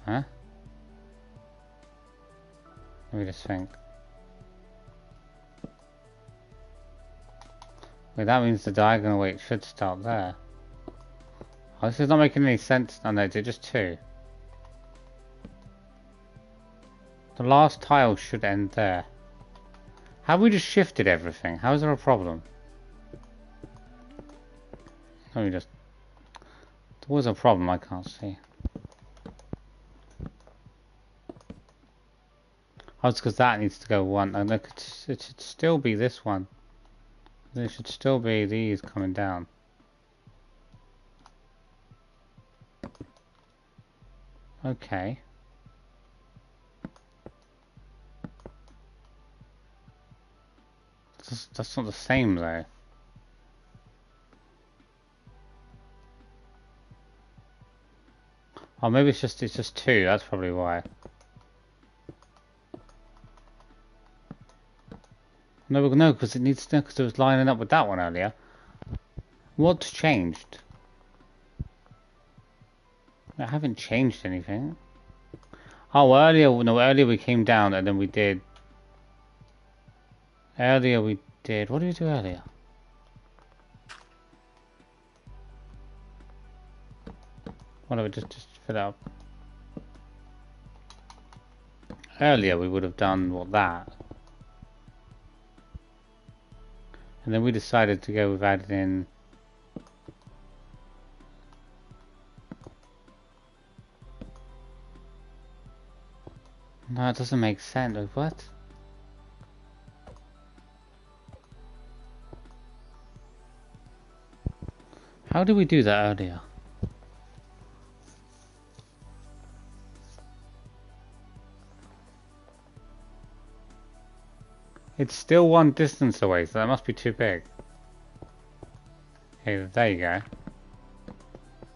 Let me just think. Wait, that means the diagonal weight should start there. Oh, this is not making any sense. Oh no, they're just two. The last tile should end there. Have we just shifted everything? How is there a problem? Let me just... There was a problem, I can't see. Oh, it's because that needs to go one. And it should still be this one. There should still be these coming down. Okay. That's not the same though. Oh, maybe it's just two. That's probably why. No, because it needs to, because it was lining up with that one earlier. What's changed? I haven't changed anything. Oh, earlier we came down and then we did. Earlier we did. What did we do earlier? Whatever, just fill it up. Earlier we would have done that. And then we decided to go with adding in. No, it doesn't make sense. Like, what? How did we do that earlier? It's still one distance away, so that must be too big. Okay, there you go.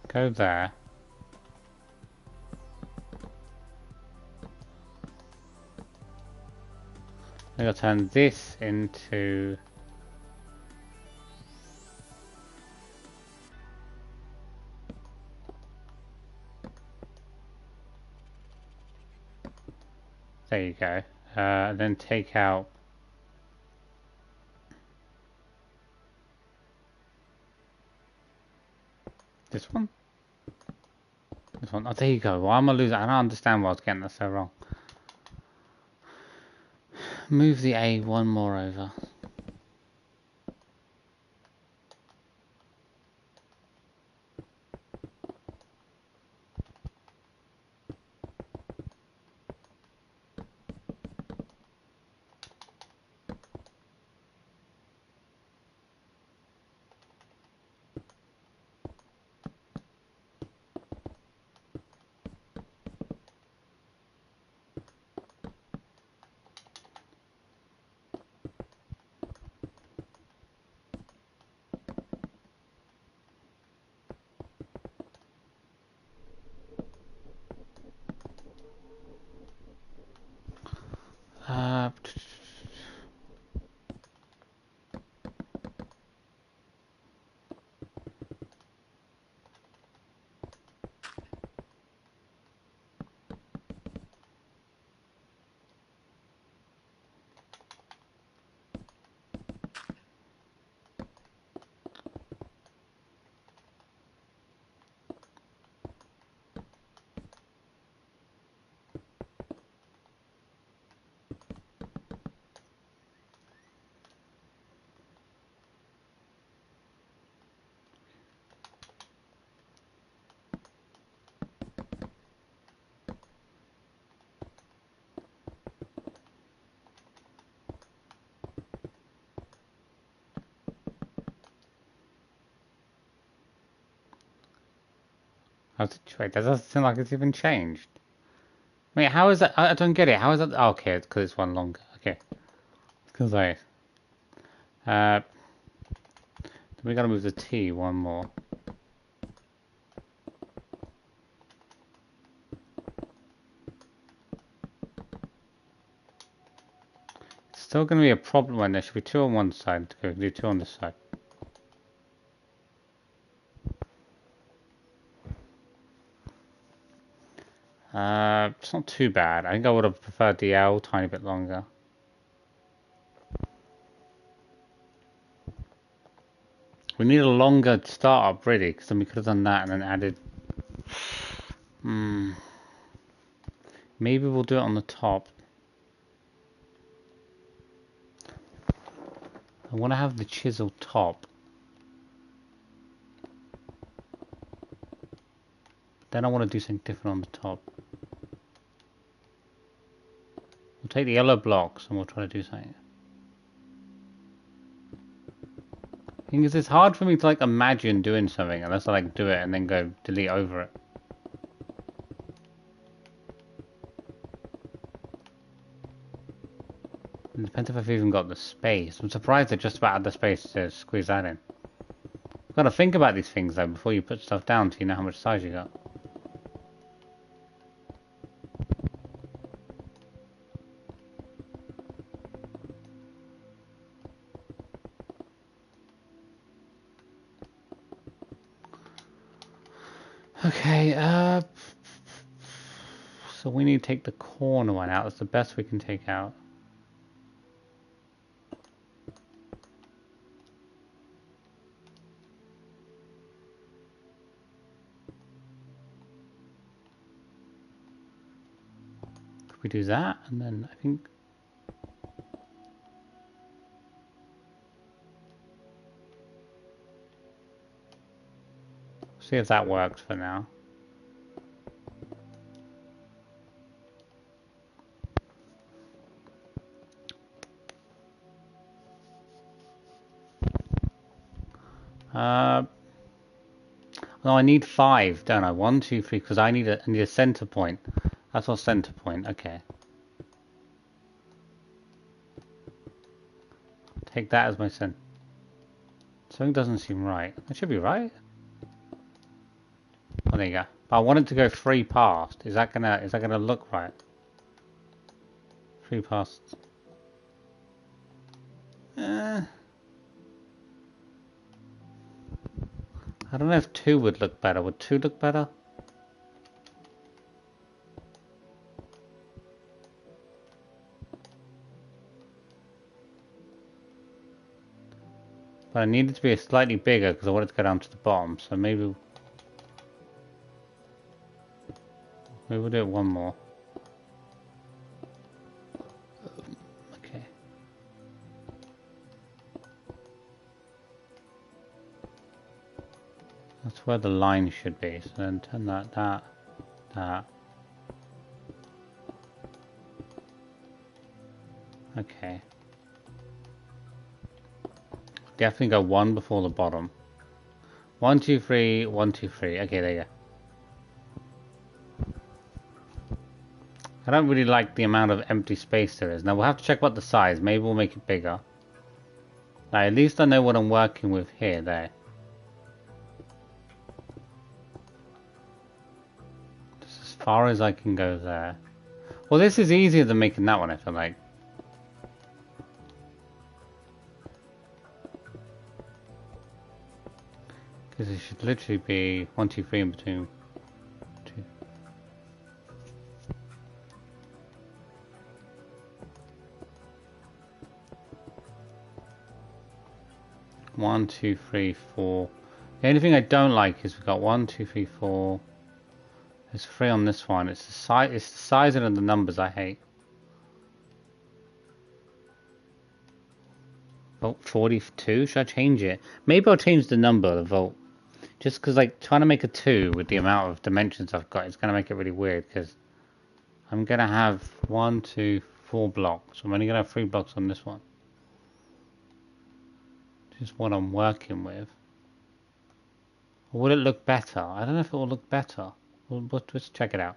Go there. I'm gonna turn this into... There you go. Then take out... This one? This one. Oh, there you go. Why am I losing? I don't understand why I was getting that so wrong. Move the A one more over. Wait, that doesn't seem like it's even changed. Wait, how is that? I don't get it. How is that? Oh, okay, it's because it's one longer. Okay. Because then we gotta move the T one more. It's still gonna be a problem when there should be two on one side. Go do two on this side. It's not too bad. I think I would have preferred the L a tiny bit longer. We need a longer startup, really, because then we could have done that and then added. Maybe we'll do it on the top. I want to have the chisel top. Then I want to do something different on the top. We'll take the yellow blocks and we'll try to do something. The thing is, it's hard for me to like imagine doing something unless I like do it and then go delete over it. It depends if I've even got the space. I'm surprised I just about had the space to squeeze that in. You've got to think about these things though before you put stuff down so you know how much size you got. Okay, so we need to take the corner one out. That's the best we can take out. Could we do that? And then I think... See if that works for now. No, I need 5, don't I? 1, 2, 3, because I need a center point. That's our center point. Okay. Take that as my center. Something doesn't seem right. That should be right. Oh, there you go. But I want it to go 3 past. Is that gonna look right? 3 past. I don't know if 2 would look better. Would 2 look better? But I need it to be slightly bigger because I want it to go down to the bottom. So maybe we'll do it one more. Okay. That's where the line should be. So then turn that. Okay. Definitely go 1 before the bottom. 1, 2, 3, 1, 2, 3. Okay, there you go. I don't really like the amount of empty space there is. Now we'll have to check what the size. Maybe we'll make it bigger. Now at least I know what I'm working with here, there. Just as far as I can go there. Well, this is easier than making that one, I feel like. Because it should literally be 1, 2, 3 in between. 2. 1, 2, 3, 4. The only thing I don't like is we've got 1, 2, 3, 4. There's 3 on this one. It's the size. It's the sizing of the numbers I hate. Volt 42. Should I change it? Maybe I'll change the number of the volt. Just because, like, trying to make a 2 with the amount of dimensions I've got is going to make it really weird. Because I'm going to have 1, 2, 4 blocks. I'm only going to have 3 blocks on this one. Just what I'm working with. Or will it look better? I don't know if it will look better. Let's check it out.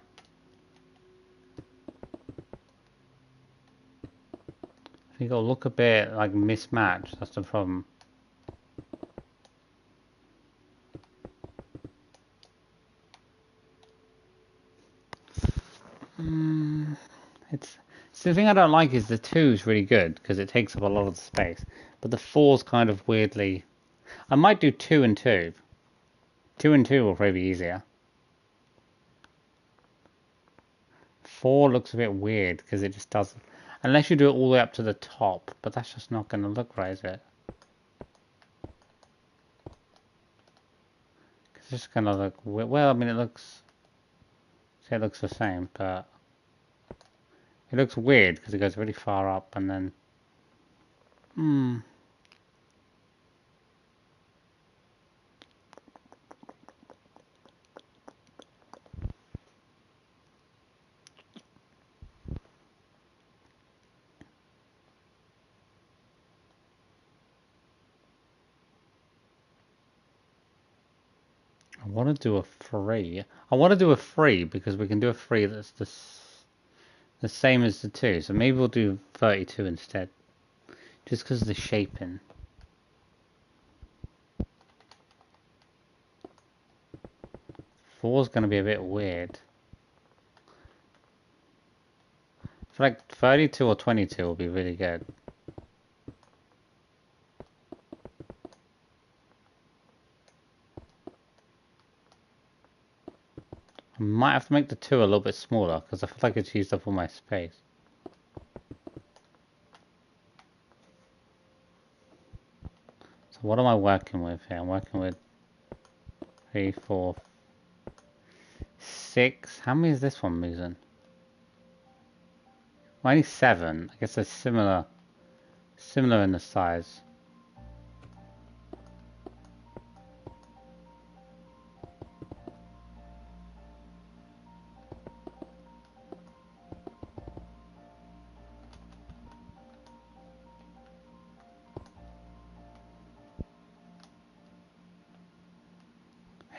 I think it'll look a bit like mismatched. That's the problem. It's so the thing I don't like is the 2 is really good because it takes up a lot of the space, but the 4's kind of weirdly. I might do 2 and 2. 2 and 2 will probably be easier. 4 looks a bit weird because it just doesn't. Unless you do it all the way up to the top, but that's just not going to look right, is it? It's just going to look weird. Well, I mean, it looks. Say it looks the same, but it looks weird because it goes really far up and then. I want to do a free. I want to do a free because we can do a free that's the same as the 2. So maybe we'll do 32 instead. Just because of the shaping. Four's going to be a bit weird. I feel like 32 or 22 will be really good. I might have to make the 2 a little bit smaller because I feel like it's used up all my space. So what am I working with here? I'm working with 3, 4, 6. How many is this one losing? Well, only 7. I guess they're similar in the size.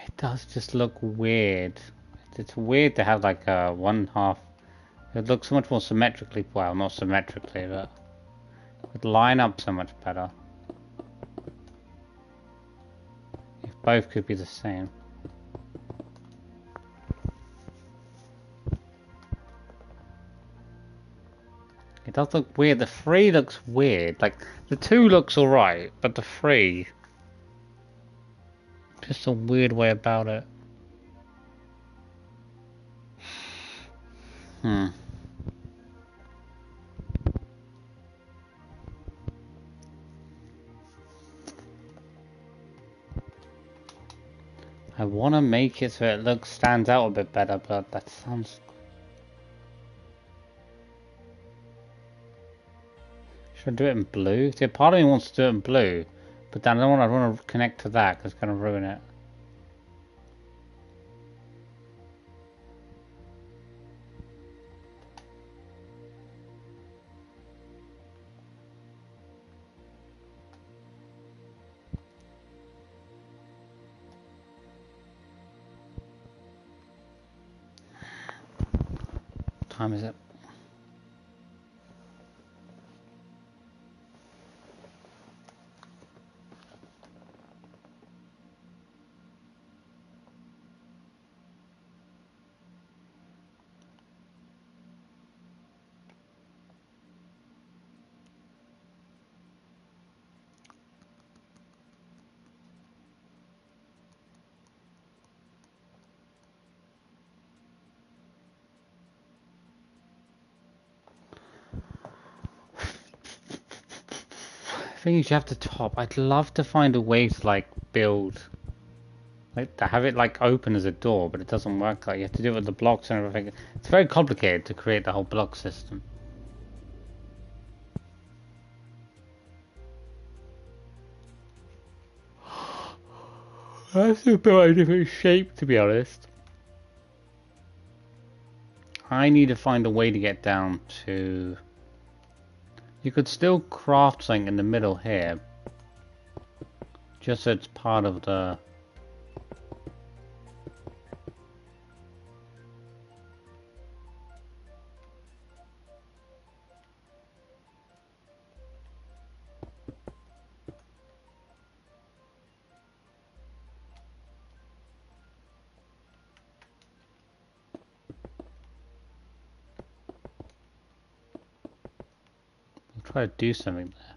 It does just look weird. It's weird to have like a 1/2. It looks so much more symmetrically. Well, not symmetrically, but it would line up so much better. If both could be the same. It does look weird. The 3 looks weird. Like, the 2 looks alright, but the 3... just a weird way about it. I want to make it so it stands out a bit better, but that sounds... Should I do it in blue? See, part of me wants to do it in blue, but then I don't want to connect to that because it's going to ruin it. What time is it? Thing is, you have to top. I'd love to find a way to like build, like to have it like open as a door, but it doesn't work. Like you have to do it with the blocks and everything. It's very complicated to create the whole block system. That's a bit of a different shape, to be honest. I need to find a way to get down to... You could still craft something in the middle here. Just so it's part of the... Try to do something there.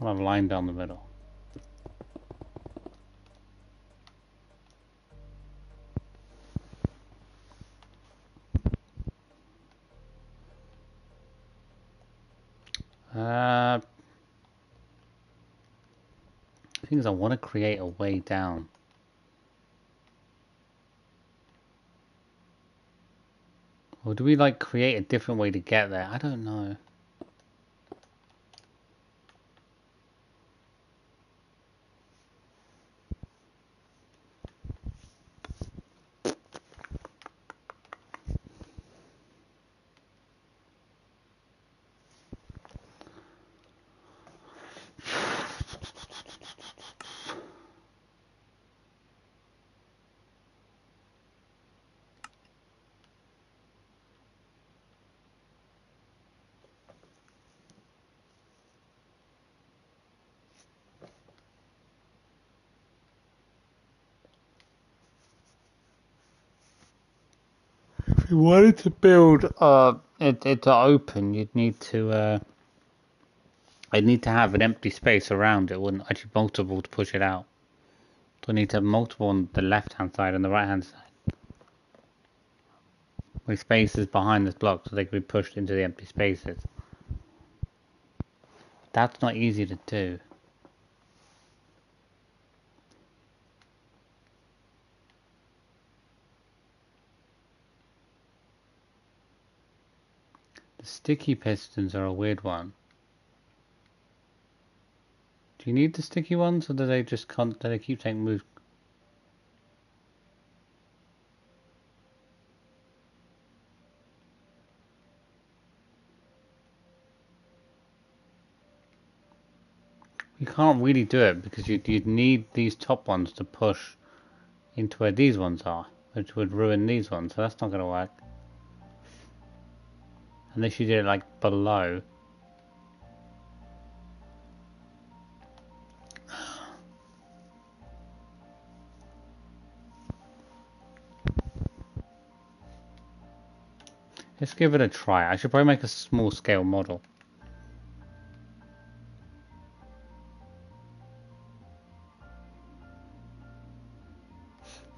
I'll have a line down the middle. Thing is, I want to create a way down. Or do we like create a different way to get there? I don't know. If you wanted to build it to open, you'd need to I'd need to have an empty space around it, wouldn't actually multiple to push it out. So I need to have multiple on the left hand side and the right hand side. With spaces behind this block so they can be pushed into the empty spaces. That's not easy to do. The sticky pistons are a weird one. Do you need the sticky ones, or do they just do they keep taking moves? You can't really do it because you'd need these top ones to push into where these ones are, which would ruin these ones, so that's not going to work. Unless you did it like below. Let's give it a try. I should probably make a small scale model.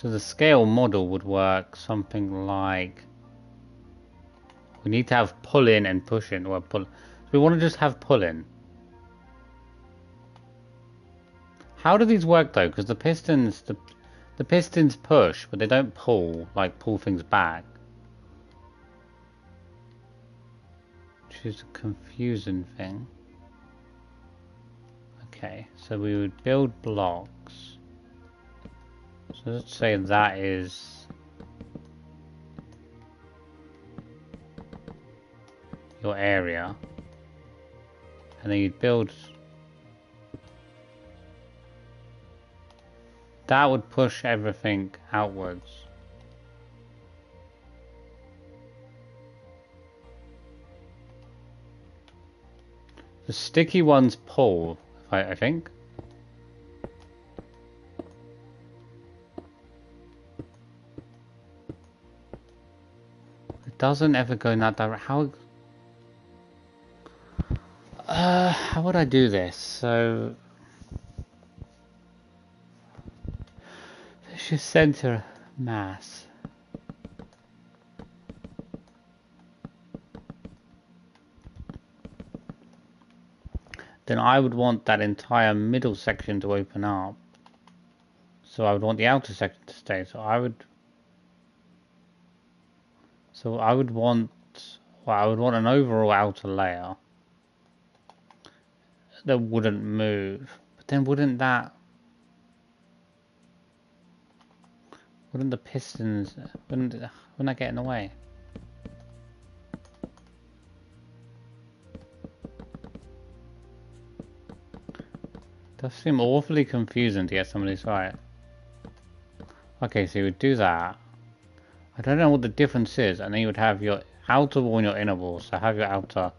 So the scale model would work something like, we need to have pull in and push in, or pull. So we want to just have pull in. How do these work though? Because the pistons push, but they don't pull, like pull things back. Which is a confusing thing. Okay, so we would build blocks. So let's say that is your area. And then you'd build. That would push everything outwards. The sticky ones pull, I think. It doesn't ever go in that direction. How would I do this? So just center mass. Then I would want that entire middle section to open up. So I would want the outer section to stay. So I would want, well, I would want an overall outer layer that wouldn't move. But then wouldn't the pistons, wouldn't that get in the way? Does seem awfully confusing to get some of these right. Okay, so you would do that. I don't know what the difference is, and then you would have your outer wall and your inner wall. So have your outer.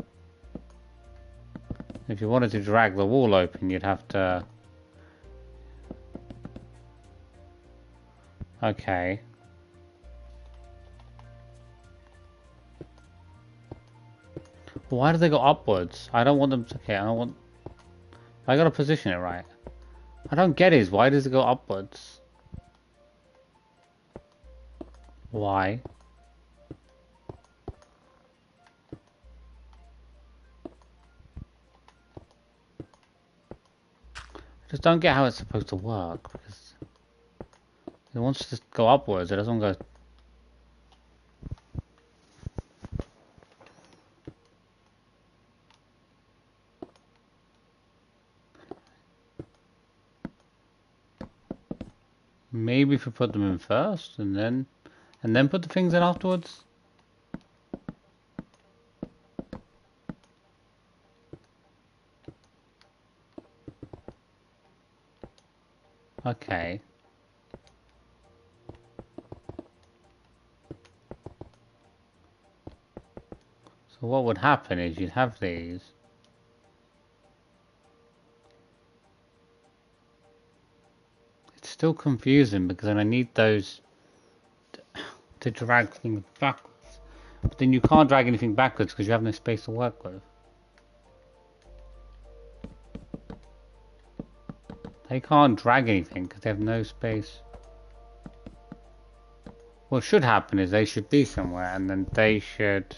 If you wanted to drag the wall open, you'd have to. Okay. Why do they go upwards? I don't want them to. Okay, I gotta position it right. I don't get it. Why does it go upwards? Why? I just don't get how it's supposed to work, because it wants to go upwards, it doesn't go. Maybe if we put them in first and then put the things in afterwards. Okay. So what would happen is you'd have these. It's still confusing because then I need those to drag things backwards. But then you can't drag anything backwards because you have no space to work with. They can't drag anything because they have no space. What should happen is they should be somewhere and then they should.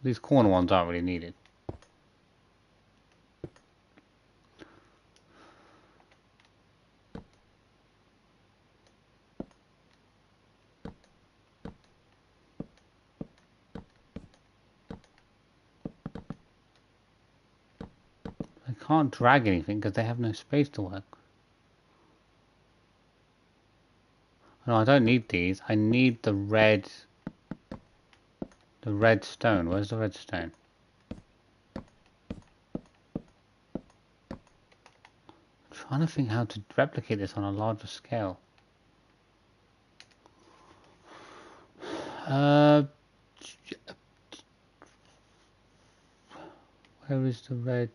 These corner ones aren't really needed. They can't drag anything because they have no space to work. No, I don't need these. I need the red stone. Where's the red stone? I'm trying to think how to replicate this on a larger scale. Where is the red?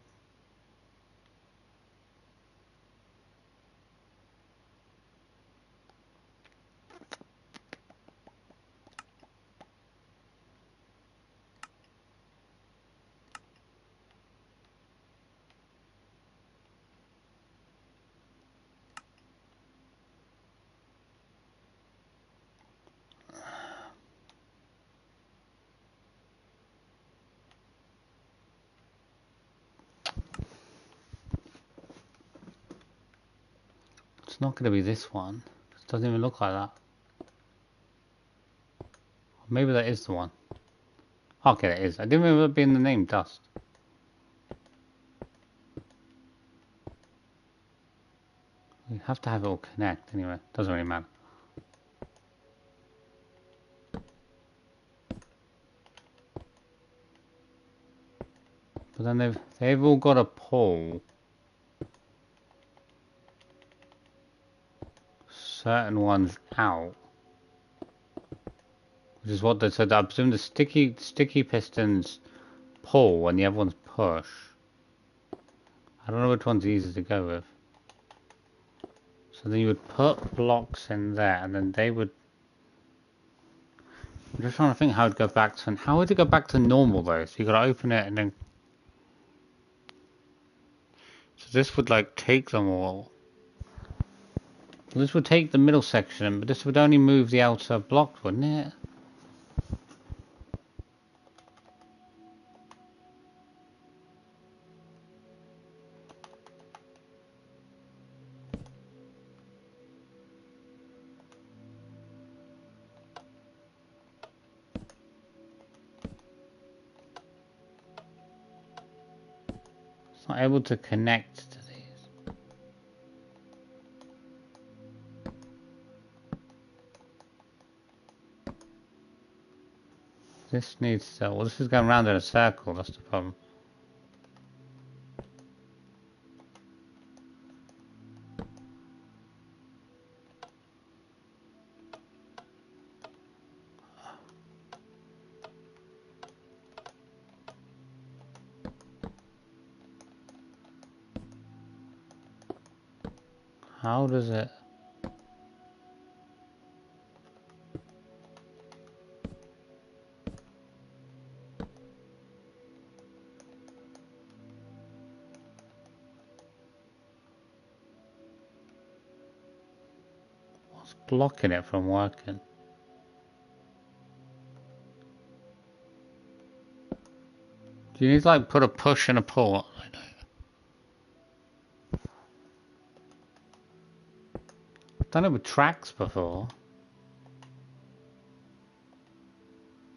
It's not going to be this one. It doesn't even look like that. Maybe that is the one. Okay, that is. I didn't remember it being the name Dust. We have to have it all connect anyway. Doesn't really matter. But then they've all got to pull certain ones out, which is what they said. I presume the sticky pistons pull and the other ones push. I don't know which one's easier to go with. So then you would put blocks in there, and then they would. I'm just trying to think how it'd go back to. How would it go back to normal though? So you gotta open it and then. So this would like take them all. Well, this would take the middle section, but this would only move the outer block, wouldn't it? It's not able to connect to these. This needs to. Well, this is going round in a circle. That's the problem. How does it? What's blocking it from working? Do you need to like put a push and a pull? I know. I've done it with tracks before.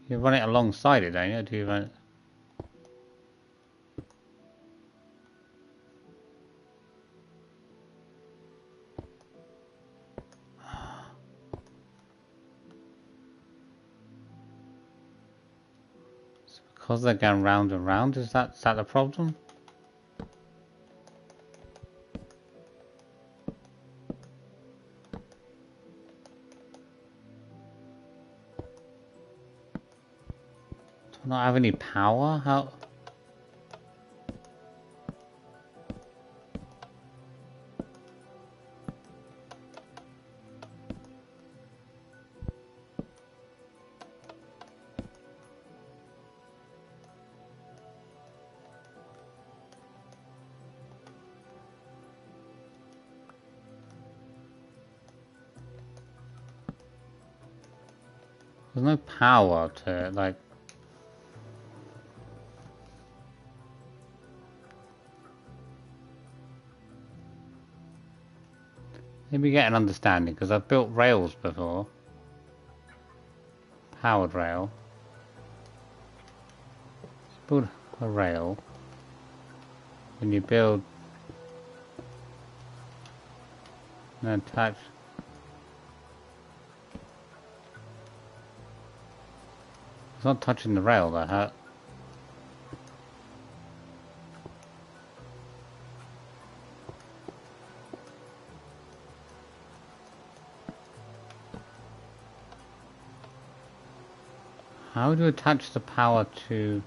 You run it alongside it, don't you? Do you run it? It's because they're going round and round. Is that the problem? Do I not have any power? How? There's no power to it, like. Maybe get an understanding, because I've built rails before. Powered rail. Build a rail. When you build and attach. It's not touching the rail though, huh? How do you attach the power to...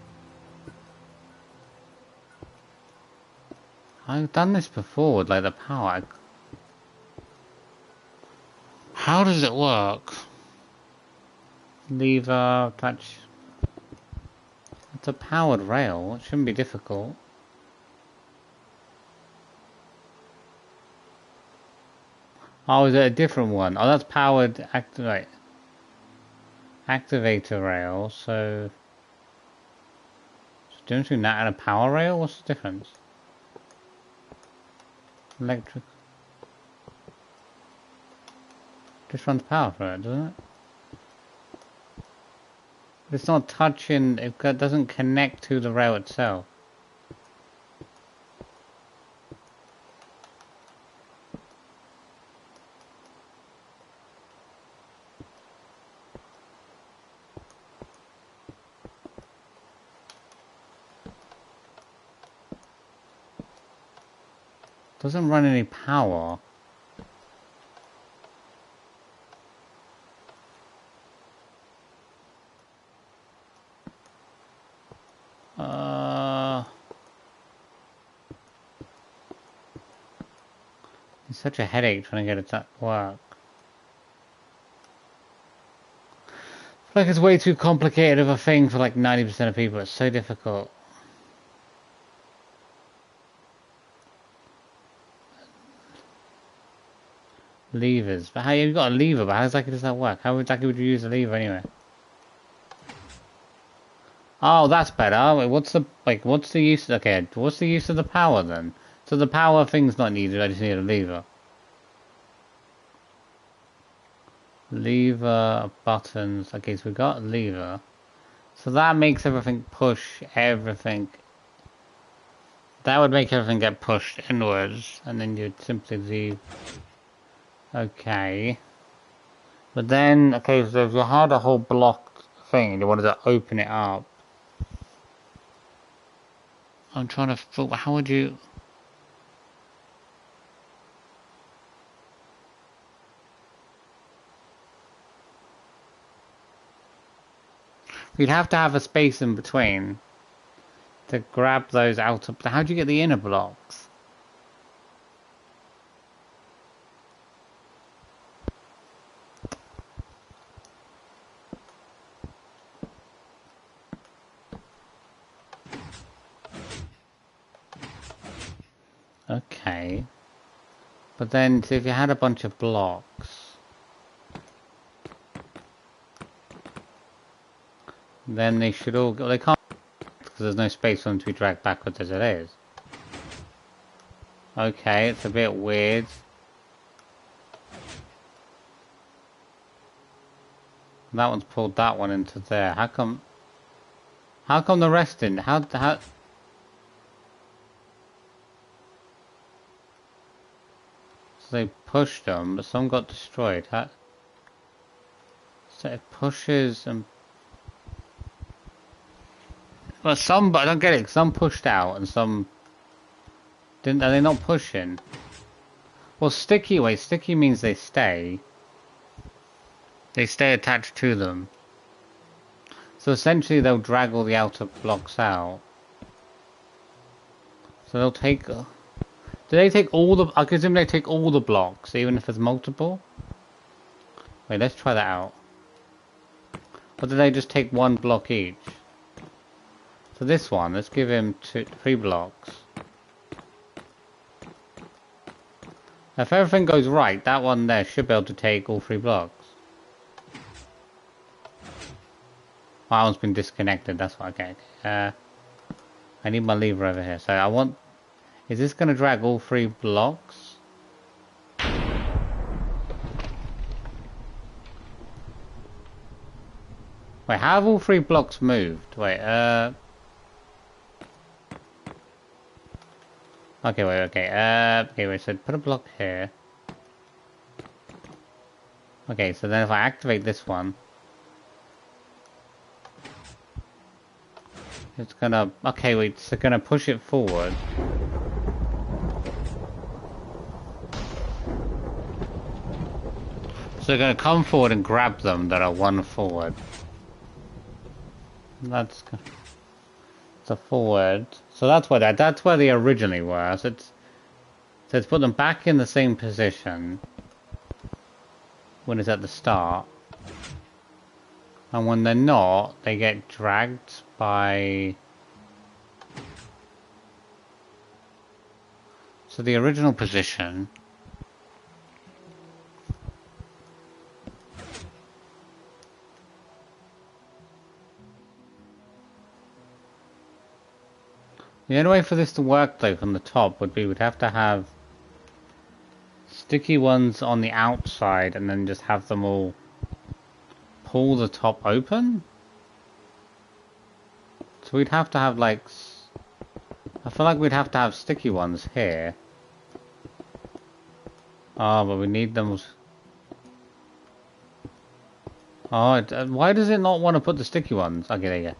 I've done this before with like the power. How does it work? Lever, touch. It's a powered rail, it shouldn't be difficult. Oh, is it a different one? Oh, that's powered activate. Activator rail, so... Difference between that and a power rail? What's the difference? Electric. Just runs power for it, doesn't it? It's not touching, it doesn't connect to the rail itself. Doesn't run any power. It's such a headache trying to get it to work. I feel like it's way too complicated of a thing for like 90% of people. It's so difficult. Levers. But how you've got a lever, but how exactly does that work? How exactly would you use a lever anyway? Oh, that's better. Wait, what's the use? Okay, what's the use of the power then? So the power thing's not needed, I just need a lever. Lever, buttons. Okay, so we got a lever. So that makes everything push everything. That would make everything get pushed inwards, and then you'd simply leave. Okay. But then, okay, so if you had a whole block thing and you wanted to open it up. I'm trying to think, how would you... You'd have to have a space in between to grab those outer... How do you get the inner blocks? Okay. But then, so if you had a bunch of blocks... Then they should all go... They can't... Because there's no space for them to be dragged backwards as it is. Okay, it's a bit weird. That one's pulled that one into there. How come the rest didn't? How... So they pushed them, but some got destroyed. So it pushes and... Well, some, but I don't get it. Some pushed out and some didn't. Are they not pushing? Well, sticky. Wait, sticky means they stay. They stay attached to them. So essentially, they'll drag all the outer blocks out. So they'll take. Do they take all the? I presume they take all the blocks, even if there's multiple. Wait, let's try that out. Or do they just take one block each? So this one, let's give him 3 blocks. If everything goes right, that one there should be able to take all 3 blocks. Oh, that one's been disconnected, that's why. Okay. I need my lever over here. So I want... Is this going to drag all 3 blocks? Wait, how have all 3 blocks moved? Wait, Okay, wait, okay, wait, so put a block here. Okay, so then if I activate this one, it's gonna, okay, wait, it's gonna push it forward. So they're gonna come forward and grab them that are 1 forward. That's a forward. So that's where they originally were. So it's put them back in the same position when it's at the start. And when they're not, they get dragged by... So the original position... The only way for this to work though from the top would be we'd have to have sticky ones on the outside and then just have them all pull the top open. So we'd have to have like... I feel like we'd have to have sticky ones here. Oh, but we need them... Oh, why does it not want to put the sticky ones? Okay, there you go.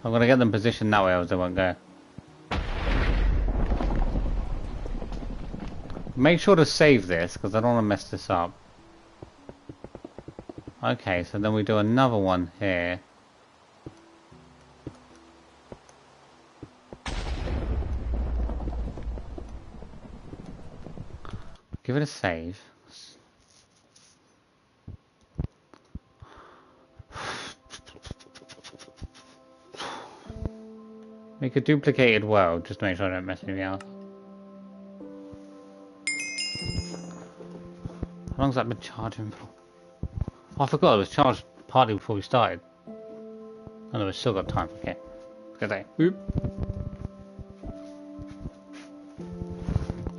I'm gonna get them positioned that way, else they won't go. Make sure to save this, because I don't want to mess this up. Okay, so then we do another one here. Give it a save. Make a duplicated world, just to make sure I don't mess anything else. How long's that been charging for? Oh, I forgot it was charged partly before we started. Oh no, we've still got time. Okay. Good day. Oop.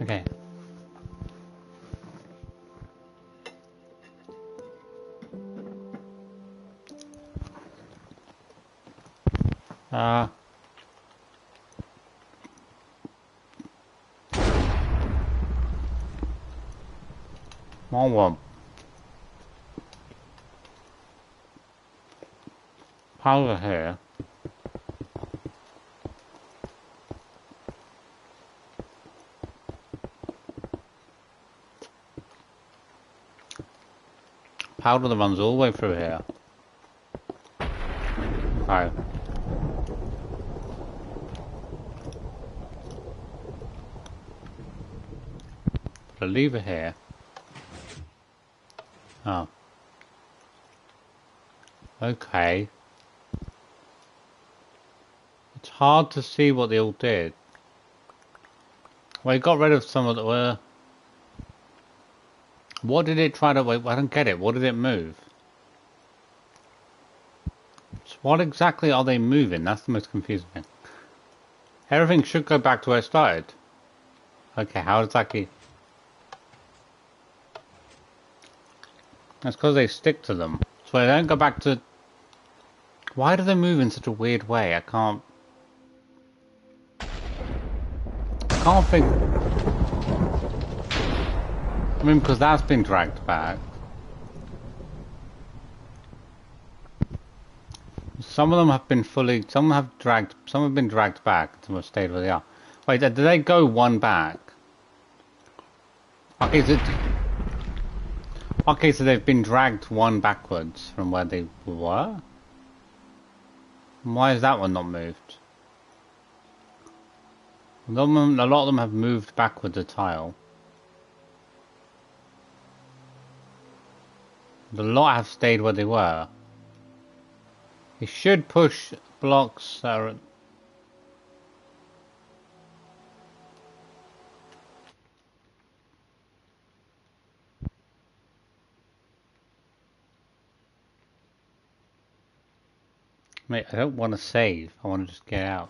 Okay. Wrong one. Powder here. Powder that runs all the way through here. Okay. Put a lever here. Oh. Okay. It's hard to see what they all did. Well, it got rid of some of the... what did it try to... wait, I don't get it. What did it move? So what exactly are they moving? That's the most confusing thing. Everything should go back to where it started. Okay, how exactly... That's because they stick to them. So they don't go back to... Why do they move in such a weird way? I can't think... I mean, because that's been dragged back. Some of them have been fully... Some have been dragged back. Some have stayed where they are. Wait, did they go one back? Okay, so they've been dragged one backwards from where they were? Why is that one not moved? A lot of them have moved backwards a tile. A lot have stayed where they were. They should push blocks that are... Mate, I don't want to save. I want to just get out.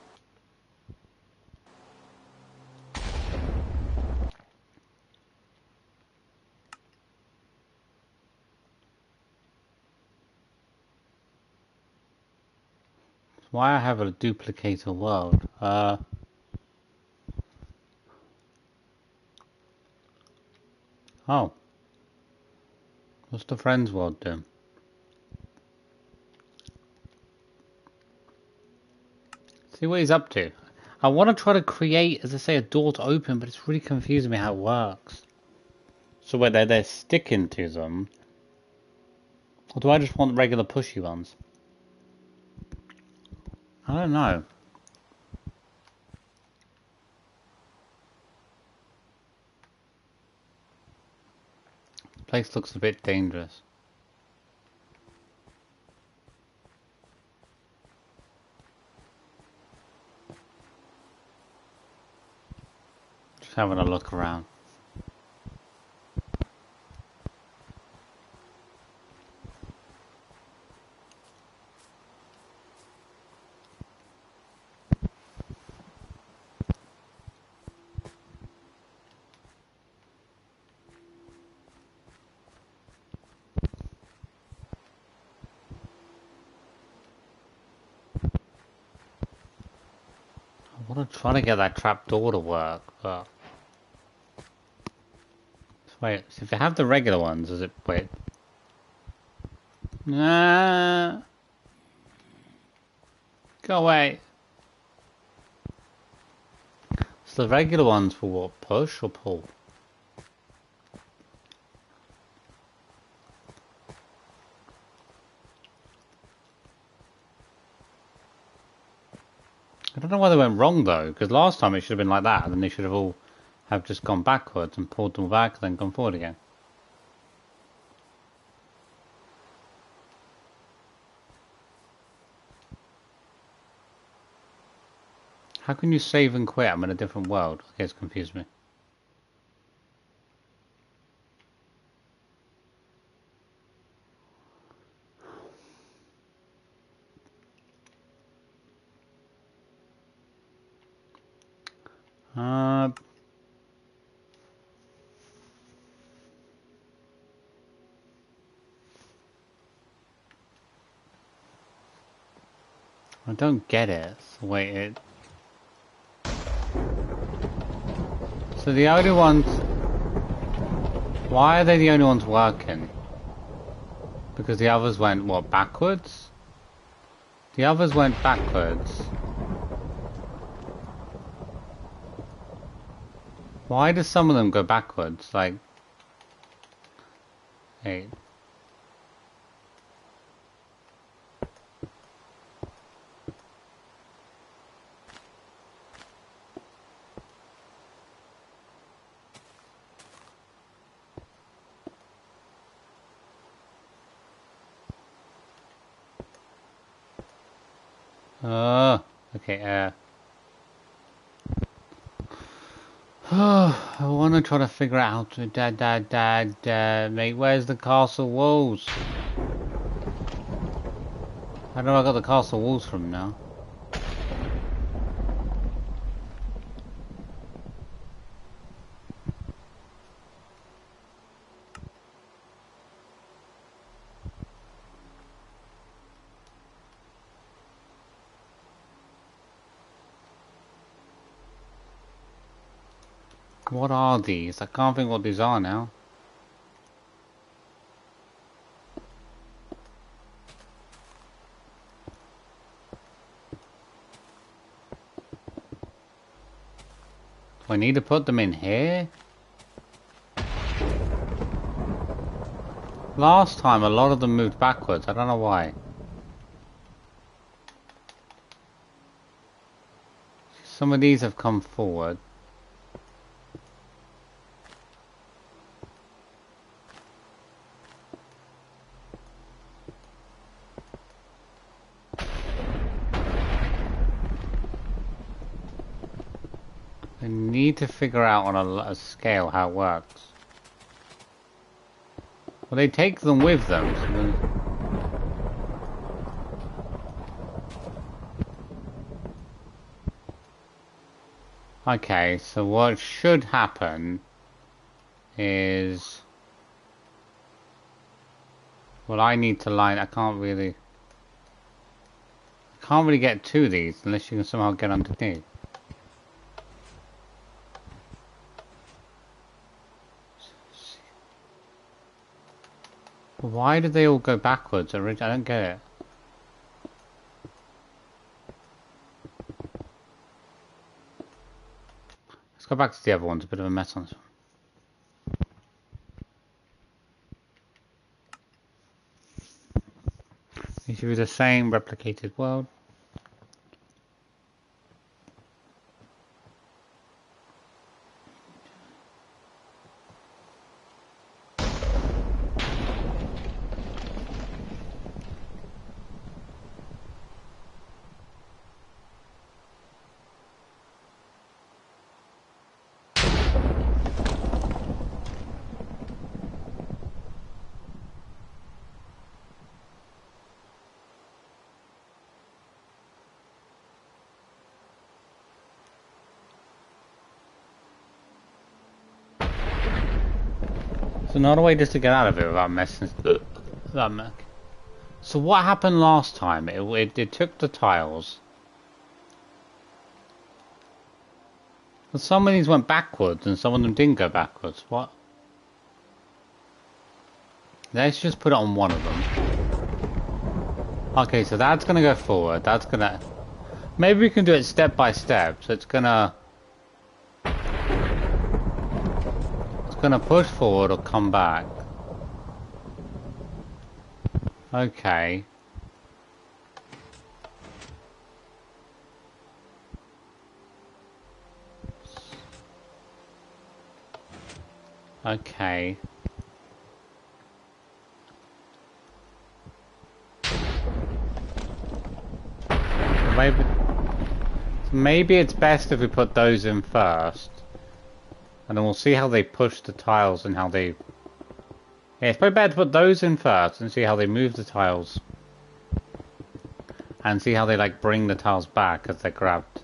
Why I have a duplicator world? Oh. What's the friend's world doing? See what he's up to. I want to try to create, as I say, a door to open, but it's really confusing me how it works. So whether they're sticking to them, or do I just want regular pushy ones? I don't know. The place looks a bit dangerous. Just having a look around. I want to try to get that trap door to work, but... Wait, so if you have the regular ones, does it... Wait. Nah. Go away. So the regular ones will what, push or pull? don't know why they went wrong though, because last time it should have been like that, and then they should have all have just gone backwards and pulled them back, then gone forward again. How can you save and quit? I'm in a different world. Okay, it's confused me. I don't get it. Wait, it. So the only ones. Why are they the only ones working? Because the others went what, backwards? The others went backwards. Why do some of them go backwards? Like, hey. Okay, I want to try to figure out how to... mate, where's the castle walls? I know I got the castle walls from now. What are these? I can't think what these are now. Do I need to put them in here? Last time a lot of them moved backwards, I don't know why. Some of these have come forward. I need to figure out on a scale how it works. Well, they take them with them. So then... Okay, so what should happen is... Well, I need to line... I can't really get to these unless you can somehow get underneath. Why did they all go backwards? I don't get it. Let's go back to the other ones. A bit of a mess on this one. It should be the same replicated world. So another way just to get out of it without messing that mech. So what happened last time? It took the tiles. But some of these went backwards and some of them didn't go backwards. What? Let's just put it on one of them. Okay, so that's gonna go forward. That's gonna... Maybe we can do it step by step. So it's gonna push forward or come back. Okay. Okay. Maybe, maybe it's best if we put those in first. And then we'll see how they push the tiles and how they... Yeah, it's probably better to put those in first and see how they move the tiles. And see how they like bring the tiles back as they're grabbed.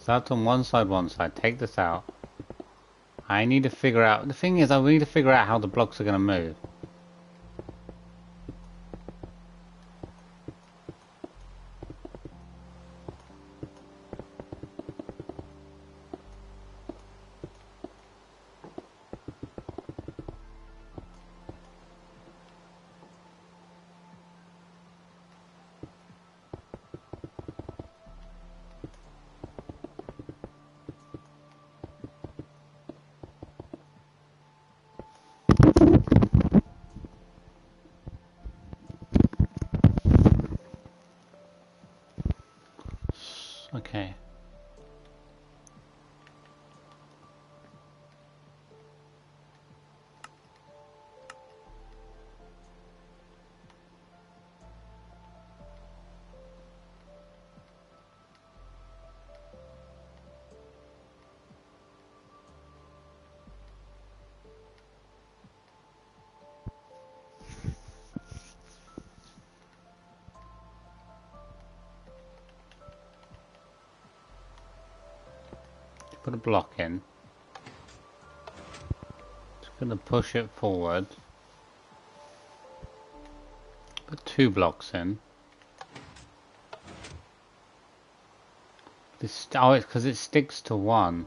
So that's on one side. Take this out. I need to figure out... The thing is, I need to figure out how the blocks are going to move. Okay. Put a block in. Just going to push it forward. Put 2 blocks in. This, oh, it's because it sticks to 1.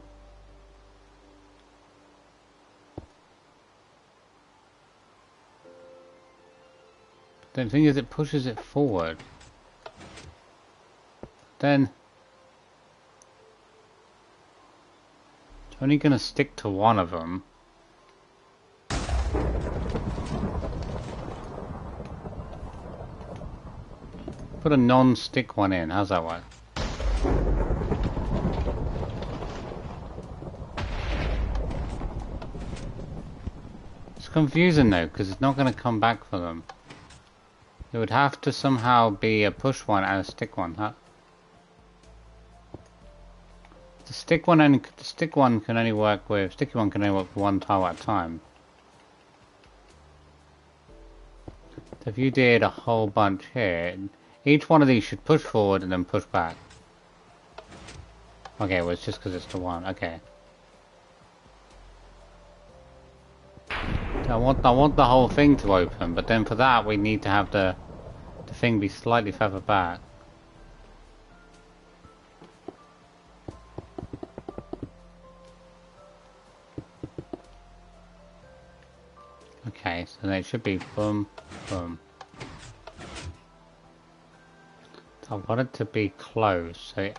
But the thing is, it pushes it forward. Then it's only going to stick to 1 of them. Put a non-stick one in. How's that work? It's confusing though, because it's not going to come back for them. It would have to somehow be a push one and a stick one, huh? The stick one can only work with one tile at a time. So if you did a whole bunch here, each one of these should push forward and then push back. Okay, well it's just because it's to 1. Okay. I want the whole thing to open, but then for that we need to have the thing be slightly further back. Okay, so then it should be boom, boom. I want it to be close, so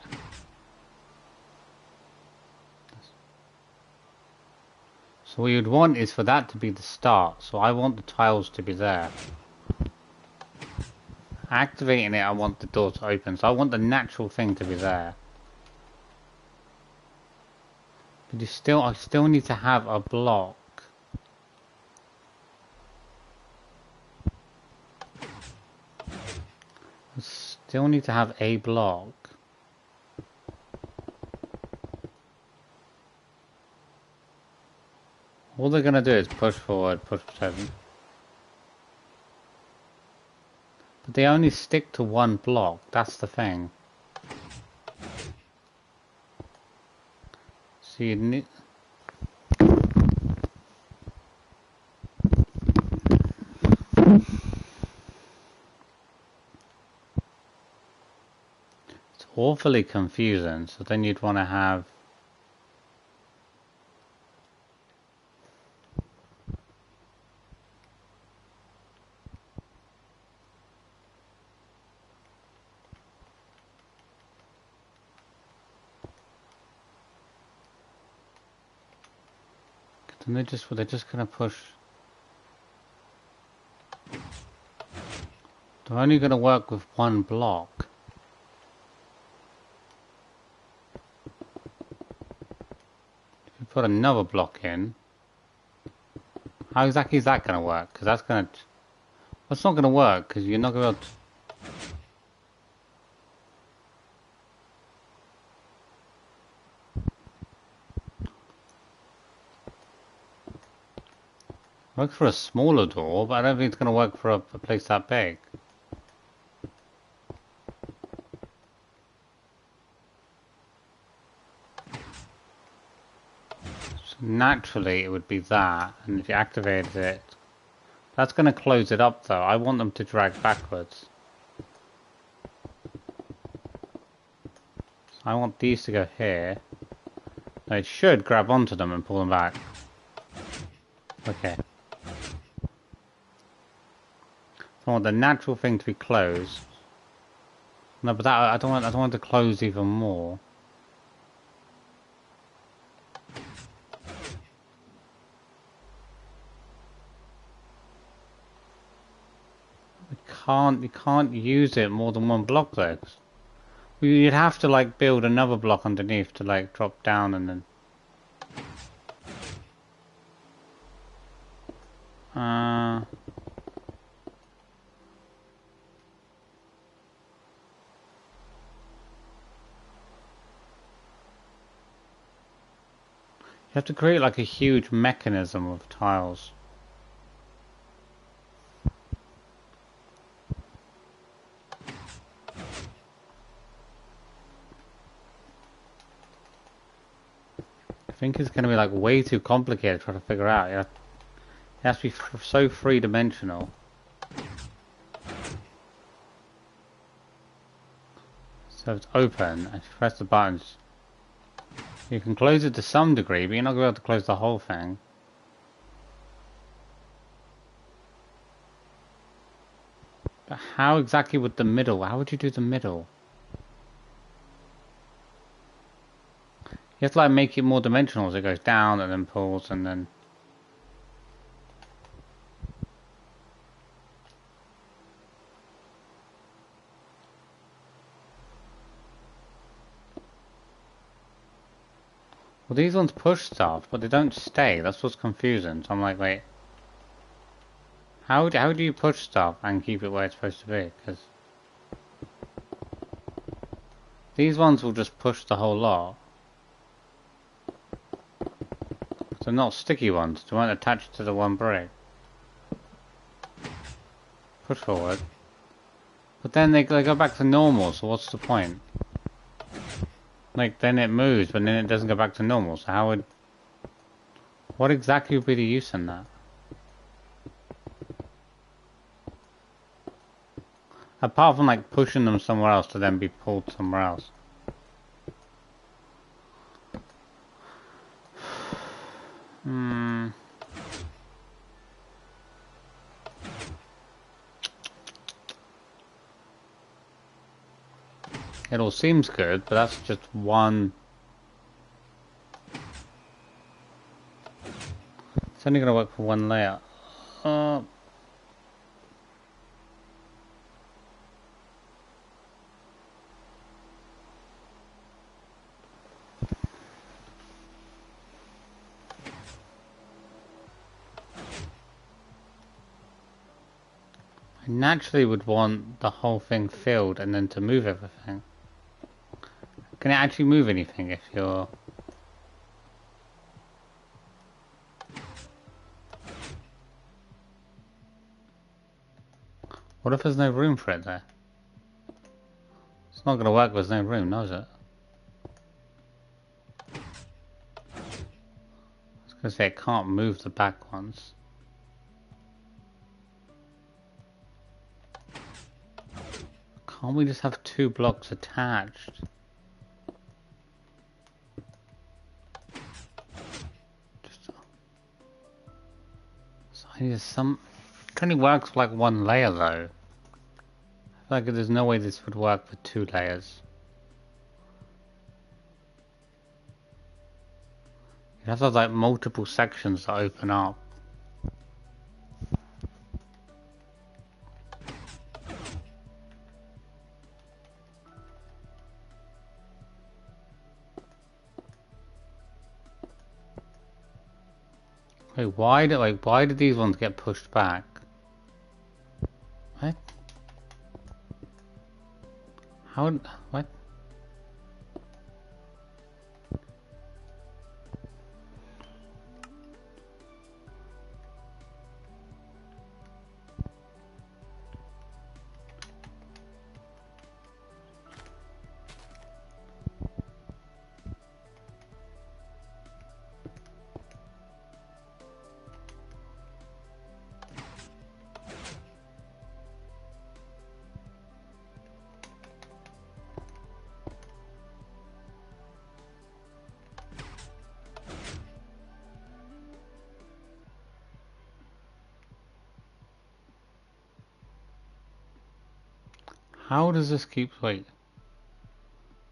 what you'd want is for that to be the start, so I want the tiles to be there. Activating it, I want the door to open, so I want the natural thing to be there. But I still need to have a block. I still need to have a block. All they're gonna do is push forward, push 7. But they only stick to 1 block, that's the thing. So you need... It's awfully confusing, so then you'd want to have... And they're just gonna push. They're only gonna work with one block. If you put another block in, how exactly is that gonna work? Because that's gonna. That's not gonna work because you're not gonna be able to. Works for a smaller door, but I don't think it's going to work for a place that big. So naturally, it would be that, and if you activated it, that's going to close it up though. I want them to drag backwards. So I want these to go here. Now it should grab onto them and pull them back. Okay. I want the natural thing to be closed. No, but that I don't want to close even more. You can't use it more than one block though. You'd have to like build another block underneath to like drop down and then. You have to create like a huge mechanism of tiles. I think it's going to be like way too complicated to try to figure out. It has to be so three-dimensional. So it's open, and if you press the buttons, you can close it to some degree, but you're not going to be able to close the whole thing. But how exactly would the middle, how would you do the middle? You have to like make it more dimensional as it goes down and then pulls and then... Well, these ones push stuff, but they don't stay. That's what's confusing. So I'm like, wait. How do you push stuff and keep it where it's supposed to be? Because these ones will just push the whole lot. They're not sticky ones. They won't attach to the one brick. Push forward. But then they go back to normal, so what's the point? Like, then it moves, but then it doesn't go back to normal, so how would... What exactly would be the use in that? Apart from, like, pushing them somewhere else to then be pulled somewhere else. It all seems good, but that's just one... It's only going to work for one layer. I naturally would want the whole thing filled and then to move everything. Can it actually move anything if you're... What if there's no room for it there? It's not going to work with no room, no, is it? I was going to say it can't move the back ones. Can't we just have two blocks attached? I need some... It only works for like one layer though. I feel like there's no way this would work for two layers. You'd You have to have like multiple sections that open up. Wait, why did these ones get pushed back? What? How? What? How does this keep, wait.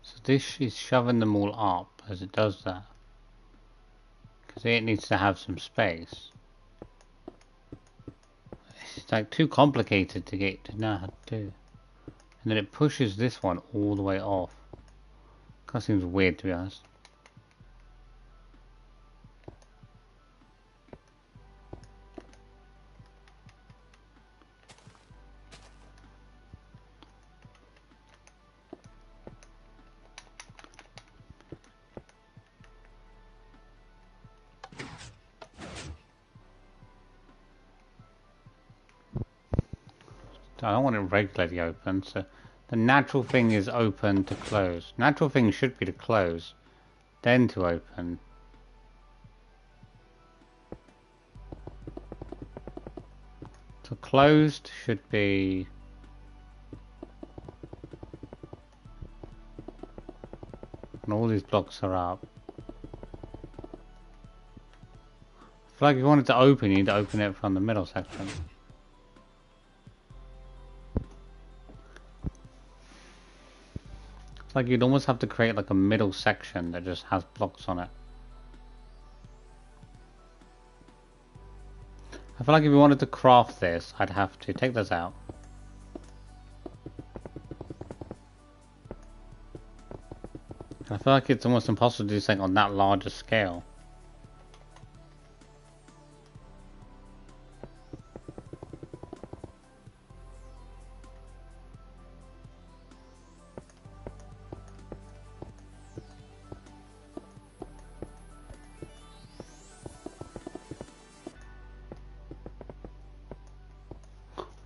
So this is shoving them all up as it does that. Because it needs to have some space. It's like too complicated to get to know how to do. And then it pushes this one all the way off. That seems weird, to be honest. I don't want it regularly open, so the natural thing is open to close. Natural thing should be to close, then to open. So closed should be and all these blocks are up. I feel like if you want it to open, you need to open it from the middle section. It's like you'd almost have to create like a middle section that just has blocks on it. I feel like if you wanted to craft this, I'd have to take this out. I feel like it's almost impossible to do something on that large a scale.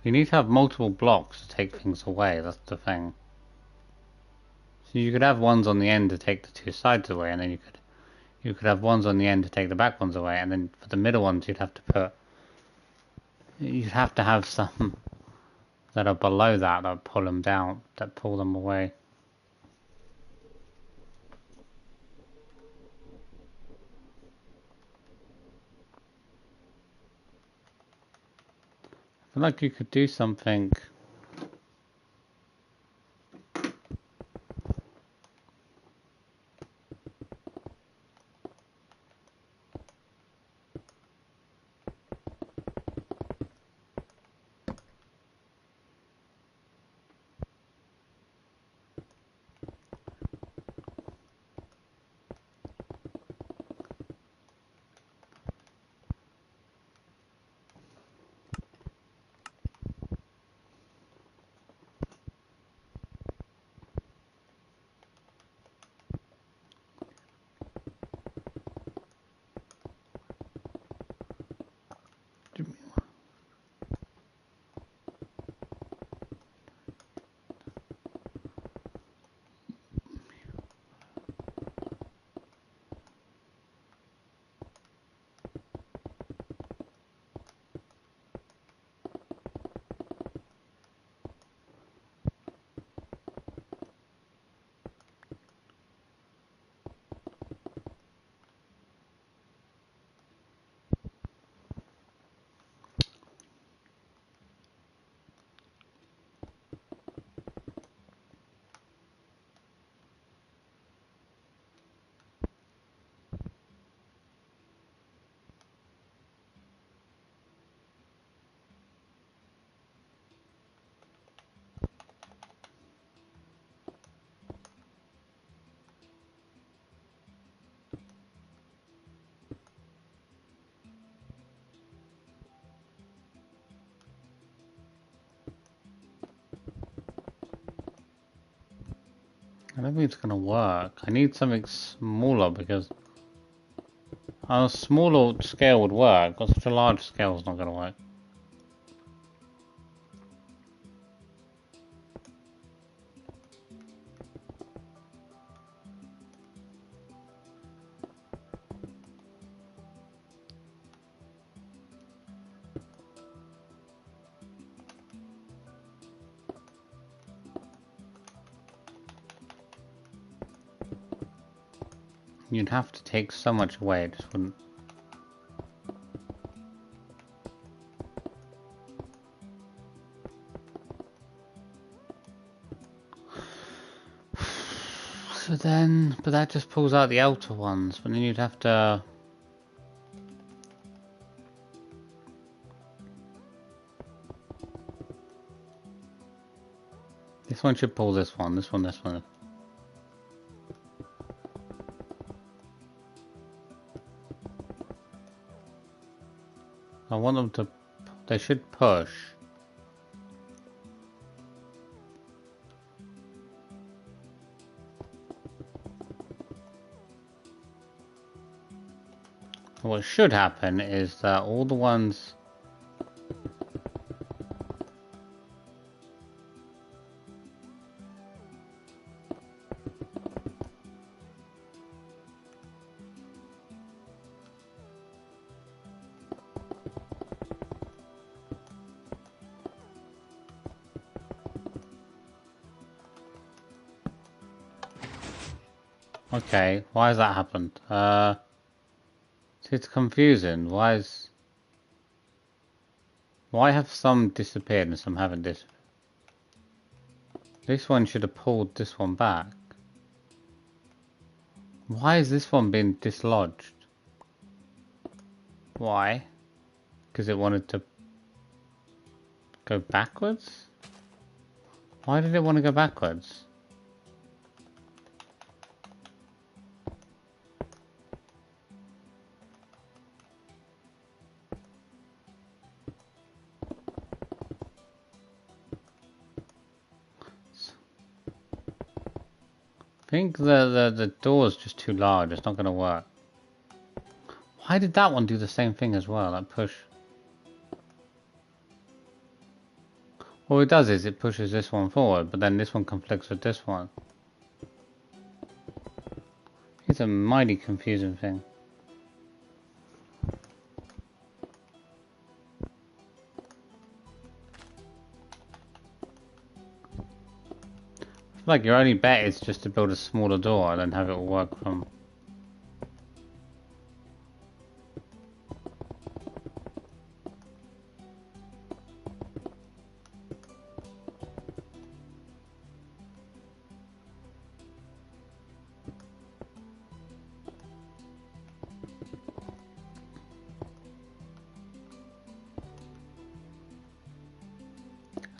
You need to have multiple blocks to take things away, that's the thing. So you could have ones on the end to take the two sides away, and then you could have ones on the end to take the back ones away, and then for the middle ones you'd have to have some that are below that pull them down, that pull them away. I feel like you could do something. I don't think it's gonna work. I need something smaller because on a smaller scale would work, but such a large scale is not gonna work. You'd have to take so much away, it just wouldn't. So then, but that just pulls out the outer ones, but then you'd have to... This one should pull this one, this one, this one. I want them to... They should push. What should happen is that all the ones... Okay, why has that happened? It's confusing. Why have some disappeared and some haven't disappeared? This one should have pulled this one back. Why is this one being dislodged? Why? Because it wanted to go backwards? Why did it want to go backwards? I think the door's just too large, it's not going to work. Why did that one do the same thing as well, that push? What it does is it pushes this one forward, but then this one conflicts with this one. It's a mighty confusing thing. Like your only bet is just to build a smaller door and then have it all work from...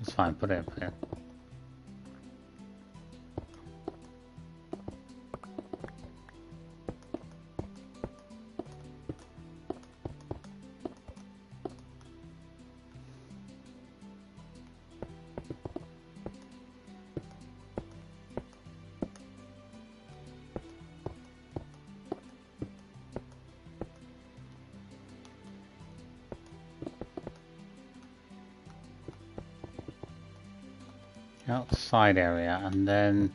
It's fine, put it up here. Outside area, and then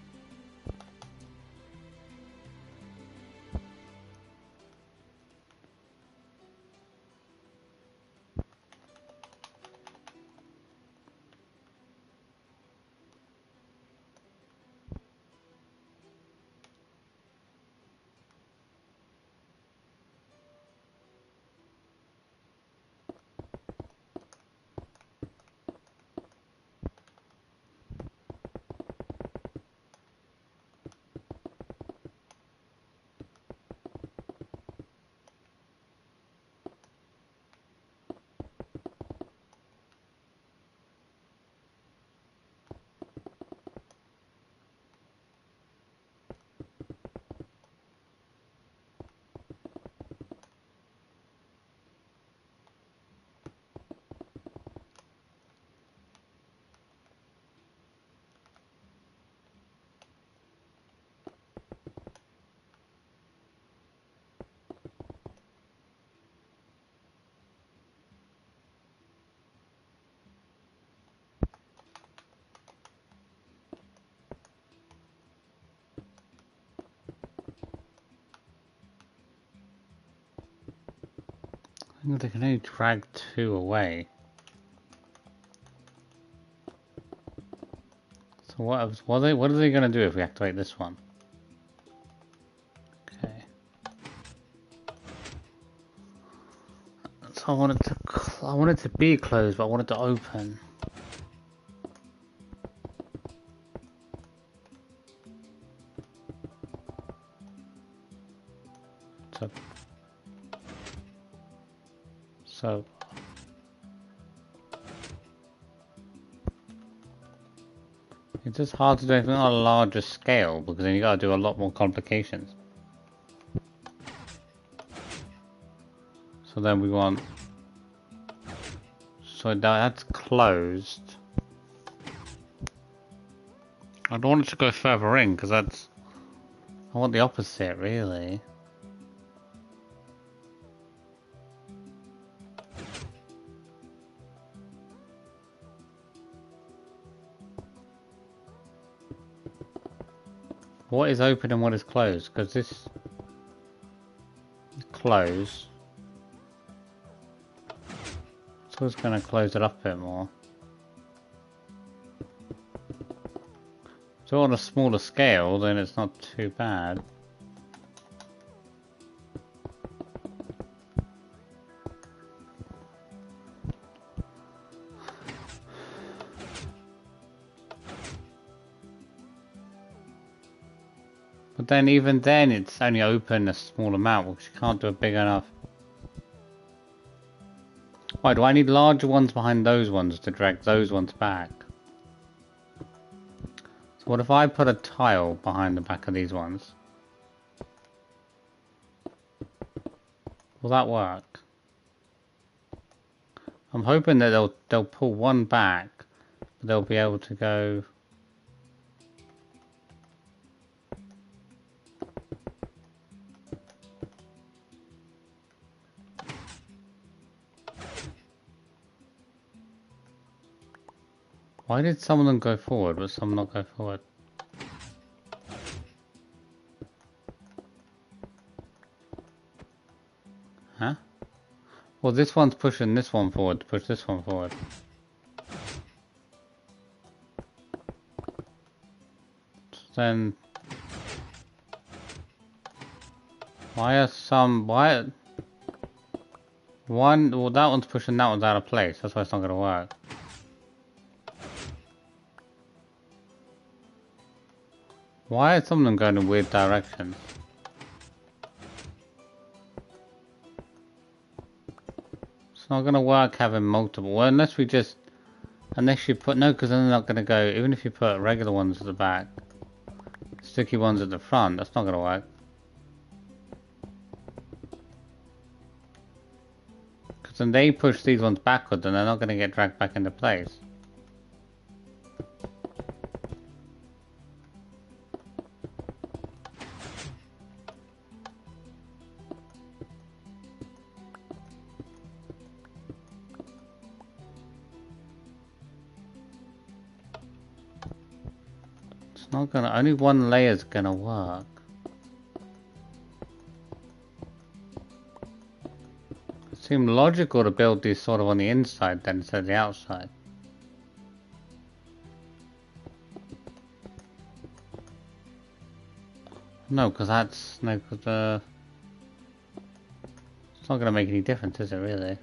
They can only drag 2 away. So what are they going to do if we activate this one? Okay. So I want it to be closed, but I want it to open. So it's just hard to do anything on a larger scale because then you gotta do a lot more complications. So then we want, so that's closed. I don't want it to go further in because I want the opposite really. What is open and what is closed? Because this is closed. So it's going to close it up a bit more. So on a smaller scale, then it's not too bad. But then even then it's only open a small amount because you can't do it big enough. Why do I need larger ones behind those ones to drag those ones back? So what if I put a tile behind the back of these ones? Will that work? I'm hoping that they'll pull one back, but they'll be able to go. Why did some of them go forward, but some not go forward? Huh? Well, this one's pushing this one forward to push this one forward. So then, why are some? Why? One. Well, that one's pushing that one's out of place. That's why it's not going to work. Why are some of them going in weird directions? It's not going to work having multiple. Well, unless you put, no, because then they're not going to go, even if you put regular ones at the back, sticky ones at the front, that's not going to work. Because then they push these ones backwards and they're not going to get dragged back into place. It's not gonna, only one layer's gonna work. It seemed logical to build these sort of on the inside then instead of the outside. No, because that's, no, because it's not gonna make any difference, is it really?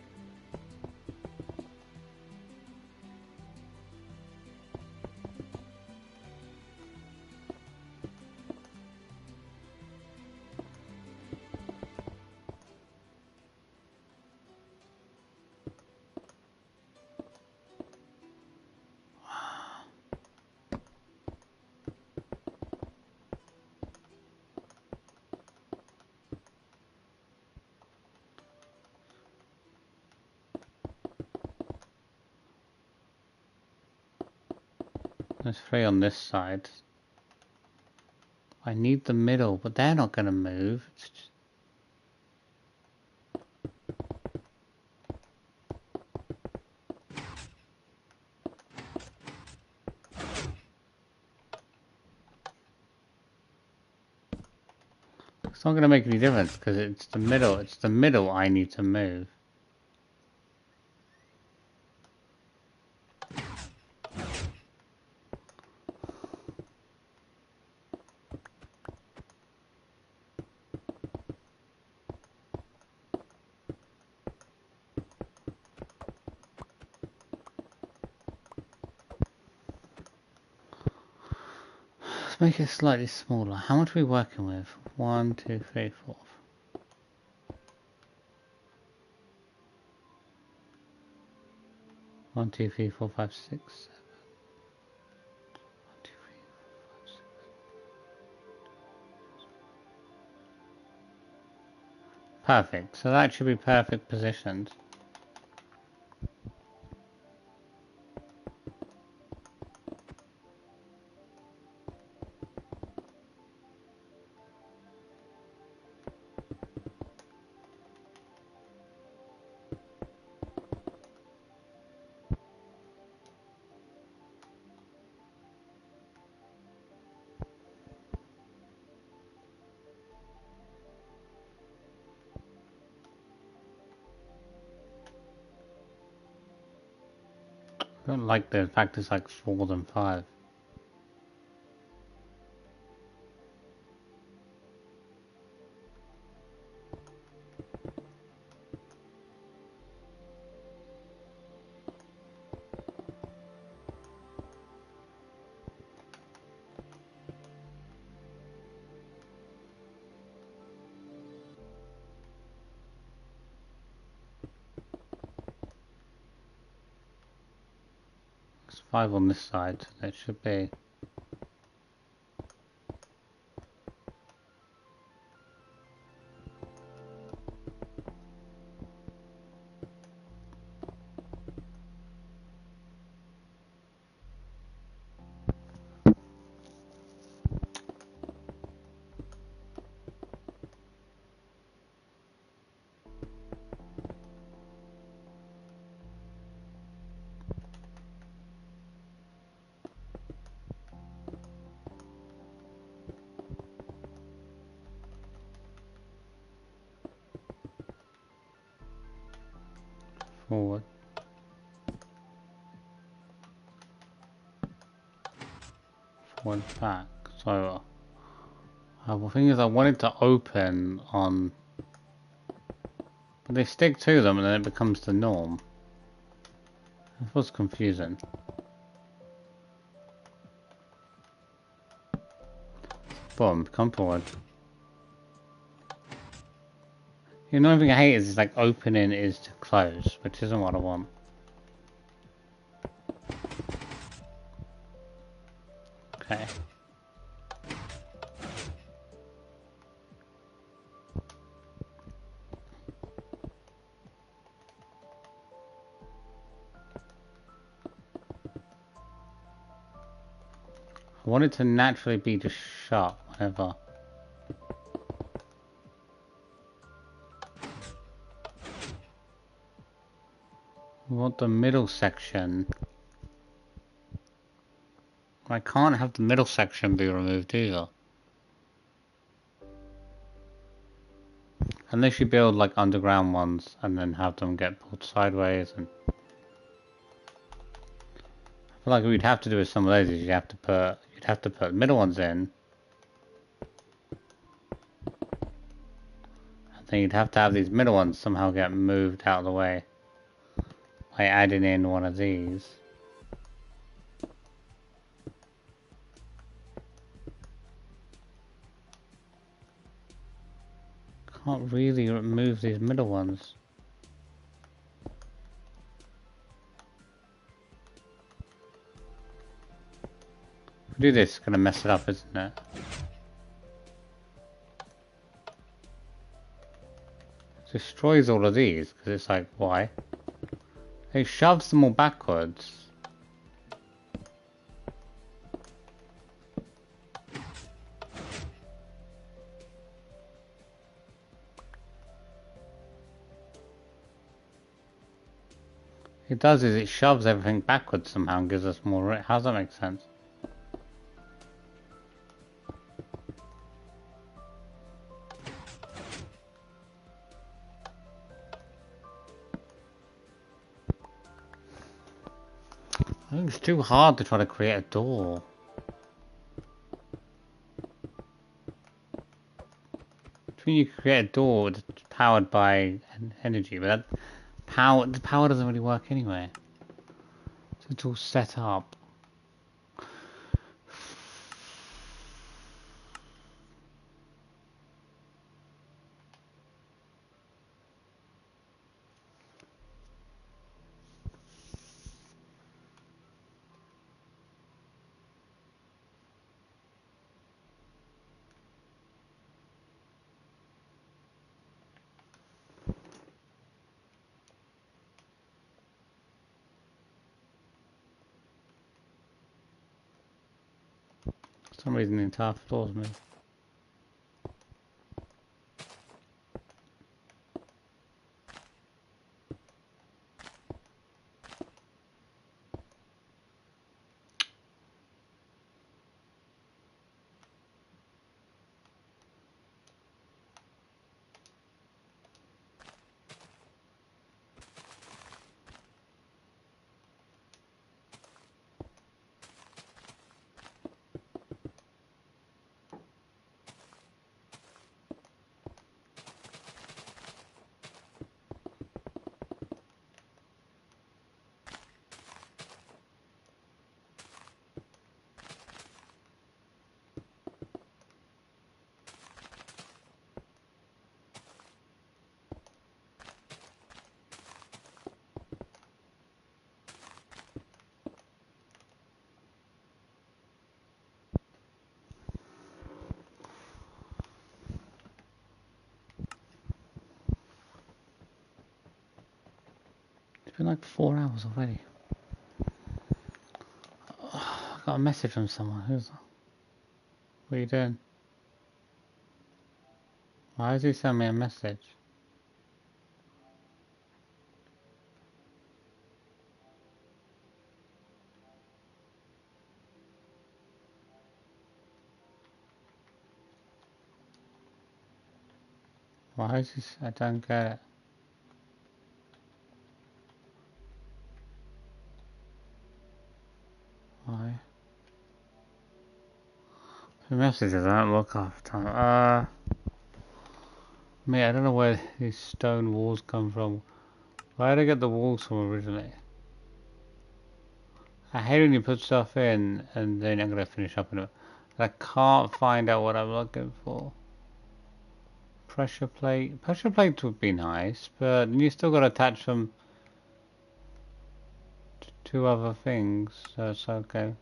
There's 3 on this side. I need the middle, but they're not gonna move. It's just... It's not gonna make any difference because it's the middle I need to move. make it slightly smaller. How much are we working with? 1, 2, 3, 4. 1, 2, 3, 4, 5, 6, 7. 1, 2, 3, 4, 5, 6. Perfect. So that should be perfect positioned. I don't like the fact it's like 4 than 5. It's 5 on this side, so that should be. Forward. Forward, back. So, the thing is, I want it to open on. But they stick to them and then it becomes the norm. It was confusing. Boom, come forward. The only thing I hate is like opening is to close, which isn't what I want. Okay. I want it to naturally be just shut whenever. We want the middle section. I can't have the middle section be removed either. Unless you build like underground ones and then have them get pulled sideways and. I feel like what you'd have to do with some of those is you'd have to put middle ones in. And then you'd have to have these middle ones somehow get moved out of the way by adding in one of these. Can't really remove these middle ones. If we do this, it's gonna mess it up, isn't it? It destroys all of these, because it's like, why? It shoves them all backwards. It does is it shoves everything backwards somehow and gives us more. How does that make sense? I think it's too hard to try to create a door. You can create a door that's powered by energy, but the power doesn't really work anyway. So it's all set up. some reason the entire floor's moved. It's been like 4 hours already. I got a message from someone. Who's that? What are you doing? Why does he send me a message? Why is this? I don't get it. Why? The messages I don't look after. Mate, I don't know where these stone walls come from. Where did I get the walls from originally? I hate when you put stuff in and then I'm gonna finish up in it. I can't find out what I'm looking for. Pressure plate. Pressure plates would be nice, but you still got to attach them to 2 other things, so it's okay.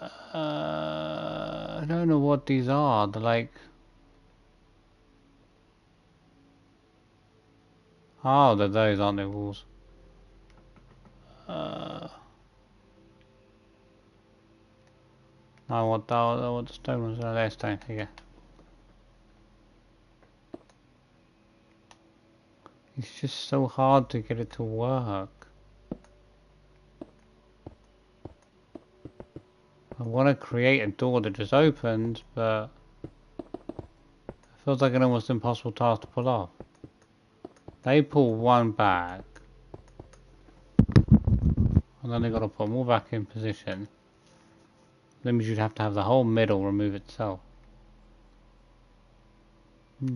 I don't know what these are. They're like... Oh, they're those, aren't they, walls? No, what the stone ones are. They're stone, here. It's just so hard to get it to work. I want to create a door that just opens, but it feels like an almost impossible task to pull off. They pull one back, and then they got to put them all back in position. That means you'd have to have the whole middle remove itself.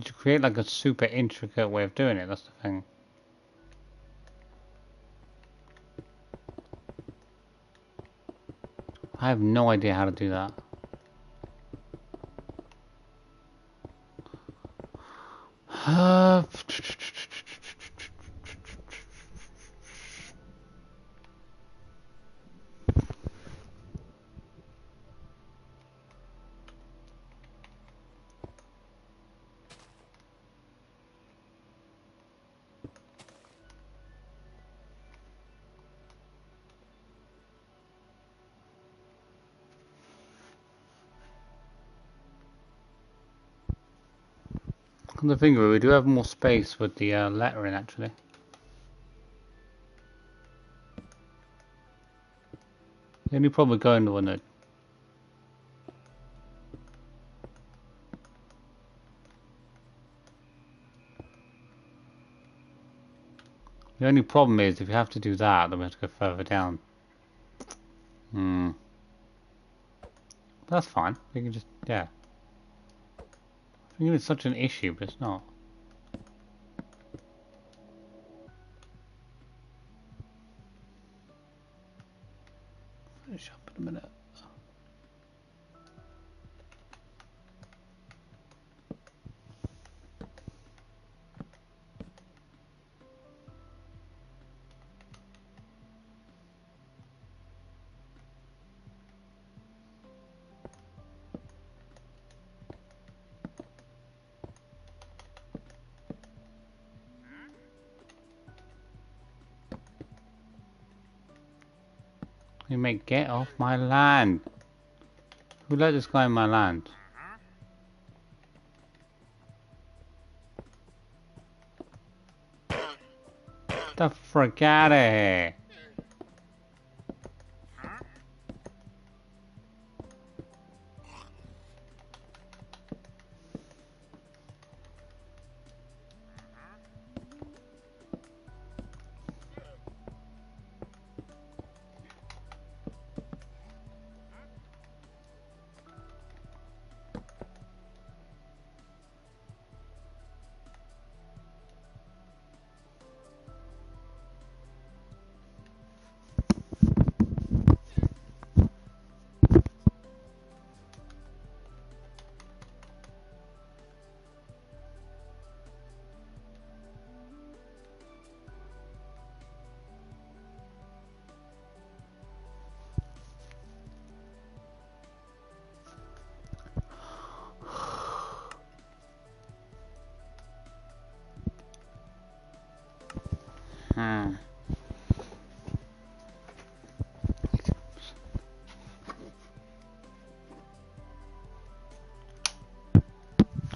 To create like a super intricate way of doing it, that's the thing. I have no idea how to do that. Come to think of it, we do have more space with the lettering actually. The only problem with going to one that the only problem is if you have to do that, then we have to go further down. That's fine. We can just, yeah. I think it's such an issue, but it's not. Finish up in a minute. You may get off my land. Who let this guy in my land? Get the frick out of here!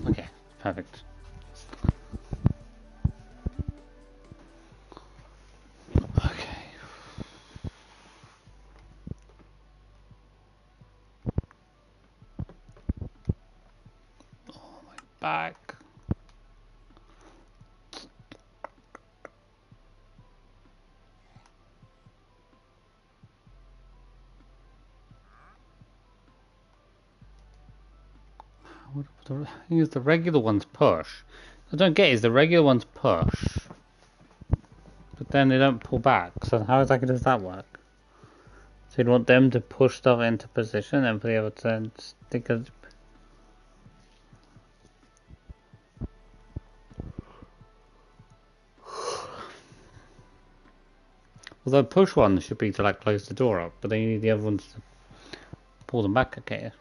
Okay, perfect. Okay. Oh, my back. The thing is, the regular ones push. I don't get is the regular ones push, but then they don't pull back. So how exactly does that work? So you'd want them to push stuff into position and be able to stick it. Although push ones should be to like close the door up, but then you need the other ones to pull them back. Okay.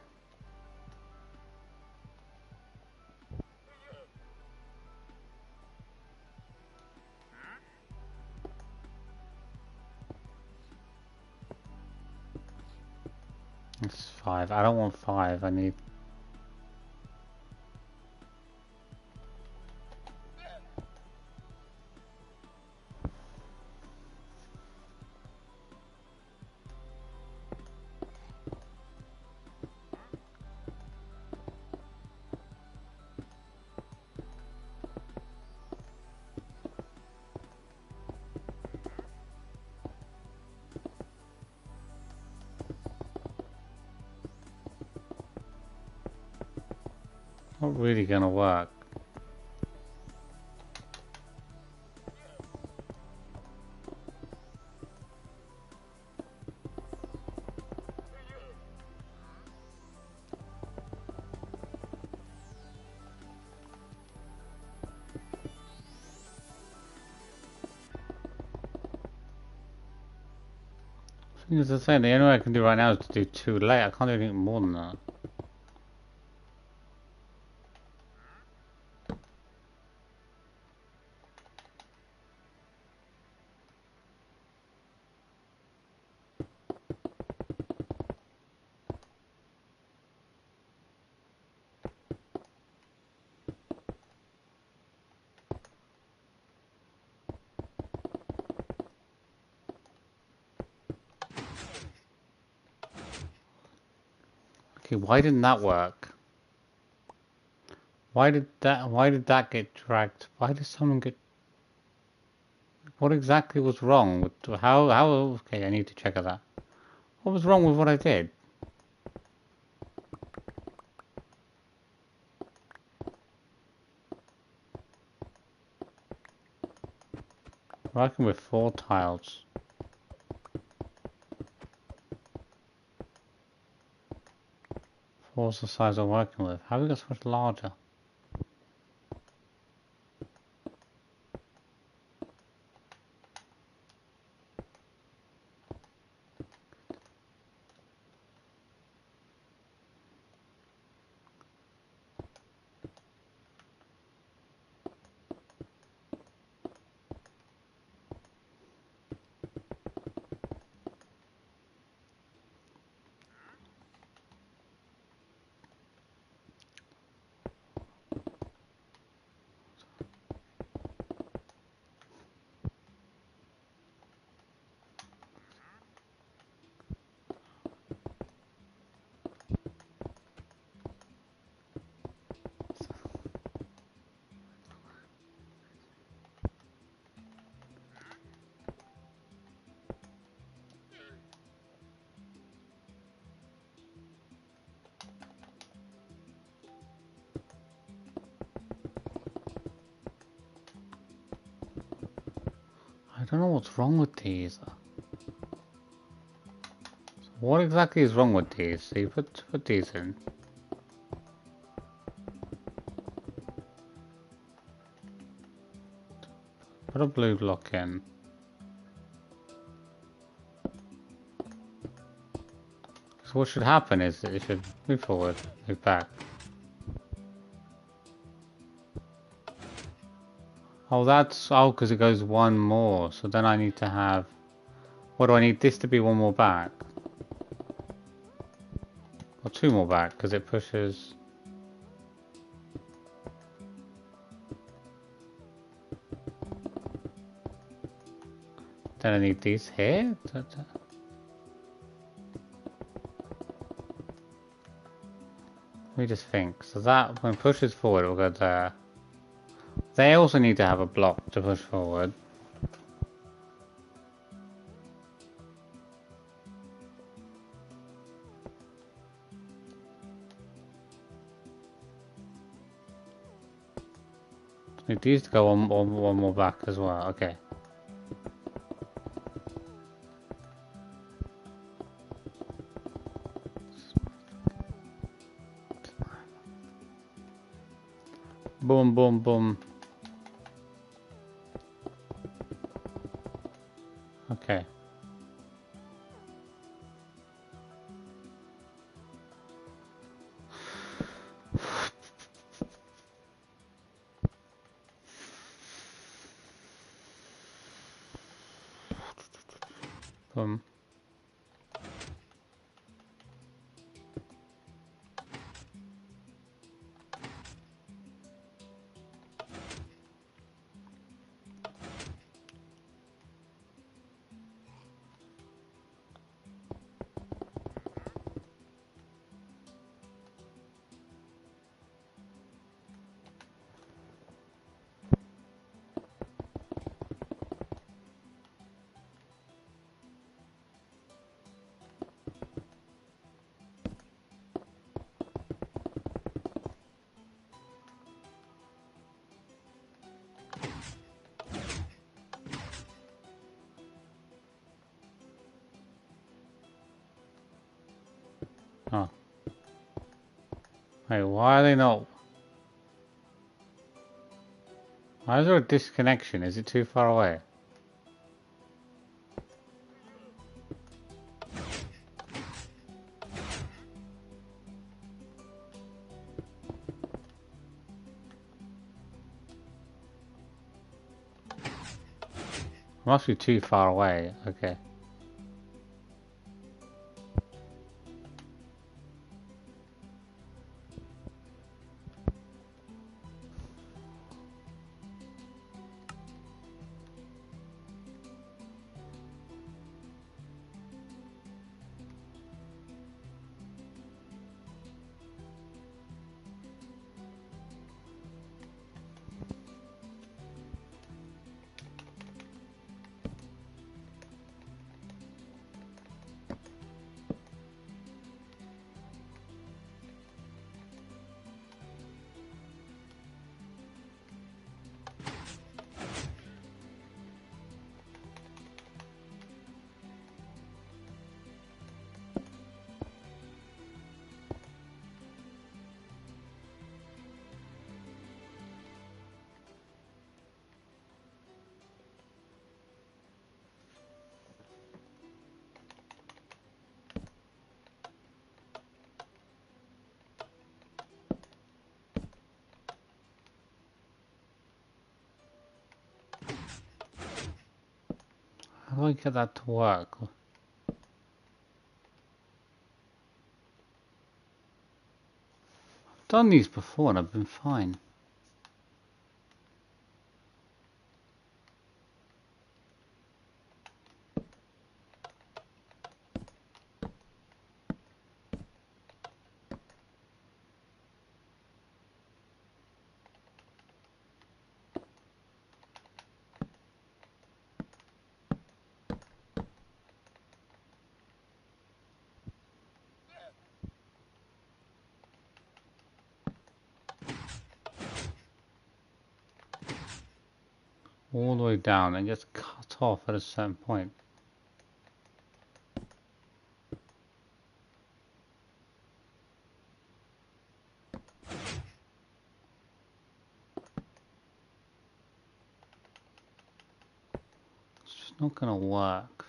It's 5. I don't want 5. I need. Not really gonna work. As I say, the only way I can do right now is to do 2 late. I can't do anything more than that. Okay, why didn't that work? Why did that get dragged? Why did someone get... What exactly was wrong with how okay, I need to check that. What was wrong with what I did? Working with 4 tiles. 4's the size I'm working with. How have we got so much larger? don't know what's wrong with these. What exactly is wrong with these? So you put these in. Put a blue block in. So what should happen is that it should move forward, move back. Oh, that's because it goes one more. So then I need to have. What do I need this to be one more back? Or two more back because it pushes. Then I need these here. Let me just think. So that when it pushes forward, it will go there. They also need to have a block to push forward. Need these to go one more back as well. Okay. Boom, boom, boom. Okay. Boom. Oh. Wait, why are they not? Why is there a disconnection? Is it too far away? Must be too far away. Okay. How do I get that to work? I've done these before and I've been fine. All the way down and just cut off at a certain point. It's just not gonna work.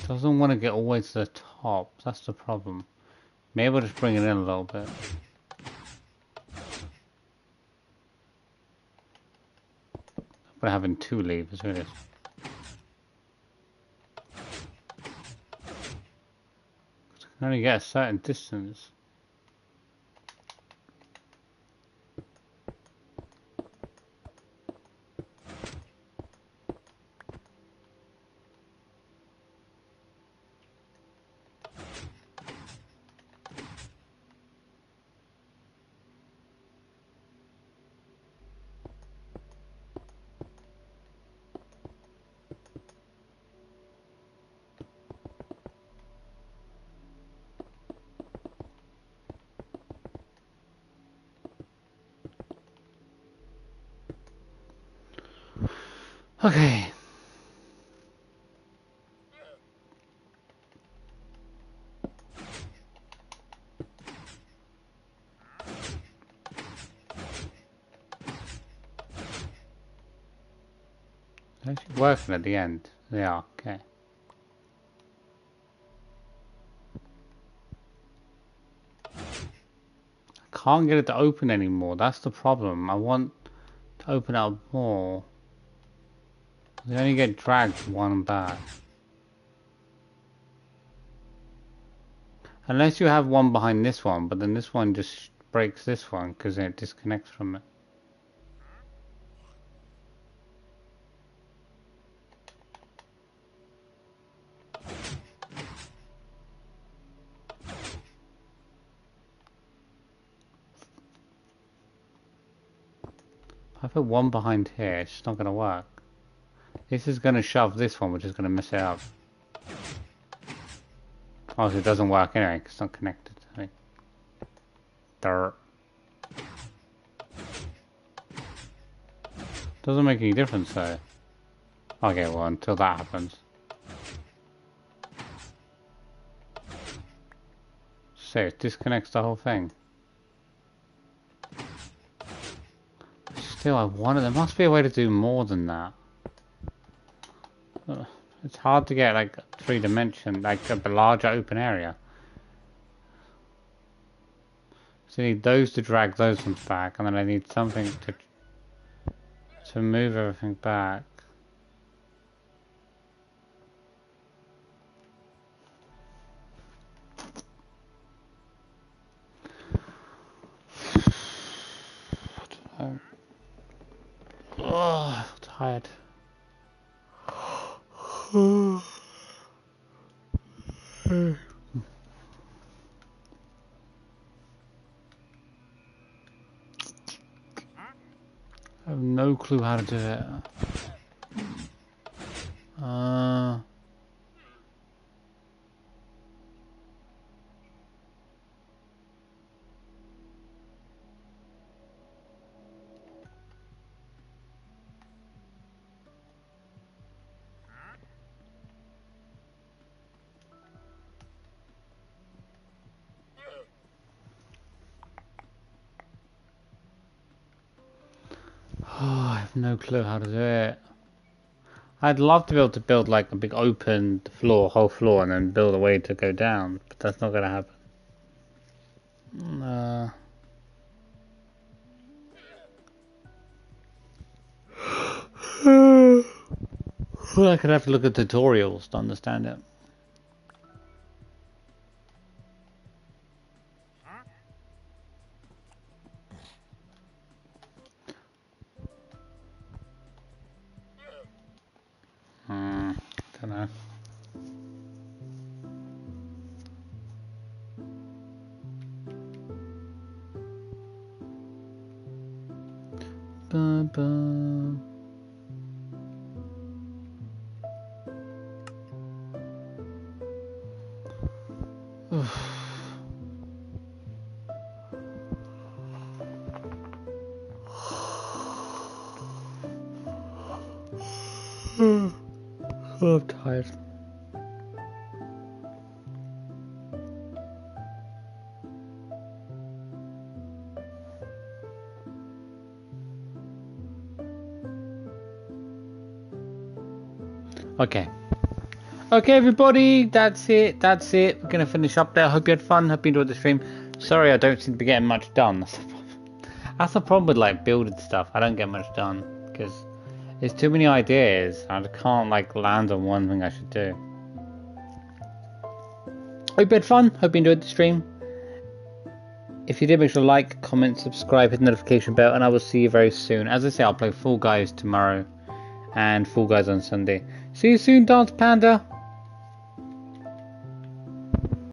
Doesn't want to get all the way to the top. That's the problem. Maybe I'll just bring it in a little bit. But having two levers, really. I can only get a certain distance. Okay. They're actually working at the end. They are, okay. I can't get it to open anymore. That's the problem. I want to open up more. They only get dragged one back. Unless you have one behind this one, but then this one just breaks this one because it disconnects from it. If I put one behind here, it's just not going to work. This is going to shove this one, which is going to mess it up. Oh, so it doesn't work anyway, because it's not connected. Right. Dirt. Doesn't make any difference though. Okay, well, until that happens. So it disconnects the whole thing. Still, I want it. There must be a way to do more than that. It's hard to get like 3-dimension, like a larger open area. So I need those to drag those ones back, and then I need something to move everything back. I don't know. Oh, I'm tired. I have no clue how to do it. Oh, I have no clue how to do it. I'd love to be able to build like a big open floor, whole floor, and then build a way to go down, but that's not gonna happen. Well, I could have to look at tutorials to understand it. Don't know. Ba-ba. Oh, I'm tired. Okay. Okay, everybody, that's it. We're gonna finish up there. Hope you had fun. Hope you enjoyed the stream. Sorry, I don't seem to be getting much done. That's the problem with like building stuff. I don't get much done because there's too many ideas. I can't like land on one thing I should do. Hope you had fun. Hope you enjoyed the stream. If you did, make sure to like, comment, subscribe, hit the notification bell, and I will see you very soon. As I say, I'll play Fall Guys tomorrow and Fall Guys on Sunday. See you soon, Dance Panda.